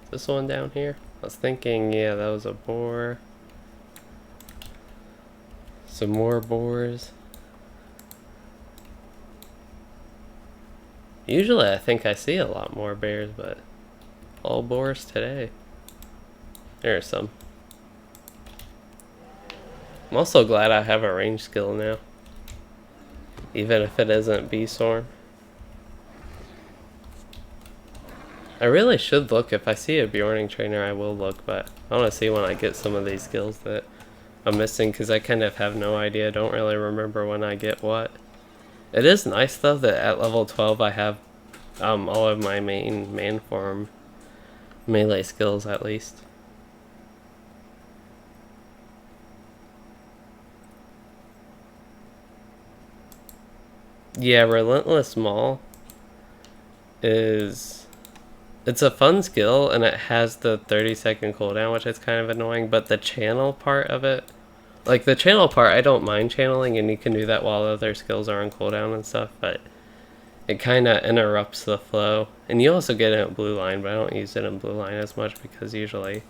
Speaker 1: Is this one down here? I was thinking, yeah, that was a boar. Some more boars. Usually I think I see a lot more bears, but all boars today. There are some. I'm also glad I have a range skill now, even if it isn't bee swarm. I really should look. If I see a Beorning trainer, I will look, but I want to see when I get some of these skills that I'm missing, because I kind of have no idea. I don't really remember when I get what. It is nice though that at level 12 I have all of my main man form melee skills at least. Yeah, Relentless Maul is... it's a fun skill, and it has the 30-second cooldown, which is kind of annoying, but the channel part of it... like, the channel part, I don't mind channeling, and you can do that while other skills are on cooldown and stuff, but it kind of interrupts the flow. And you also get it in blue line, but I don't use it in blue line as much, because usually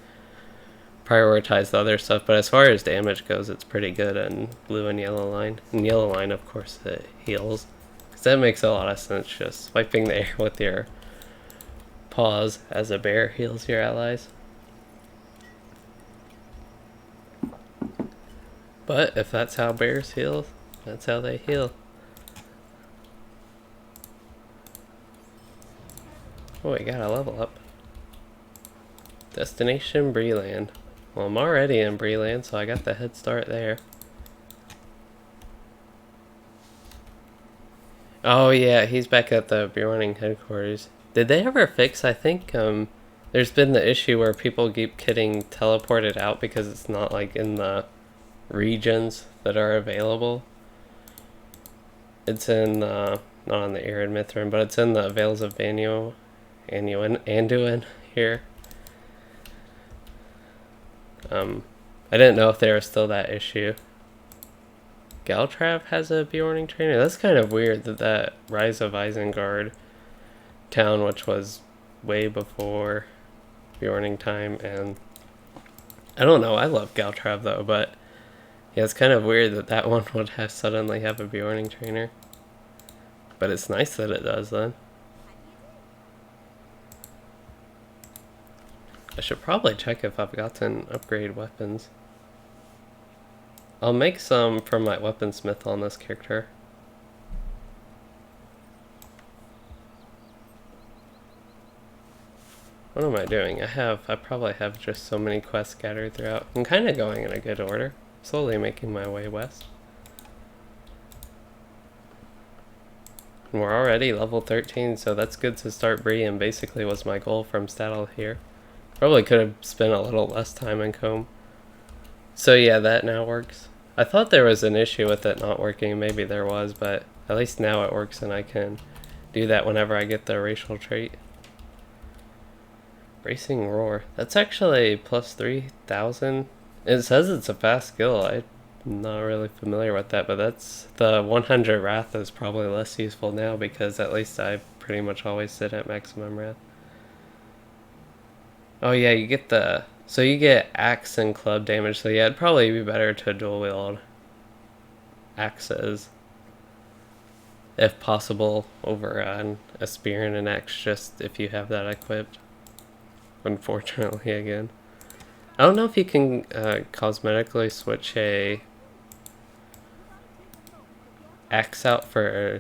Speaker 1: prioritize the other stuff. But as far as damage goes, it's pretty good in blue and yellow line. In yellow line, of course, it heals, because that makes a lot of sense. Just swiping the air with your paws as a bear heals your allies. But if that's how bears heal, that's how they heal. Oh, we got a level up. Destination Breeland. Well, I'm already in Breeland, so I got the head start there. Oh yeah, he's back at the Beorning headquarters. Did they ever fix, I think, there's been the issue where people keep getting teleported out because it's not like in the regions that are available. It's in, not on the Arid Mithrin, but it's in the Vales of Anduin here. I didn't know if there was still that issue. Galtrav has a Beorning trainer? That's kind of weird that that Rise of Isengard town, which was way before Beorning time, and I don't know, I love Galtrav though, but yeah, it's kind of weird that that one would have suddenly have a Beorning trainer. But it's nice that it does then. I should probably check if I've gotten upgrade weapons. I'll make some from my weaponsmith on this character. What am I doing? I probably have just so many quests scattered throughout. I'm kind of going in a good order. Slowly making my way west. And we're already level 13, so that's good to start Bree, and basically was my goal from Staddle here. Probably could have spent a little less time in Comb. So yeah, that now works. I thought there was an issue with it not working. Maybe there was, but at least now it works, and I can do that whenever I get the racial trait. Bracing Roar. That's actually plus 3,000. It says it's a fast skill. I'm not really familiar with that, but that's the 100 Wrath is probably less useful now, because at least I pretty much always sit at maximum Wrath. Oh yeah, you get the... so you get axe and club damage, so yeah, it'd probably be better to dual wield axes, if possible, over a spear and an axe, just if you have that equipped. Unfortunately, again. I don't know if you can cosmetically switch a axe out for...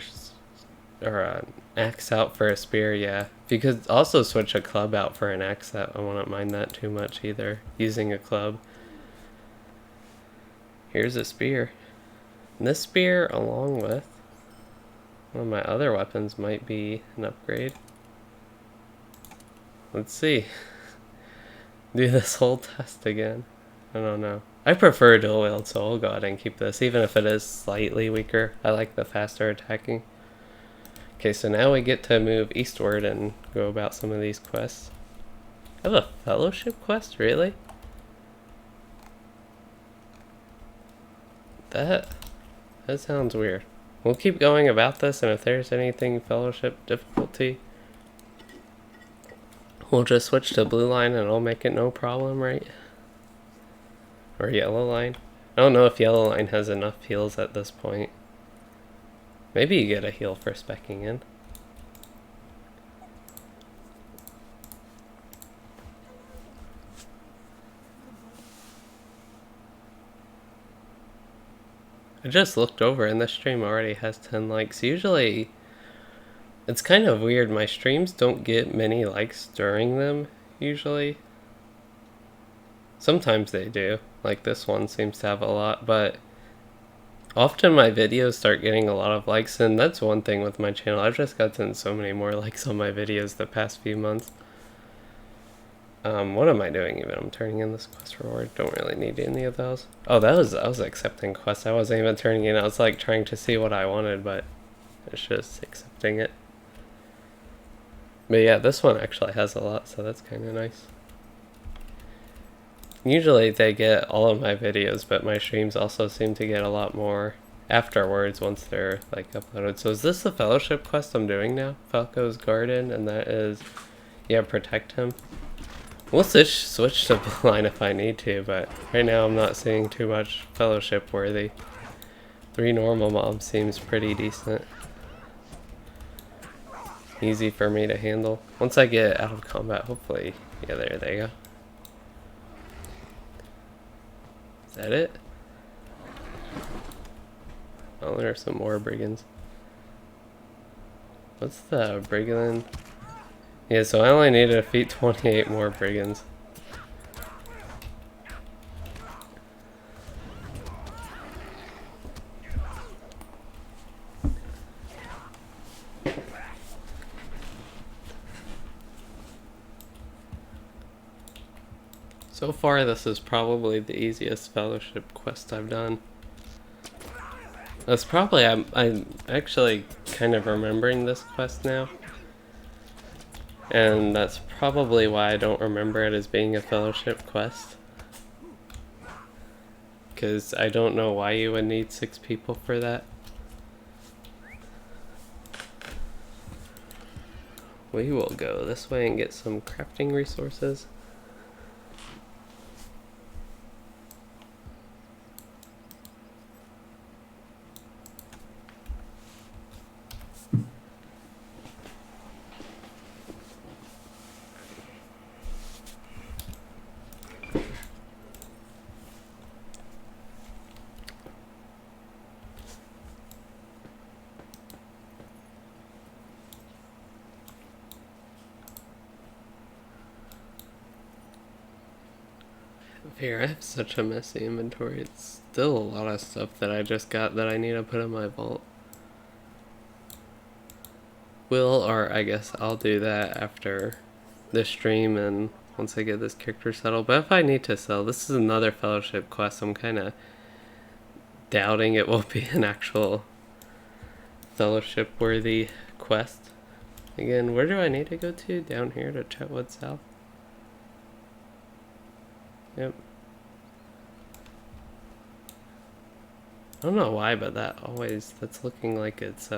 Speaker 1: or an axe out for a spear, yeah. You could also switch a club out for an axe out. I wouldn't mind that too much either, using a club. Here's a spear. And this spear, along with One of my other weapons might be an upgrade. Let's see. Do this whole test again. I don't know. I prefer dual wield, so I'll go ahead and keep this, even if it is slightly weaker. I like the faster attacking. Okay, so now we get to move eastward and go about some of these quests. I have a fellowship quest, really? That sounds weird. We'll keep going about this, and if there's anything fellowship difficulty, we'll just switch to blue line and it'll make it no problem, right? Or yellow line. I don't know if yellow line has enough heals at this point. Maybe you get a heal for speccing in. I just looked over and this stream already has 10 likes. Usually, it's kind of weird. My streams don't get many likes during them, usually. Sometimes they do. Like this one seems to have a lot, but often my videos start getting a lot of likes, and that's one thing with my channel. I've just gotten so many more likes on my videos the past few months. What am I doing even? I'm turning in this quest reward. Don't really need any of those. Oh, I was accepting quests. I wasn't even turning in. I was like trying to see what I wanted, but it's just accepting it. But yeah, this one actually has a lot, so that's kind of nice. Usually they get all of my videos, but my streams also seem to get a lot more afterwards once they're like uploaded. So is this the fellowship quest I'm doing now? Falco's Garden, and that is, yeah, protect him. We'll switch to blue line if I need to, but right now I'm not seeing too much fellowship worthy. 3 normal mobs seems pretty decent. Easy for me to handle. Once I get out of combat, hopefully, yeah, there they go. Is that it? Oh, there are some more brigands. What's the brigand? Yeah, so I only need to defeat 28 more brigands. So far, this is probably the easiest fellowship quest I've done. That's probably, I'm actually kind of remembering this quest now. And that's probably why I don't remember it as being a fellowship quest. Because I don't know why you would need 6 people for that. We will go this way and get some crafting resources. Here, I have such a messy inventory. It's still a lot of stuff that I just got that I need to put in my vault. Or I guess I'll do that after this stream and once I get this character settled. But if I need to sell, this is another fellowship quest. I'm kind of doubting it will be an actual fellowship worthy quest. Again, where do I need to go to? Down here to Chetwood South? Yep. I don't know why, but that's looking like it's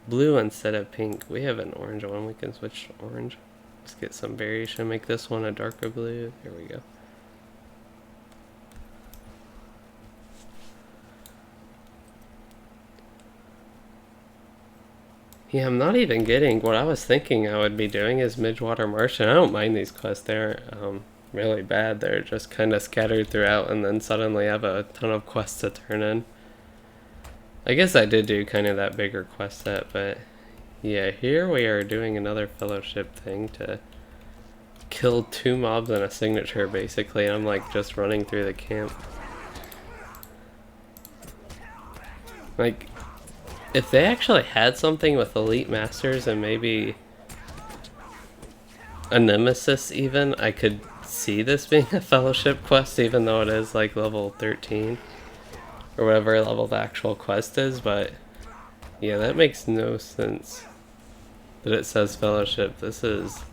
Speaker 1: blue instead of pink. We have an orange one. We can switch to orange. Let's get some variation. Make this one a darker blue. There we go. Yeah, I'm not even getting what I was thinking I would be doing is Midgewater Marsh, and I don't mind these quests. They're really bad. They're just kind of scattered throughout, and then suddenly I have a ton of quests to turn in. I guess I did do kind of that bigger quest set, but yeah, here we are doing another fellowship thing to kill 2 mobs and a signature, basically, and I'm like just running through the camp. Like, If they actually had something with Elite Masters and maybe a Nemesis even, I could see this being a Fellowship quest, even though it is like level 13 or whatever level the actual quest is. But yeah, that makes no sense that it says Fellowship. This is...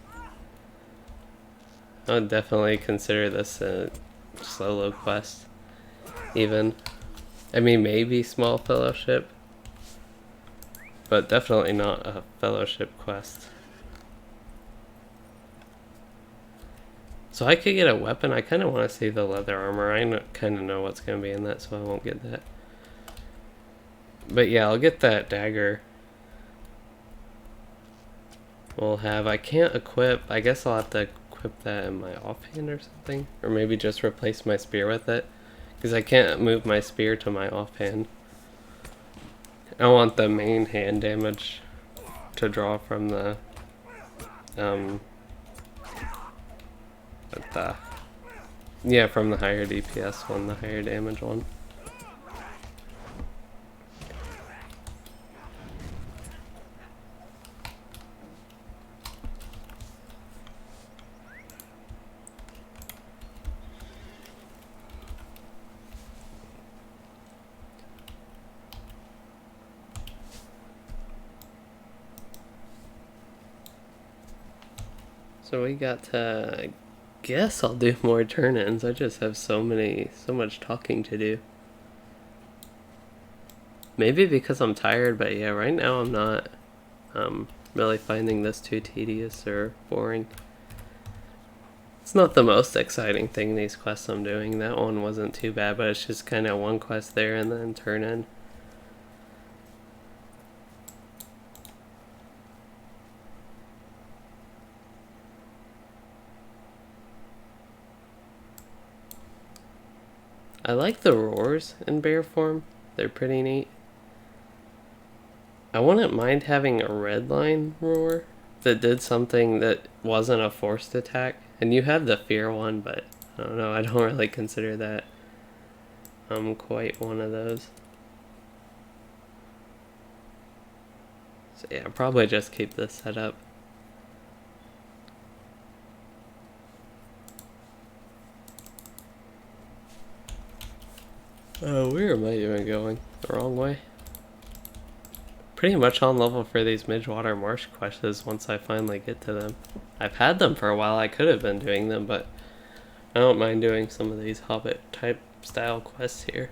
Speaker 1: I would definitely consider this a solo quest even. I mean, maybe small Fellowship, but definitely not a Fellowship quest. So I could get a weapon. I kind of want to see the leather armor. I kind of know what's going to be in that, so I won't get that. But yeah, I'll get that dagger. I can't equip. I guess I'll have to equip that in my offhand or something. Or maybe just replace my spear with it. Because I can't move my spear to my offhand. I want the main hand damage to draw from the from the higher DPS one, the higher damage one. So we got to, I guess I'll do more turn-ins. I just have so much talking to do. Maybe because I'm tired, but yeah, right now I'm not really finding this too tedious or boring. It's not the most exciting thing, these quests I'm doing. That one wasn't too bad, but it's just kind of one quest there and then turn-in. I like the roars in bear form. They're pretty neat. I wouldn't mind having a red line roar that did something that wasn't a forced attack. And you have the fear one, but I don't know, I don't really consider that quite one of those. So yeah, I'll probably just keep this set up. Oh, where am I even going? The wrong way? Pretty much on level for these Midgewater Marsh quests once I finally get to them. I've had them for a while, I could have been doing them, but I don't mind doing some of these Hobbit type style quests here.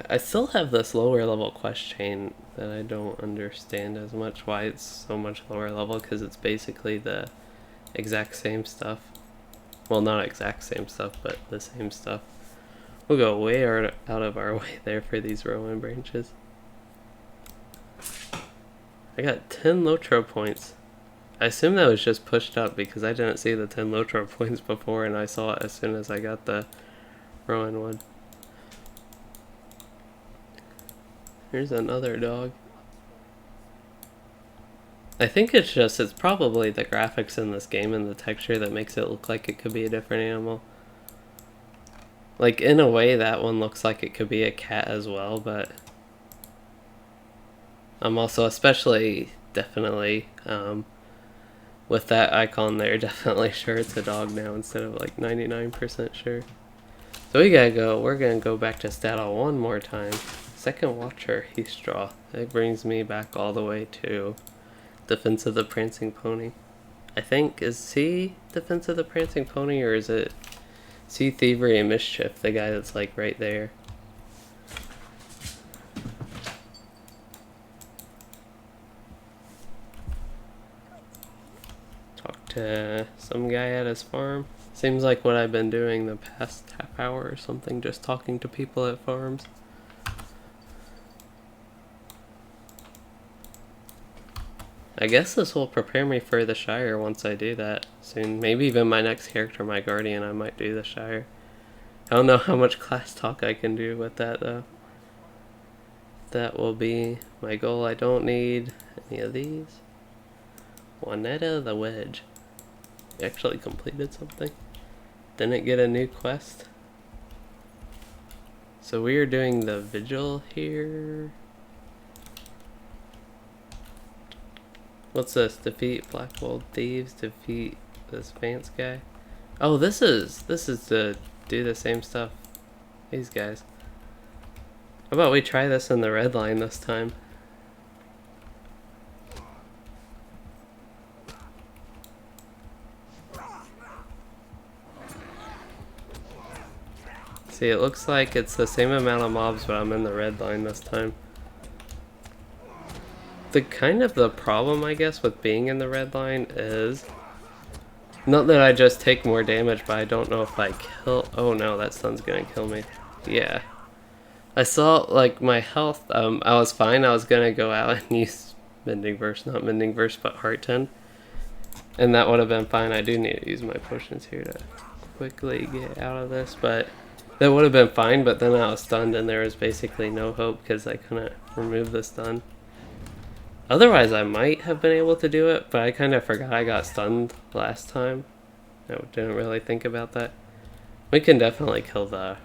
Speaker 1: I still have this lower level quest chain that I don't understand as much why it's so much lower level, because it's basically the exact same stuff. Well, not exact same stuff, but the same stuff. We'll go way out of our way there for these Rowan branches. I got 10 LOTRO points. I assume that was just pushed up because I didn't see the 10 LOTRO points before, and I saw it as soon as I got the Rowan wood. Here's another dog. I think it's probably the graphics in this game and the texture that makes it look like it could be a different animal. Like, in a way, that one looks like it could be a cat as well, but I'm also definitely, with that icon there, definitely sure it's a dog now instead of like 99% sure. So we're gonna go back to Staddle one more time. Second Watcher, Heathstraw. That brings me back all the way to Defense of the Prancing Pony. I think, is he Defense of the Prancing Pony, or is it Sea Thievery and Mischief, the guy that's like right there? Talk to some guy at his farm. Seems like what I've been doing the past half hour or something, just talking to people at farms. I guess this will prepare me for the Shire once I do that soon. Maybe even my next character, my Guardian, I might do the Shire. I don't know how much class talk I can do with that though. That will be my goal. I don't need any of these. Juanetta the Wedge. I actually completed something. didn't get a new quest. So we are doing the vigil here. What's this? Defeat Blackbolt Thieves, defeat this Vance guy. Oh, this is to do the same stuff. These guys. How about we try this in the red line this time? See, it looks like it's the same amount of mobs, but I'm in the red line this time. The problem, I guess, with being in the red line is not that I just take more damage, but I don't know if I kill. Oh no, that stun's gonna kill me. Yeah, I saw like my health. I was fine. I was gonna go out and use Mending Verse, not Mending Verse, but Heart 10, and that would have been fine. I do need to use my potions here to quickly get out of this, but that would have been fine. But then I was stunned, and there was basically no hope because I couldn't remove the stun. Otherwise, I might have been able to do it, but I kind of forgot I got stunned last time. I didn't really think about that. We can definitely kill the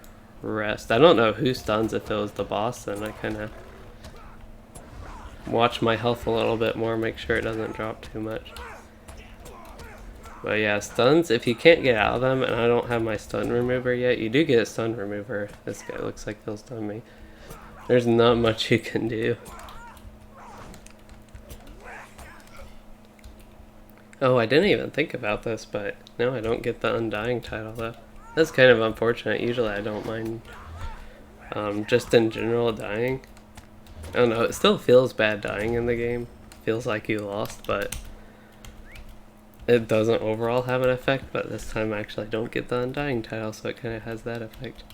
Speaker 1: rest. I don't know who stuns. If it was the boss, then I kind of watch my health a little bit more, make sure it doesn't drop too much. But yeah, stuns, if you can't get out of them, and I don't have my stun remover yet, you do get a stun remover. This guy looks like he'll stun me. There's not much you can do. Oh, I didn't even think about this, but no, I don't get the Undying title though. That's kind of unfortunate. Usually I don't mind just in general dying. I don't know, it still feels bad dying in the game. Feels like you lost, but it doesn't overall have an effect, but this time I actually don't get the Undying title, so it kind of has that effect.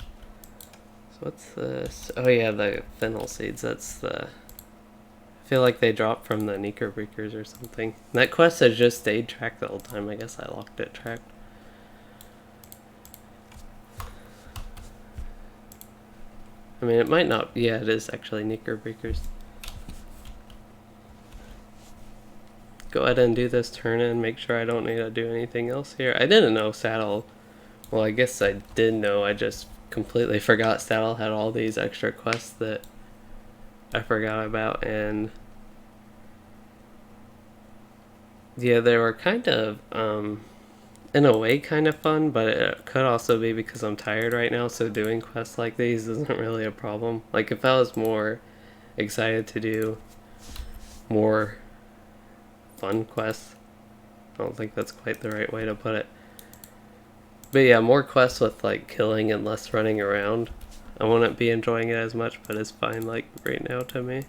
Speaker 1: So what's this? Oh yeah, the fennel seeds, that's the... I feel like they dropped from the Necrobreakers or something. That quest has just stayed tracked the whole time. I guess I locked it tracked. I mean, it might not. Yeah, it is actually Necrobreakers. Go ahead and do this turn in. Make sure I don't need to do anything else here. I didn't know Saddle. Well, I guess I did know. I just completely forgot Saddle had all these extra quests that I forgot about, and yeah, they were kind of in a way kind of fun, but it could also be because I'm tired right now, so doing quests like these isn't really a problem. Like if I was more excited to do more fun quests, I don't think that's quite the right way to put it, but yeah, more quests with like killing and less running around, I wouldn't be enjoying it as much, but it's fine like right now to me.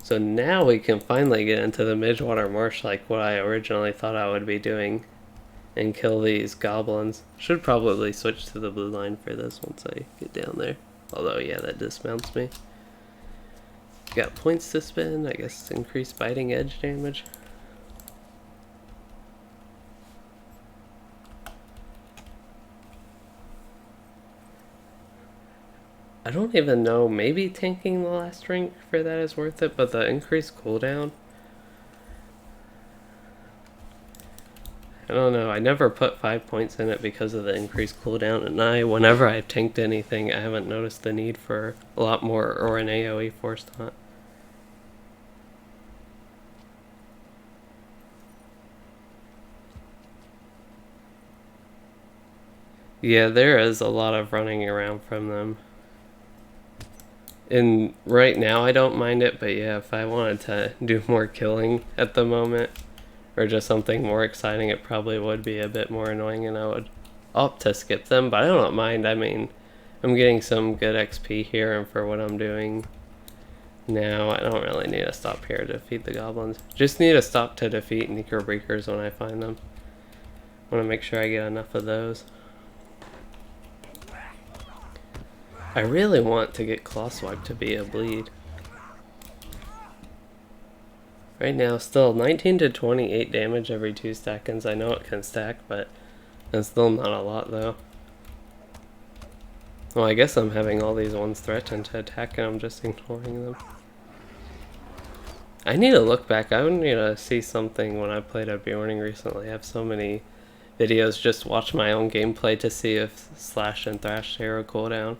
Speaker 1: So now we can finally get into the Midgewater Marsh like what I originally thought I would be doing and kill these goblins. Should probably switch to the blue line for this once I get down there. Although yeah, that dismounts me. Got points to spend, I guess increased biting edge damage. I don't even know, maybe tanking the last rank for that is worth it, but the increased cooldown, I don't know, I never put 5 points in it because of the increased cooldown, and whenever I've tanked anything, I haven't noticed the need for a lot more or an AoE force taunt. Yeah, there is a lot of running around from them. And right now I don't mind it, but yeah, if I wanted to do more killing at the moment, or just something more exciting, it probably would be a bit more annoying and I would opt to skip them, but I don't mind. I mean, I'm getting some good XP here, and for what I'm doing now, I don't really need to stop here to defeat the goblins. Just need to stop to defeat Necrobreakers when I find them. I want to make sure I get enough of those. I really want to get Claw Swipe to be a bleed. Right now, still 19 to 28 damage every 2 stackings. I know it can stack, but it's still not a lot though. Well, I guess I'm having all these ones threaten to attack and I'm just ignoring them. I need to look back. I would need to see something when I played a Beorning recently. I have so many videos, just watch my own gameplay to see if Slash and Thrash share a cooldown.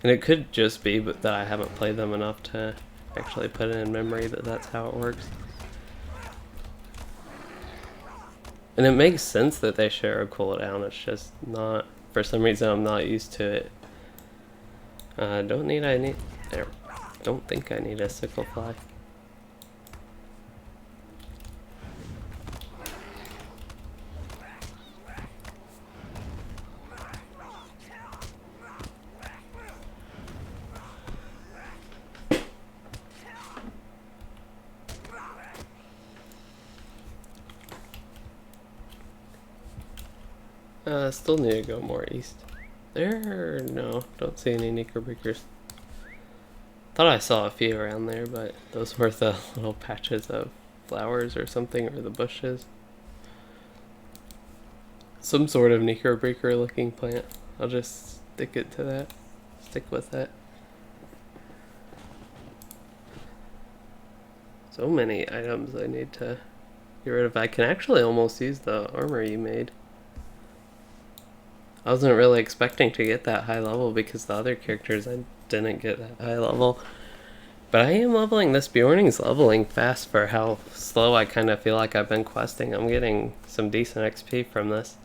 Speaker 1: And it could just be that I haven't played them enough to actually put it in memory that that's how it works. And it makes sense that they share a cooldown, it's just not, for some reason I'm not used to it. Don't think I need a sickle fly. Still need to go more east. No, don't see any knickerbockers. Thought I saw a few around there, but those were the little patches of flowers or something, or the bushes. Some sort of knickerbocker looking plant. I'll just stick with that. So many items I need to get rid of. I can actually almost use the armor you made. I wasn't really expecting to get that high level because the other characters I didn't get that high level. But I am leveling. This Beorning's leveling fast for how slow I kind of feel like I've been questing. I'm getting some decent XP from this.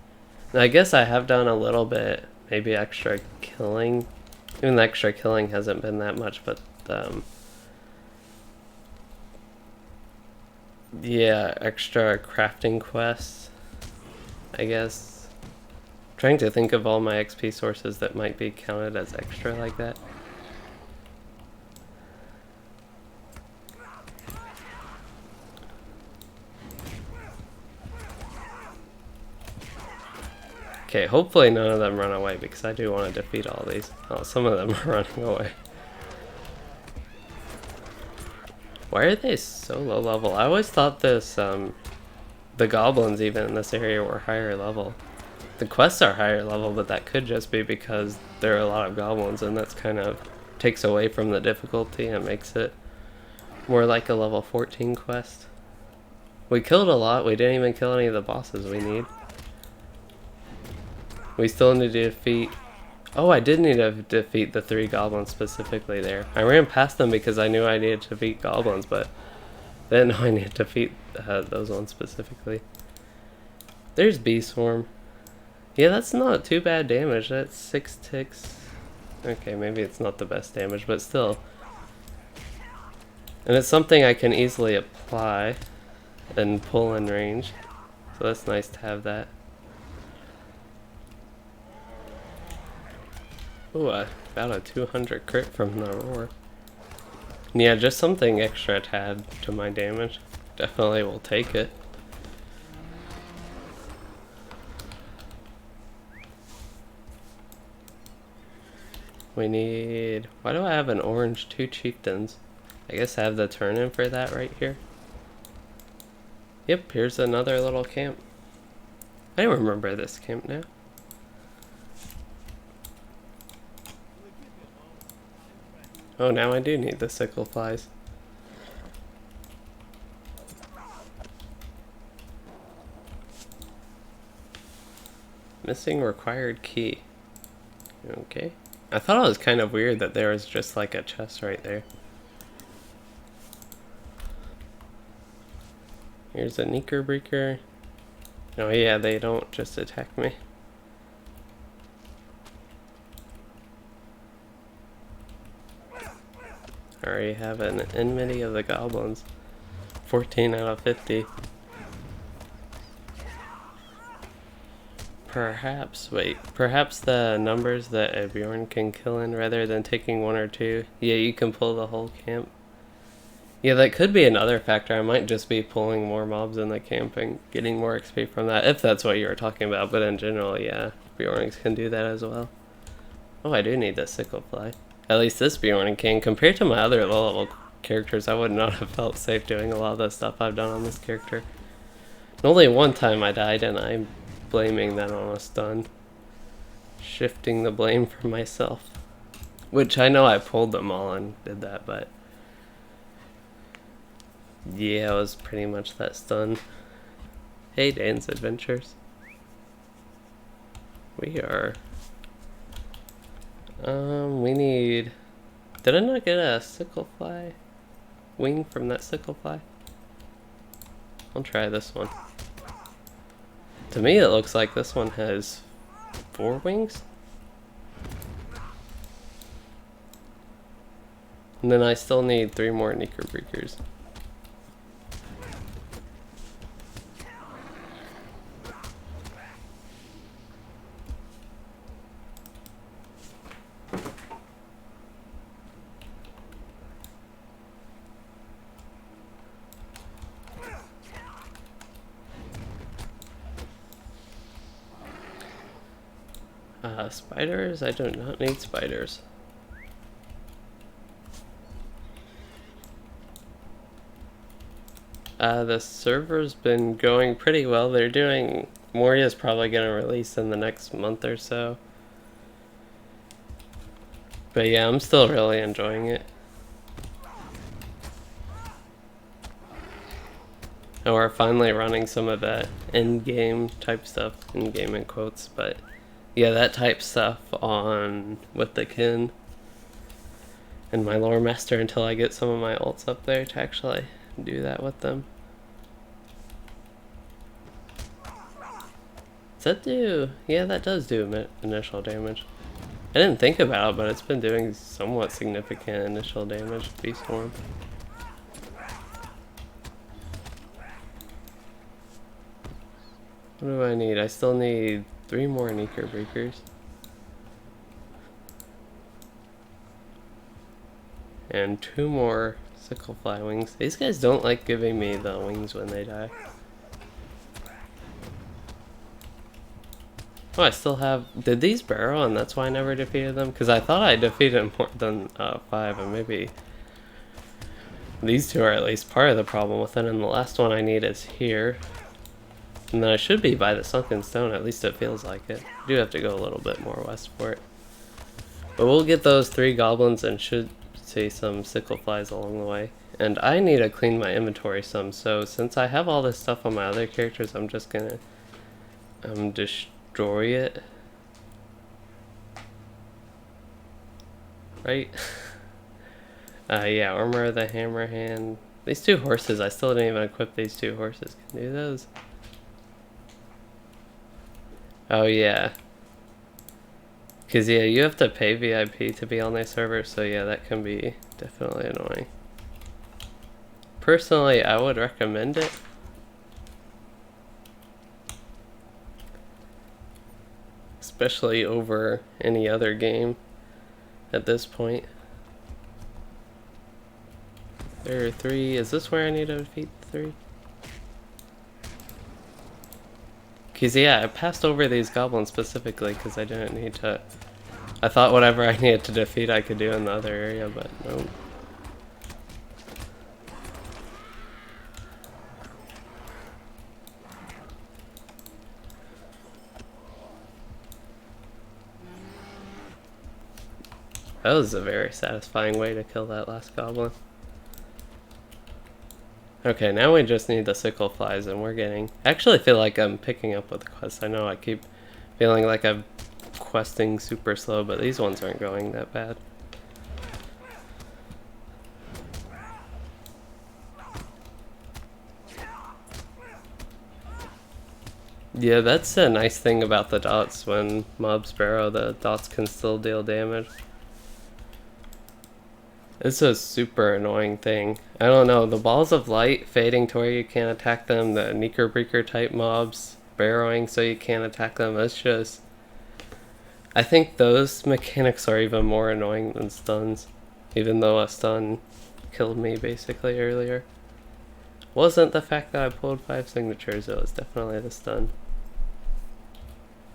Speaker 1: And I guess I have done a little bit, maybe extra killing. Even the extra killing hasn't been that much, but yeah, extra crafting quests, I guess. Trying to think of all my XP sources that might be counted as extra like that. Okay, hopefully none of them run away because I do want to defeat all these. Oh, some of them are running away. Why are they so low level? I always thought this, the goblins even in this area were higher level. The quests are higher level, but that could just be because there are a lot of goblins, and that's kind of takes away from the difficulty and makes it more like a level 14 quest. We killed a lot. We didn't even kill any of the bosses we need. We still need to defeat... Oh, I did need to defeat the 3 goblins specifically there. I ran past them because I knew I needed to defeat goblins, but then I need to defeat those ones specifically. There's Bee Swarm. Yeah, that's not too bad damage. That's 6 ticks. Okay, maybe it's not the best damage, but still. And it's something I can easily apply and pull in range. So that's nice to have that. Ooh, about a 200 crit from the roar. Yeah, just something extra to add to my damage. Definitely will take it. We need... Why do I have an orange 2 chieftains? I guess I have the turn in for that right here. Yep, here's another little camp. I remember this camp now. Oh, now I do need the sickle flies. Missing required key. Okay. I thought it was kind of weird that there was just like a chest right there. Here's a knickerbocker. Oh yeah, they don't just attack me. I already have an enmity of the goblins. 14 out of 50. Perhaps the numbers that a Beorn can kill in rather than taking 1 or 2. Yeah, you can pull the whole camp. Yeah, that could be another factor. I might just be pulling more mobs in the camp and getting more XP from that, if that's what you were talking about. But in general, yeah, Beornings can do that as well. Oh, I do need the sickle fly. At least this Beorning can. Compared to my other low-level characters, I would not have felt safe doing a lot of the stuff I've done on this character. And only one time I died, and I'm blaming that on a stun. Shifting the blame for myself. Which I know I pulled them all and did that, but... Yeah, it was pretty much that stun. Hey, Dan's Adventures. We are... we need... Did I not get a sicklefly wing from that sicklefly? I'll try this one. To me, it looks like this one has 4 wings. And then I still need 3 more Knickerbockers. Spiders? I do not need spiders. The server's been going pretty well. They're doing... Moria's probably going to release in the next month or so. But yeah, I'm still really enjoying it. And we're finally running some of that in-game type stuff. In-game in quotes, but... Yeah, that type stuff on with the kin and my lore master until I get some of my ults up there to actually do that with them. Does that do? Yeah, that does do initial damage. I didn't think about it, but it's been doing somewhat significant initial damage. Beast Form. What do I need? I still need 3 more Knickerbockers. And 2 more sicklefly wings. These guys don't like giving me the wings when they die. Oh, I still have... Did these barrel and that's why I never defeated them? Because I thought I defeated more than 5, and maybe these 2 are at least part of the problem with it, and the last one I need is here. And then I should be by the sunken stone, at least it feels like it. I do have to go a little bit more west for it. But we'll get those 3 goblins and should see some sickleflies along the way. And I need to clean my inventory some, so since I have all this stuff on my other characters, I'm just gonna destroy it. Right? Yeah, Armor of the Hammer Hand. These 2 horses, I still didn't even equip these 2 horses. Can do those. Oh yeah. Cause yeah, you have to pay VIP to be on their server, so yeah, that can be definitely annoying. Personally, I would recommend it. Especially over any other game at this point. There are 3. Is this where I need to defeat 3? Cause yeah, I passed over these goblins specifically because I didn't need to... I thought whatever I needed to defeat I could do in the other area, but nope. That was a very satisfying way to kill that last goblin. Okay, now we just need the sickleflies, and we're getting... I actually feel like I'm picking up with the quests. I know I keep feeling like I'm questing super slow, but these ones aren't going that bad. Yeah, that's a nice thing about the dots. When mobs barrow, the dots can still deal damage. It's a super annoying thing. I don't know, the balls of light fading to where you can't attack them, the Knickerbocker type mobs barrowing so you can't attack them, it's just... I think those mechanics are even more annoying than stuns, even though a stun killed me basically earlier. Wasn't the fact that I pulled 5 signatures, it was definitely the stun.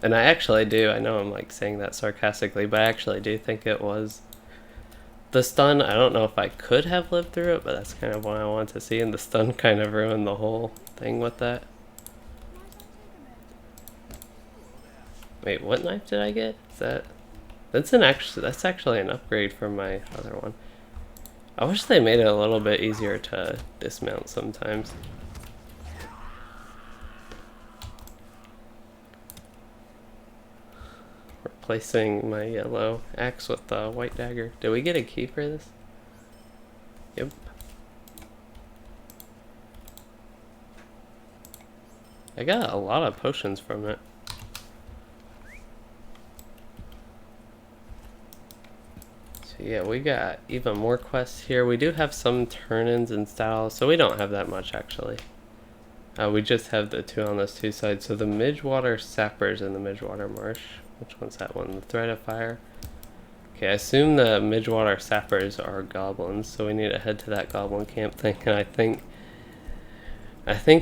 Speaker 1: And I actually do, I know I'm like saying that sarcastically, but I actually do think it was the stun. I don't know if I could have lived through it, but that's kind of what I want to see, and the stun kind of ruined the whole thing with that. Wait, what knife did I get? Is that... That's actually an upgrade from my other one. I wish they made it a little bit easier to dismount sometimes. Replacing my yellow axe with the white dagger. Did we get a key for this? Yep. I got a lot of potions from it. So yeah, we got even more quests here. We do have some turn-ins and styles, so we don't have that much actually. We just have the 2 on those 2 sides. So the Midgewater Sappers and the Midgewater Marsh. Which one's that one? The Thread of Fire. Okay, I assume the Midgewater Sappers are goblins, so we need to head to that goblin camp thing. And I think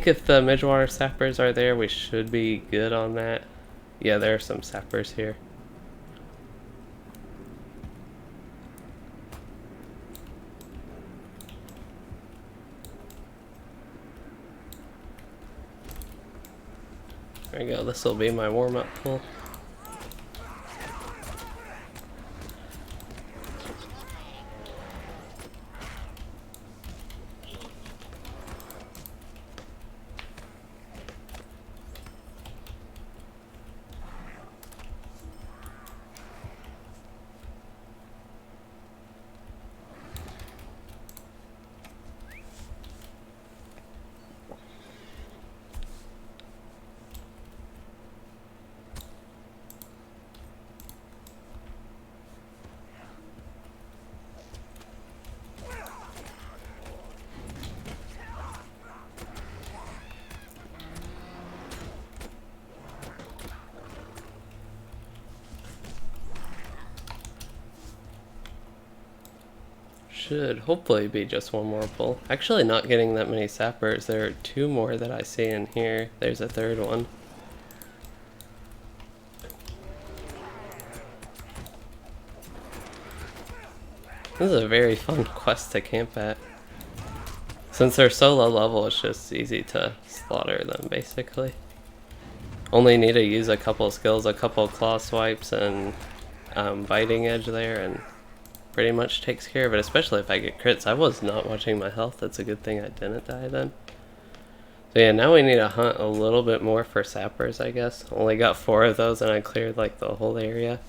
Speaker 1: if the Midgewater Sappers are there, we should be good on that. Yeah, there are some sappers here. There we go, this will be my warm-up pull. Should hopefully be just one more pull. Actually not getting that many sappers. There are 2 more that I see in here. There's a 3rd one. This is a very fun quest to camp at. Since they're so low level, it's just easy to slaughter them basically. Only need to use a couple skills, a couple claw swipes and biting edge there, and pretty much takes care of it, especially if I get crits. I was not watching my health. That's a good thing I didn't die then. So yeah, now we need to hunt a little bit more for sappers, I guess. Only got 4 of those and I cleared like the whole area.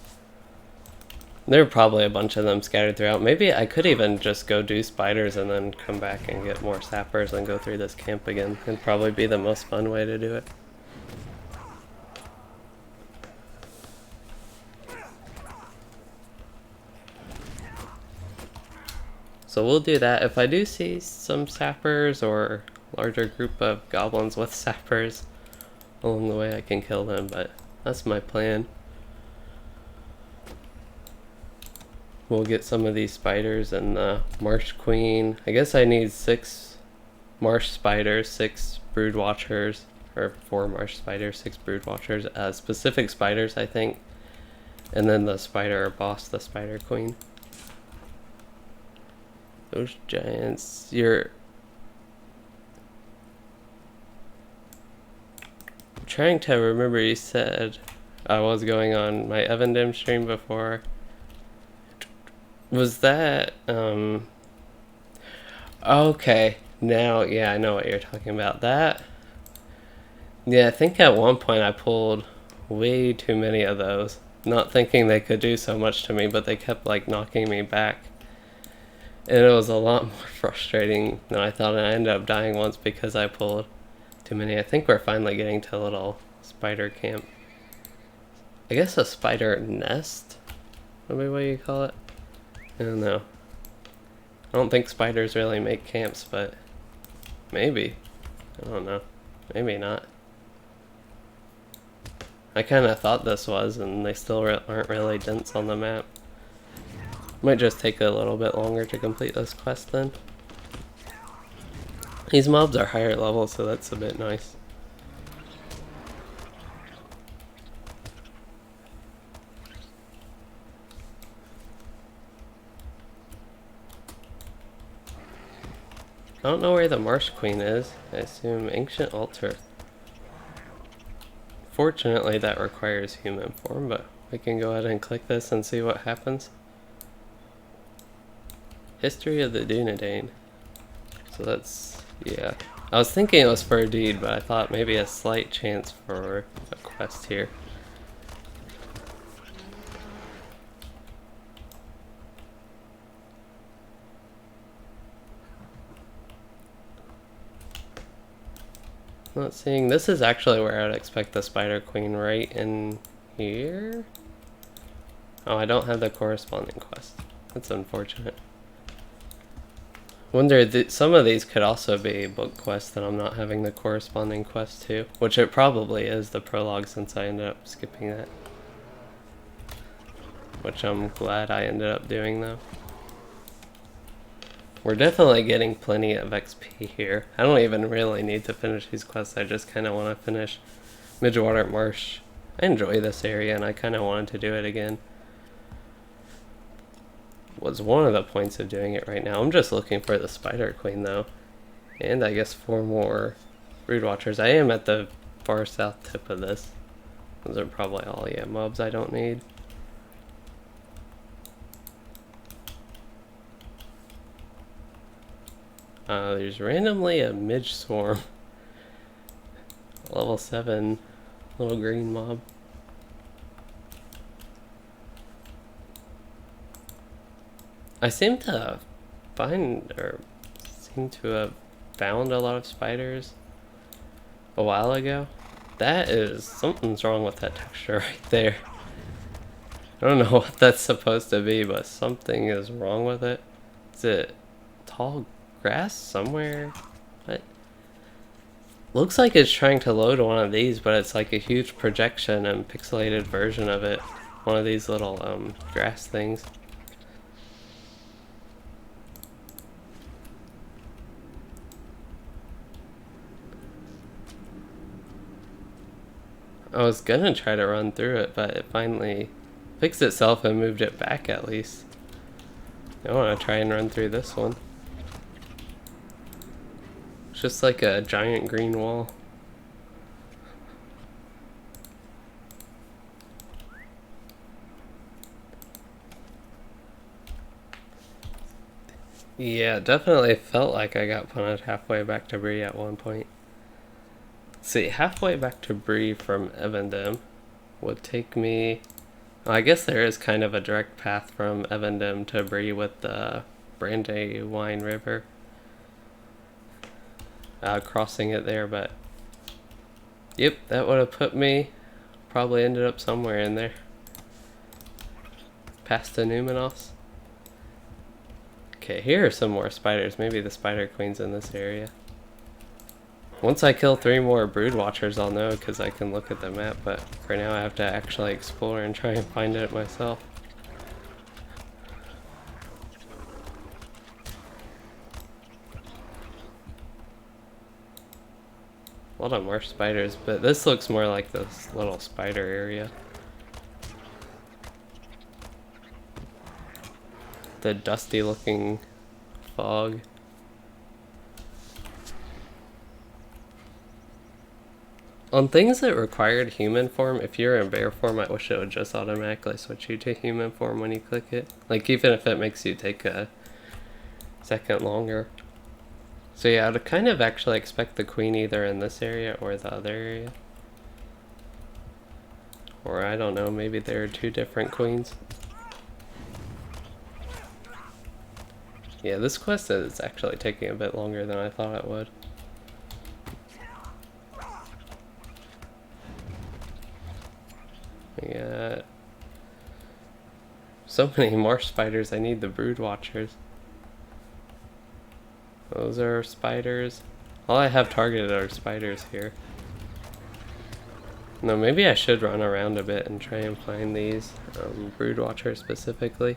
Speaker 1: There are probably a bunch of them scattered throughout. Maybe I could even just go do spiders and then come back and get more sappers and go through this camp again. It'd probably be the most fun way to do it. So we'll do that. If I do see some sappers or larger group of goblins with sappers along the way, I can kill them, but that's my plan. We'll get some of these spiders and the Marsh Queen. I guess I need 6 Marsh Spiders, 6 Brood Watchers, or 4 Marsh Spiders, 6 Brood Watchers, specific spiders I think, and then the spider boss, the Spider Queen. Those giants, I'm trying to remember, you said I was going on my Evandim stream before. Was that, okay, now, yeah, I know what you're talking about. That, yeah, I think at one point I pulled way too many of those, not thinking they could do so much to me, but they kept, like, knocking me back. And it was a lot more frustrating than I thought, and I ended up dying once because I pulled too many. I think we're finally getting to a little spider camp. I guess a spider nest would be what you call it. I don't know. I don't think spiders really make camps, but maybe. I don't know. Maybe not. I kind of thought this was, and they still aren't really dense on the map. Might just take a little bit longer to complete this quest then. These mobs are higher level, so that's a bit nice. I don't know where the Marsh Queen is. I assume Ancient Altar. Fortunately, that requires human form, but we can go ahead and click this and see what happens. History of the Dunedain. So that's, yeah. I was thinking it was for a deed, but I thought maybe a slight chance for a quest here. Not seeing. This is actually where I'd expect the Spider Queen, right in here? Oh, I don't have the corresponding quest. That's unfortunate. Wonder, some of these could also be book quests that I'm not having the corresponding quest to, which it probably is the prologue since I ended up skipping that. Which I'm glad I ended up doing though. We're definitely getting plenty of XP here. I don't even really need to finish these quests, I just kind of want to finish Midgewater Marsh. I enjoy this area and I kind of wanted to do it again. Was one of the points of doing it right now. I'm just looking for the Spider Queen though. And I guess 4 more Brood Watchers. I am at the far south tip of this. Those are probably all, yeah, mobs I don't need. There's randomly a Midge Swarm. Level 7 little green mob. I seem to find, or seem to have found a lot of spiders a while ago. That is, something's wrong with that texture right there. I don't know what that's supposed to be, but something is wrong with it. Is it tall grass somewhere? What? Looks like it's trying to load one of these, but it's like a huge projection and pixelated version of it. One of these little grass things. I was gonna try to run through it, but it finally fixed itself and moved it back at least. I want to try and run through this one. It's just like a giant green wall. Yeah, definitely felt like I got punted halfway back to Bree at one point. See, halfway back to Bree from Evendem would take me... Well, I guess there is kind of a direct path from Evendem to Bree with the Brandywine River. Crossing it there, but... Yep, that would have put me... Probably ended up somewhere in there. Past the Numenos. Okay, here are some more spiders. Maybe the Spider Queen's in this area. Once I kill 3 more Brood Watchers, I'll know because I can look at the map, but for now I have to actually explore and try and find it myself. A lot of marsh spiders, but this looks more like this little spider area. The dusty looking fog. On things that required human form, if you're in bear form, I wish it would just automatically switch you to human form when you click it. Like, even if it makes you take a second longer. So yeah, I'd kind of actually expect the queen either in this area or the other area. Or I don't know, maybe there are 2 different queens. Yeah, this quest is actually taking a bit longer than I thought it would. Yeah. So many marsh spiders, I need the Brood Watchers. Those are spiders. All I have targeted are spiders here. No, maybe I should run around a bit and try and find these Brood Watchers specifically.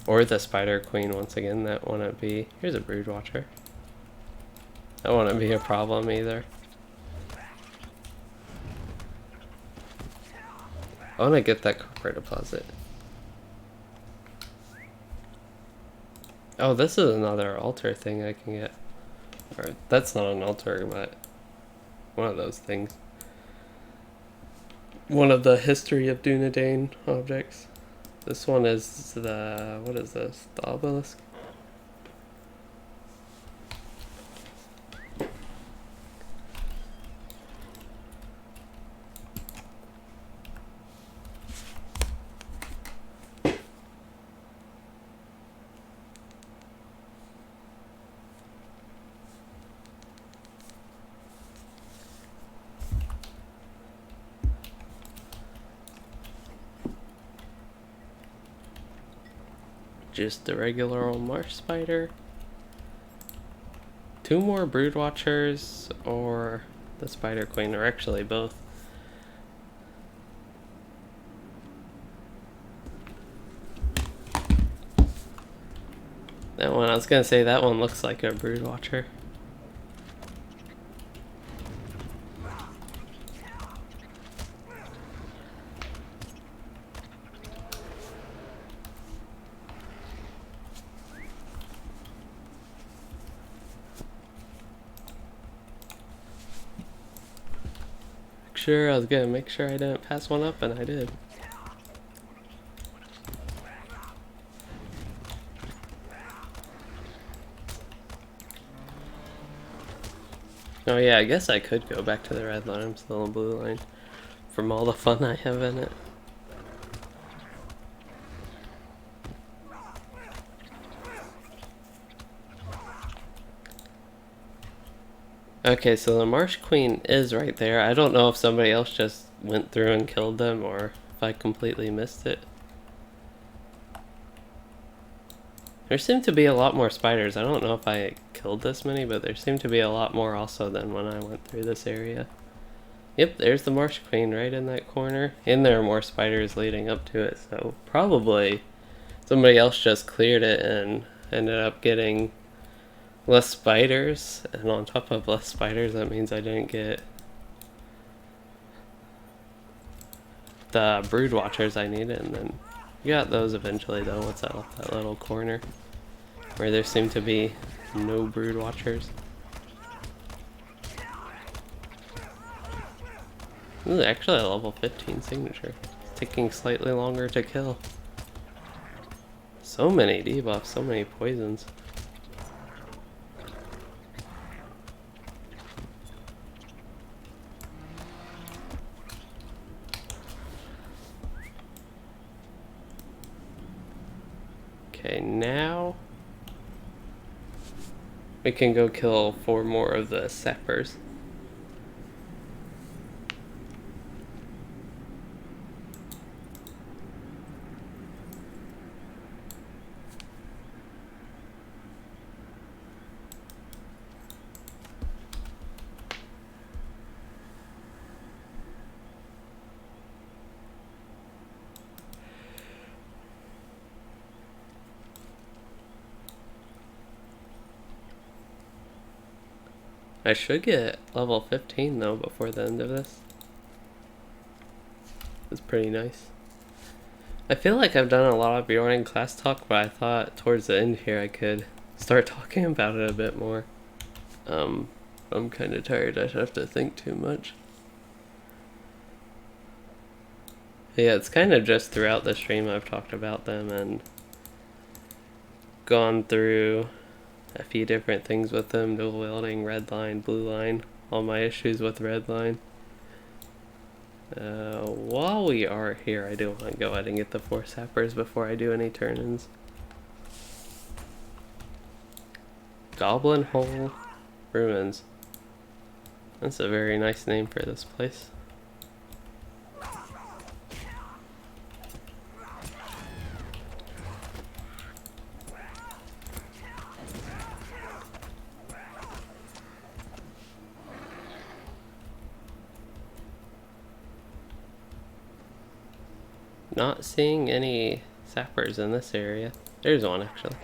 Speaker 1: Or the Spider Queen once again, that wouldn't be... Here's a Brood Watcher. That wouldn't be a problem either. I want to get that copper deposit. Oh, this is another altar thing I can get. Or, that's not an altar, but one of those things. One of the History of Dunedain objects. This one is the, what is this? The obelisk? Just the regular old marsh spider. 2 more brood watchers or the spider queen, or actually both. That one, I was gonna say that one looks like a brood watcher. I was gonna make sure I didn't pass one up, and I did. Oh yeah, I guess I could go back to the red line. I'm still on blue line from all the fun I have in it. Okay, so the Marsh Queen is right there. I don't know if somebody else just went through and killed them or if I completely missed it. There seem to be a lot more spiders. I don't know if I killed this many, but there seem to be a lot more also than when I went through this area. Yep, there's the Marsh Queen right in that corner. And there are more spiders leading up to it, so probably somebody else just cleared it and ended up getting less spiders, and on top of less spiders, that means I didn't get the brood watchers I needed, and then you got those eventually though once I left that little corner where there seemed to be no brood watchers. This is actually a level 15 signature. It's taking slightly longer to kill. So many debuffs, so many poisons. Okay, now we can go kill 4 more of the sappers. I should get level 15 though before the end of this. It's pretty nice. I feel like I've done a lot of Beorning class talk, but I thought towards the end here I could start talking about it a bit more. I'm kind of tired. I should have to think too much. Yeah, it's kind of just throughout the stream I've talked about them and gone through a few different things with them, dual wielding, red line, blue line, all my issues with red line. While we are here, I do want to go ahead and get the 4 sappers before I do any turn-ins. Goblin Hole Ruins. That's a very nice name for this place. Not seeing any sappers in this area. There's one actually.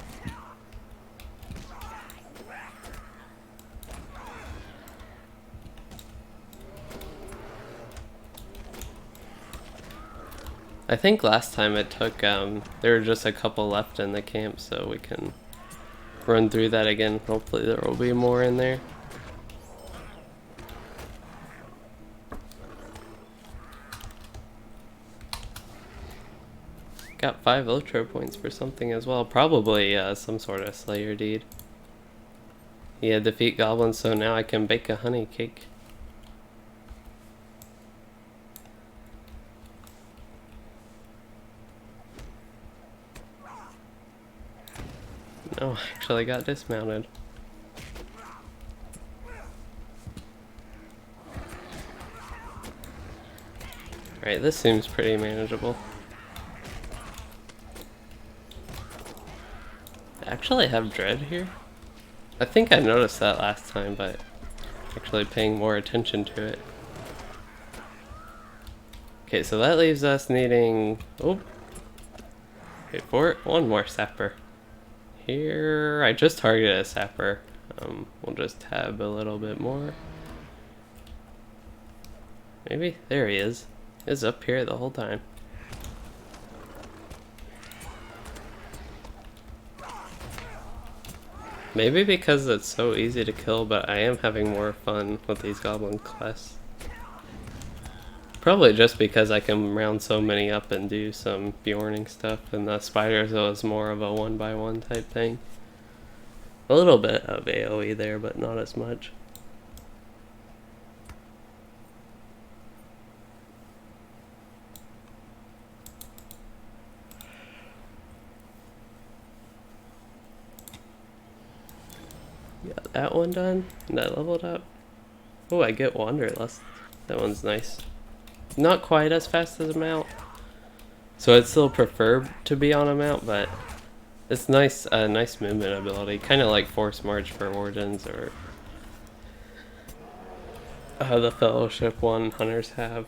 Speaker 1: I think last time it took, there were just a couple left in the camp, so we can run through that again. Hopefully there will be more in there. got 5 LOTRO points for something as well. Probably some sort of Slayer deed. Yeah, defeat goblins, so now I can bake a honey cake. No, I actually got dismounted. Alright, this seems pretty manageable. I actually have dread here. I think I noticed that last time, but actually paying more attention to it. Okay, so that leaves us needing... Oh! Wait for it. One more sapper. Here, I just targeted a sapper. We'll just tab a little bit more. Maybe? There he is. He's up here the whole time. Maybe because it's so easy to kill, but I am having more fun with these goblin quests. Probably just because I can round so many up and do some Beorning stuff, and the spiders was more of a 1x1 type thing. A little bit of AoE there, but not as much. Got that one done, and I leveled up. Oh, I get Wanderlust. That one's nice. Not quite as fast as a mount, so I'd still prefer to be on a mount, but it's nice, nice movement ability, kind of like Force March for Wardens, or the Fellowship one hunters have.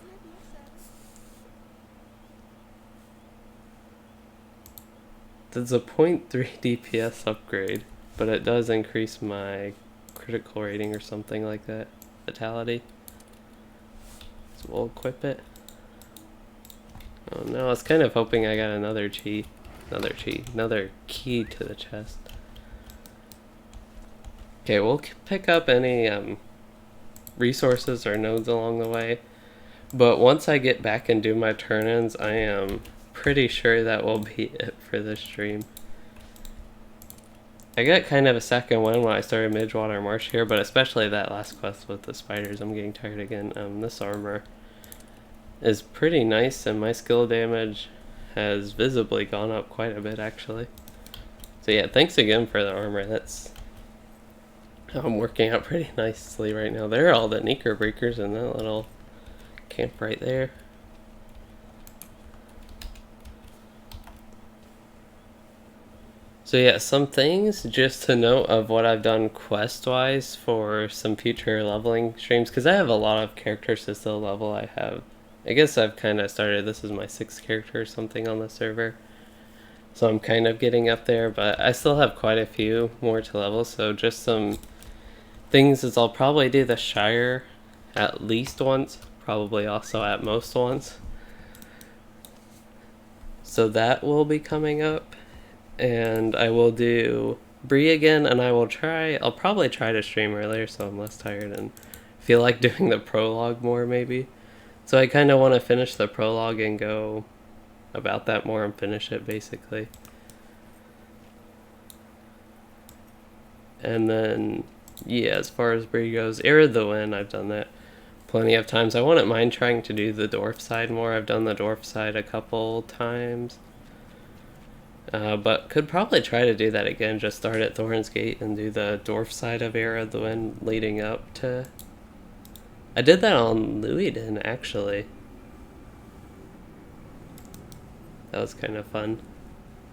Speaker 1: There's a 0.3 DPS upgrade, but it does increase my critical rating or something like that. Vitality. So we'll equip it. Oh no, I was kind of hoping I got another key to the chest. Okay, we'll pick up any resources or nodes along the way, but once I get back and do my turn-ins, I am pretty sure that will be it for this stream. I got kind of a second win when I started Midgewater Marsh here, but especially that last quest with the spiders, I'm getting tired again. This armor is pretty nice, and my skill damage has visibly gone up quite a bit actually. So yeah, thanks again for the armor. That's I'm working out pretty nicely right now. There are all the Neeker breakers in that little camp right there. So yeah, some things just to note of what I've done quest-wise for some future leveling streams, because I have a lot of characters to still level. I guess I've kind of started, this is my 6th character or something on the server. So I'm kind of getting up there, but I still have quite a few more to level, so just some things is I'll probably do the Shire at least once, probably also at most once. So that will be coming up. And I will do Bree again, and I'll probably try to stream earlier so I'm less tired and feel like doing the prologue more maybe. So I kind of want to finish the prologue and go about that more and finish it basically. And then, yeah, as far as Bree goes, Era of the Wind, I've done that plenty of times. I wouldn't mind trying to do the dwarf side more. I've done the dwarf side a couple times. But could probably try to do that again, just start at Thorin's Gate and do the dwarf side of Era of the Wind leading up to... I did that on Louisden, actually. That was kind of fun.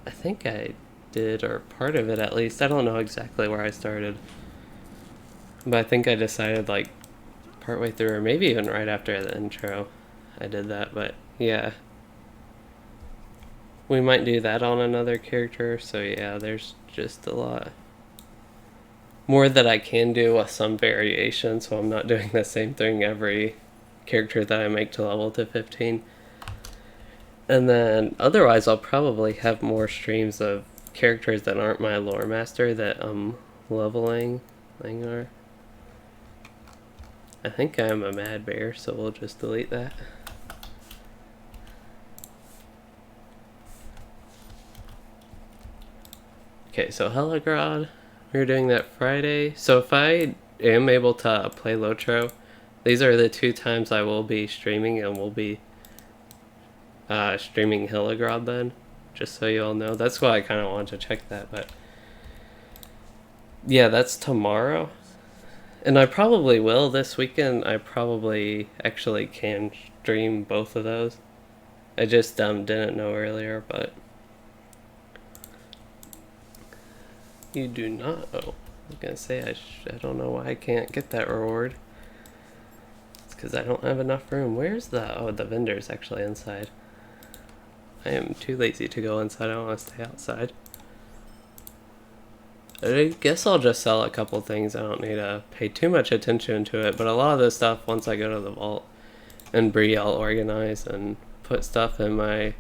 Speaker 1: I think I did, or part of it at least. I don't know exactly where I started. But I think I decided like partway through, or maybe even right after the intro, I did that, but yeah. We might do that on another character, so yeah, there's just a lot more that I can do with some variation, so I'm not doing the same thing every character that I make to level to 15. And then otherwise I'll probably have more streams of characters that aren't my lore master that I'm leveling. Langar. I think I'm a mad bear, so we'll just delete that. Okay, so Heligrod, we were doing that Friday. So if I am able to play LOTRO, these are the 2 times I will be streaming, and we'll be streaming Heligrod then, just so you all know. That's why I kind of wanted to check that, but yeah, that's tomorrow. And I probably will this weekend. I probably actually can stream both of those. I just didn't know earlier, but you do not. Oh, I was gonna say I don't know why I can't get that reward. It's because I don't have enough room. Where's the the vendor's actually inside. I am too lazy to go inside. I want to stay outside. I guess I'll just sell a couple things. I don't need to pay too much attention to it, but a lot of this stuff, once I go to the vault and Bree, I'll organize and put stuff in my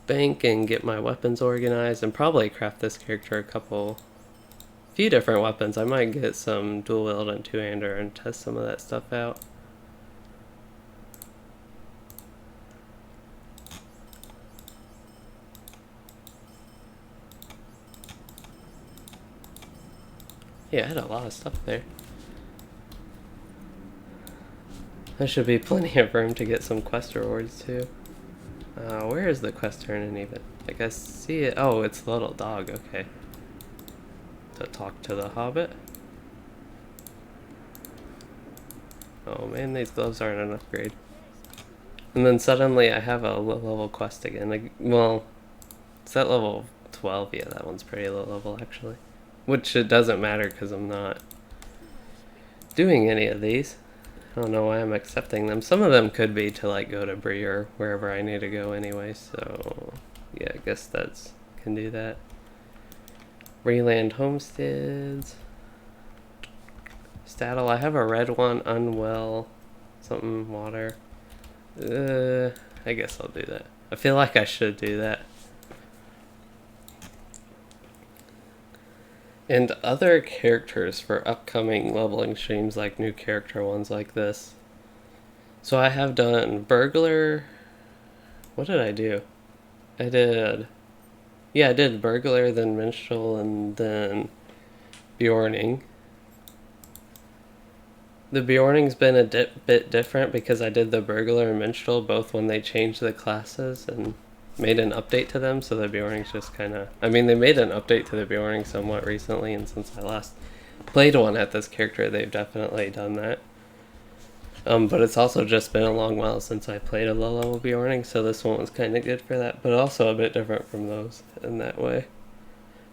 Speaker 1: bank and get my weapons organized, and probably craft this character a few different weapons. I might get some dual wield and two-hander and test some of that stuff out. Yeah, I had a lot of stuff there. There should be plenty of room to get some quest rewards too. Where is the quest turning even? Like, I see it. Oh, it's the little dog. Okay. To talk to the hobbit. Oh man, these gloves aren't an upgrade. And then suddenly I have a low level quest again. Like, well, it's at level 12. Yeah, that one's pretty low level actually. Which it doesn't matter because I'm not doing any of these. I don't know why I'm accepting them. Some of them could be to like go to Bree or wherever I need to go anyway, so yeah, I guess can do that. Reland homesteads. Staddle, I have a red one, unwell, something water. I guess I'll do that. I feel like I should do that. And other characters for upcoming leveling streams, like new character ones like this. So I have done Burglar. What did I do? I did Burglar, then Minstrel, and then Beorning. The Beorning's been a bit different because I did the Burglar and Minstrel both when they changed the classes and made an update to them, so the Beorning's just kind of... I mean, they made an update to the Beorning somewhat recently, and since I last played one at this character, they've definitely done that. But it's also just been a long while since I played a low-level Beorning, so this one was kind of good for that, but also a bit different from those in that way.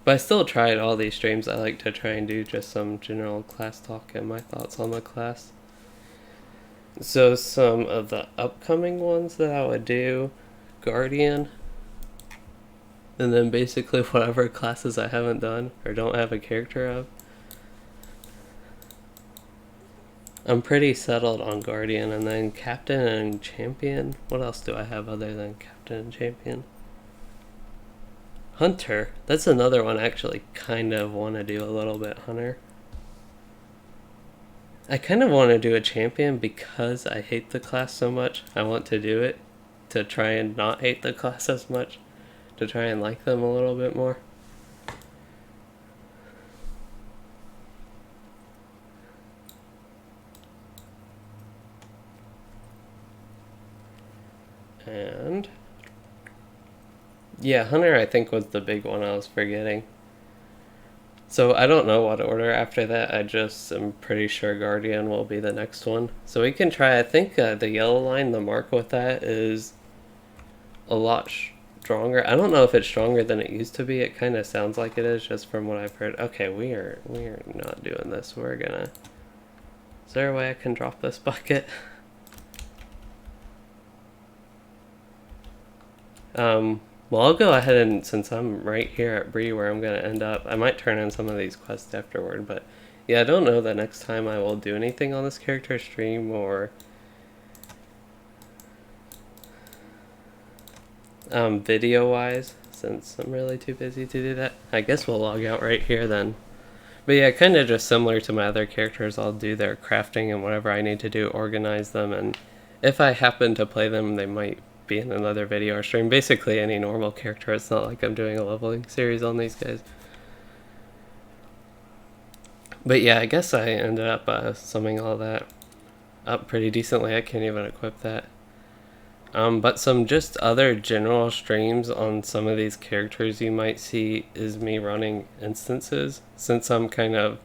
Speaker 1: But I still tried all these streams. I like to try and do just some general class talk and my thoughts on the class. So some of the upcoming ones that I would do: Guardian, and then basically whatever classes I haven't done or don't have a character of. I'm pretty settled on Guardian, and then Captain and Champion. What else do I have other than Captain and Champion? Hunter, that's another one I actually kind of want to do a little bit. Hunter. I kind of want to do a Champion because I hate the class so much. I want to do it to try and not hate the class as much, to try and like them a little bit more. And yeah, Hunter I think was the big one I was forgetting. So I don't know what order after that. I just am pretty sure Guardian will be the next one. So we can try, I think the yellow line, the mark with that is a lot stronger. I don't know if it's stronger than it used to be. It kind of sounds like it is just from what I've heard. Okay, we are not doing this. We're gonna... Is there a way I can drop this bucket? Well, I'll go ahead and, since I'm right here at Bree where I'm going to end up, I might turn in some of these quests afterward, but yeah, I don't know the next time I will do anything on this character stream or video-wise, since I'm really too busy to do that. I guess we'll log out right here then. But yeah, kind of just similar to my other characters, I'll do their crafting and whatever I need to do, organize them, and if I happen to play them, they might be in another video or stream. Basically any normal character. It's not like I'm doing a leveling series on these guys. But yeah, I guess I ended up summing all that up pretty decently. I can't even equip that. But some just other general streams on some of these characters you might see is me running instances, since I'm kind of...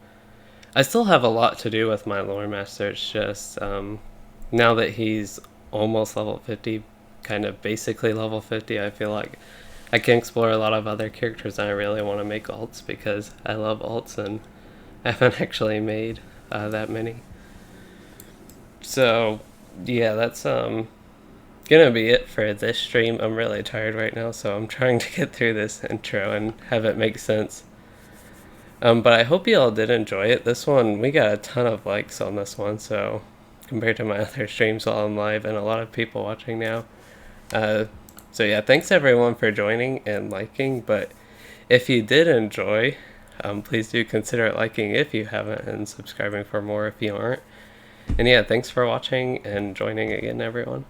Speaker 1: I still have a lot to do with my lore master. It's just now that he's almost level 50, kind of basically level 50, I feel like I can explore a lot of other characters, and I really want to make alts because I love alts and I haven't actually made that many. So yeah, that's gonna be it for this stream. I'm really tired right now, so I'm trying to get through this intro and have it make sense. But I hope you all did enjoy it. This one, we got a ton of likes on this one, so compared to my other streams while I'm live and a lot of people watching now. So yeah, thanks everyone for joining and liking, but if you did enjoy, please do consider liking if you haven't and subscribing for more if you aren't. And yeah, thanks for watching and joining again, everyone.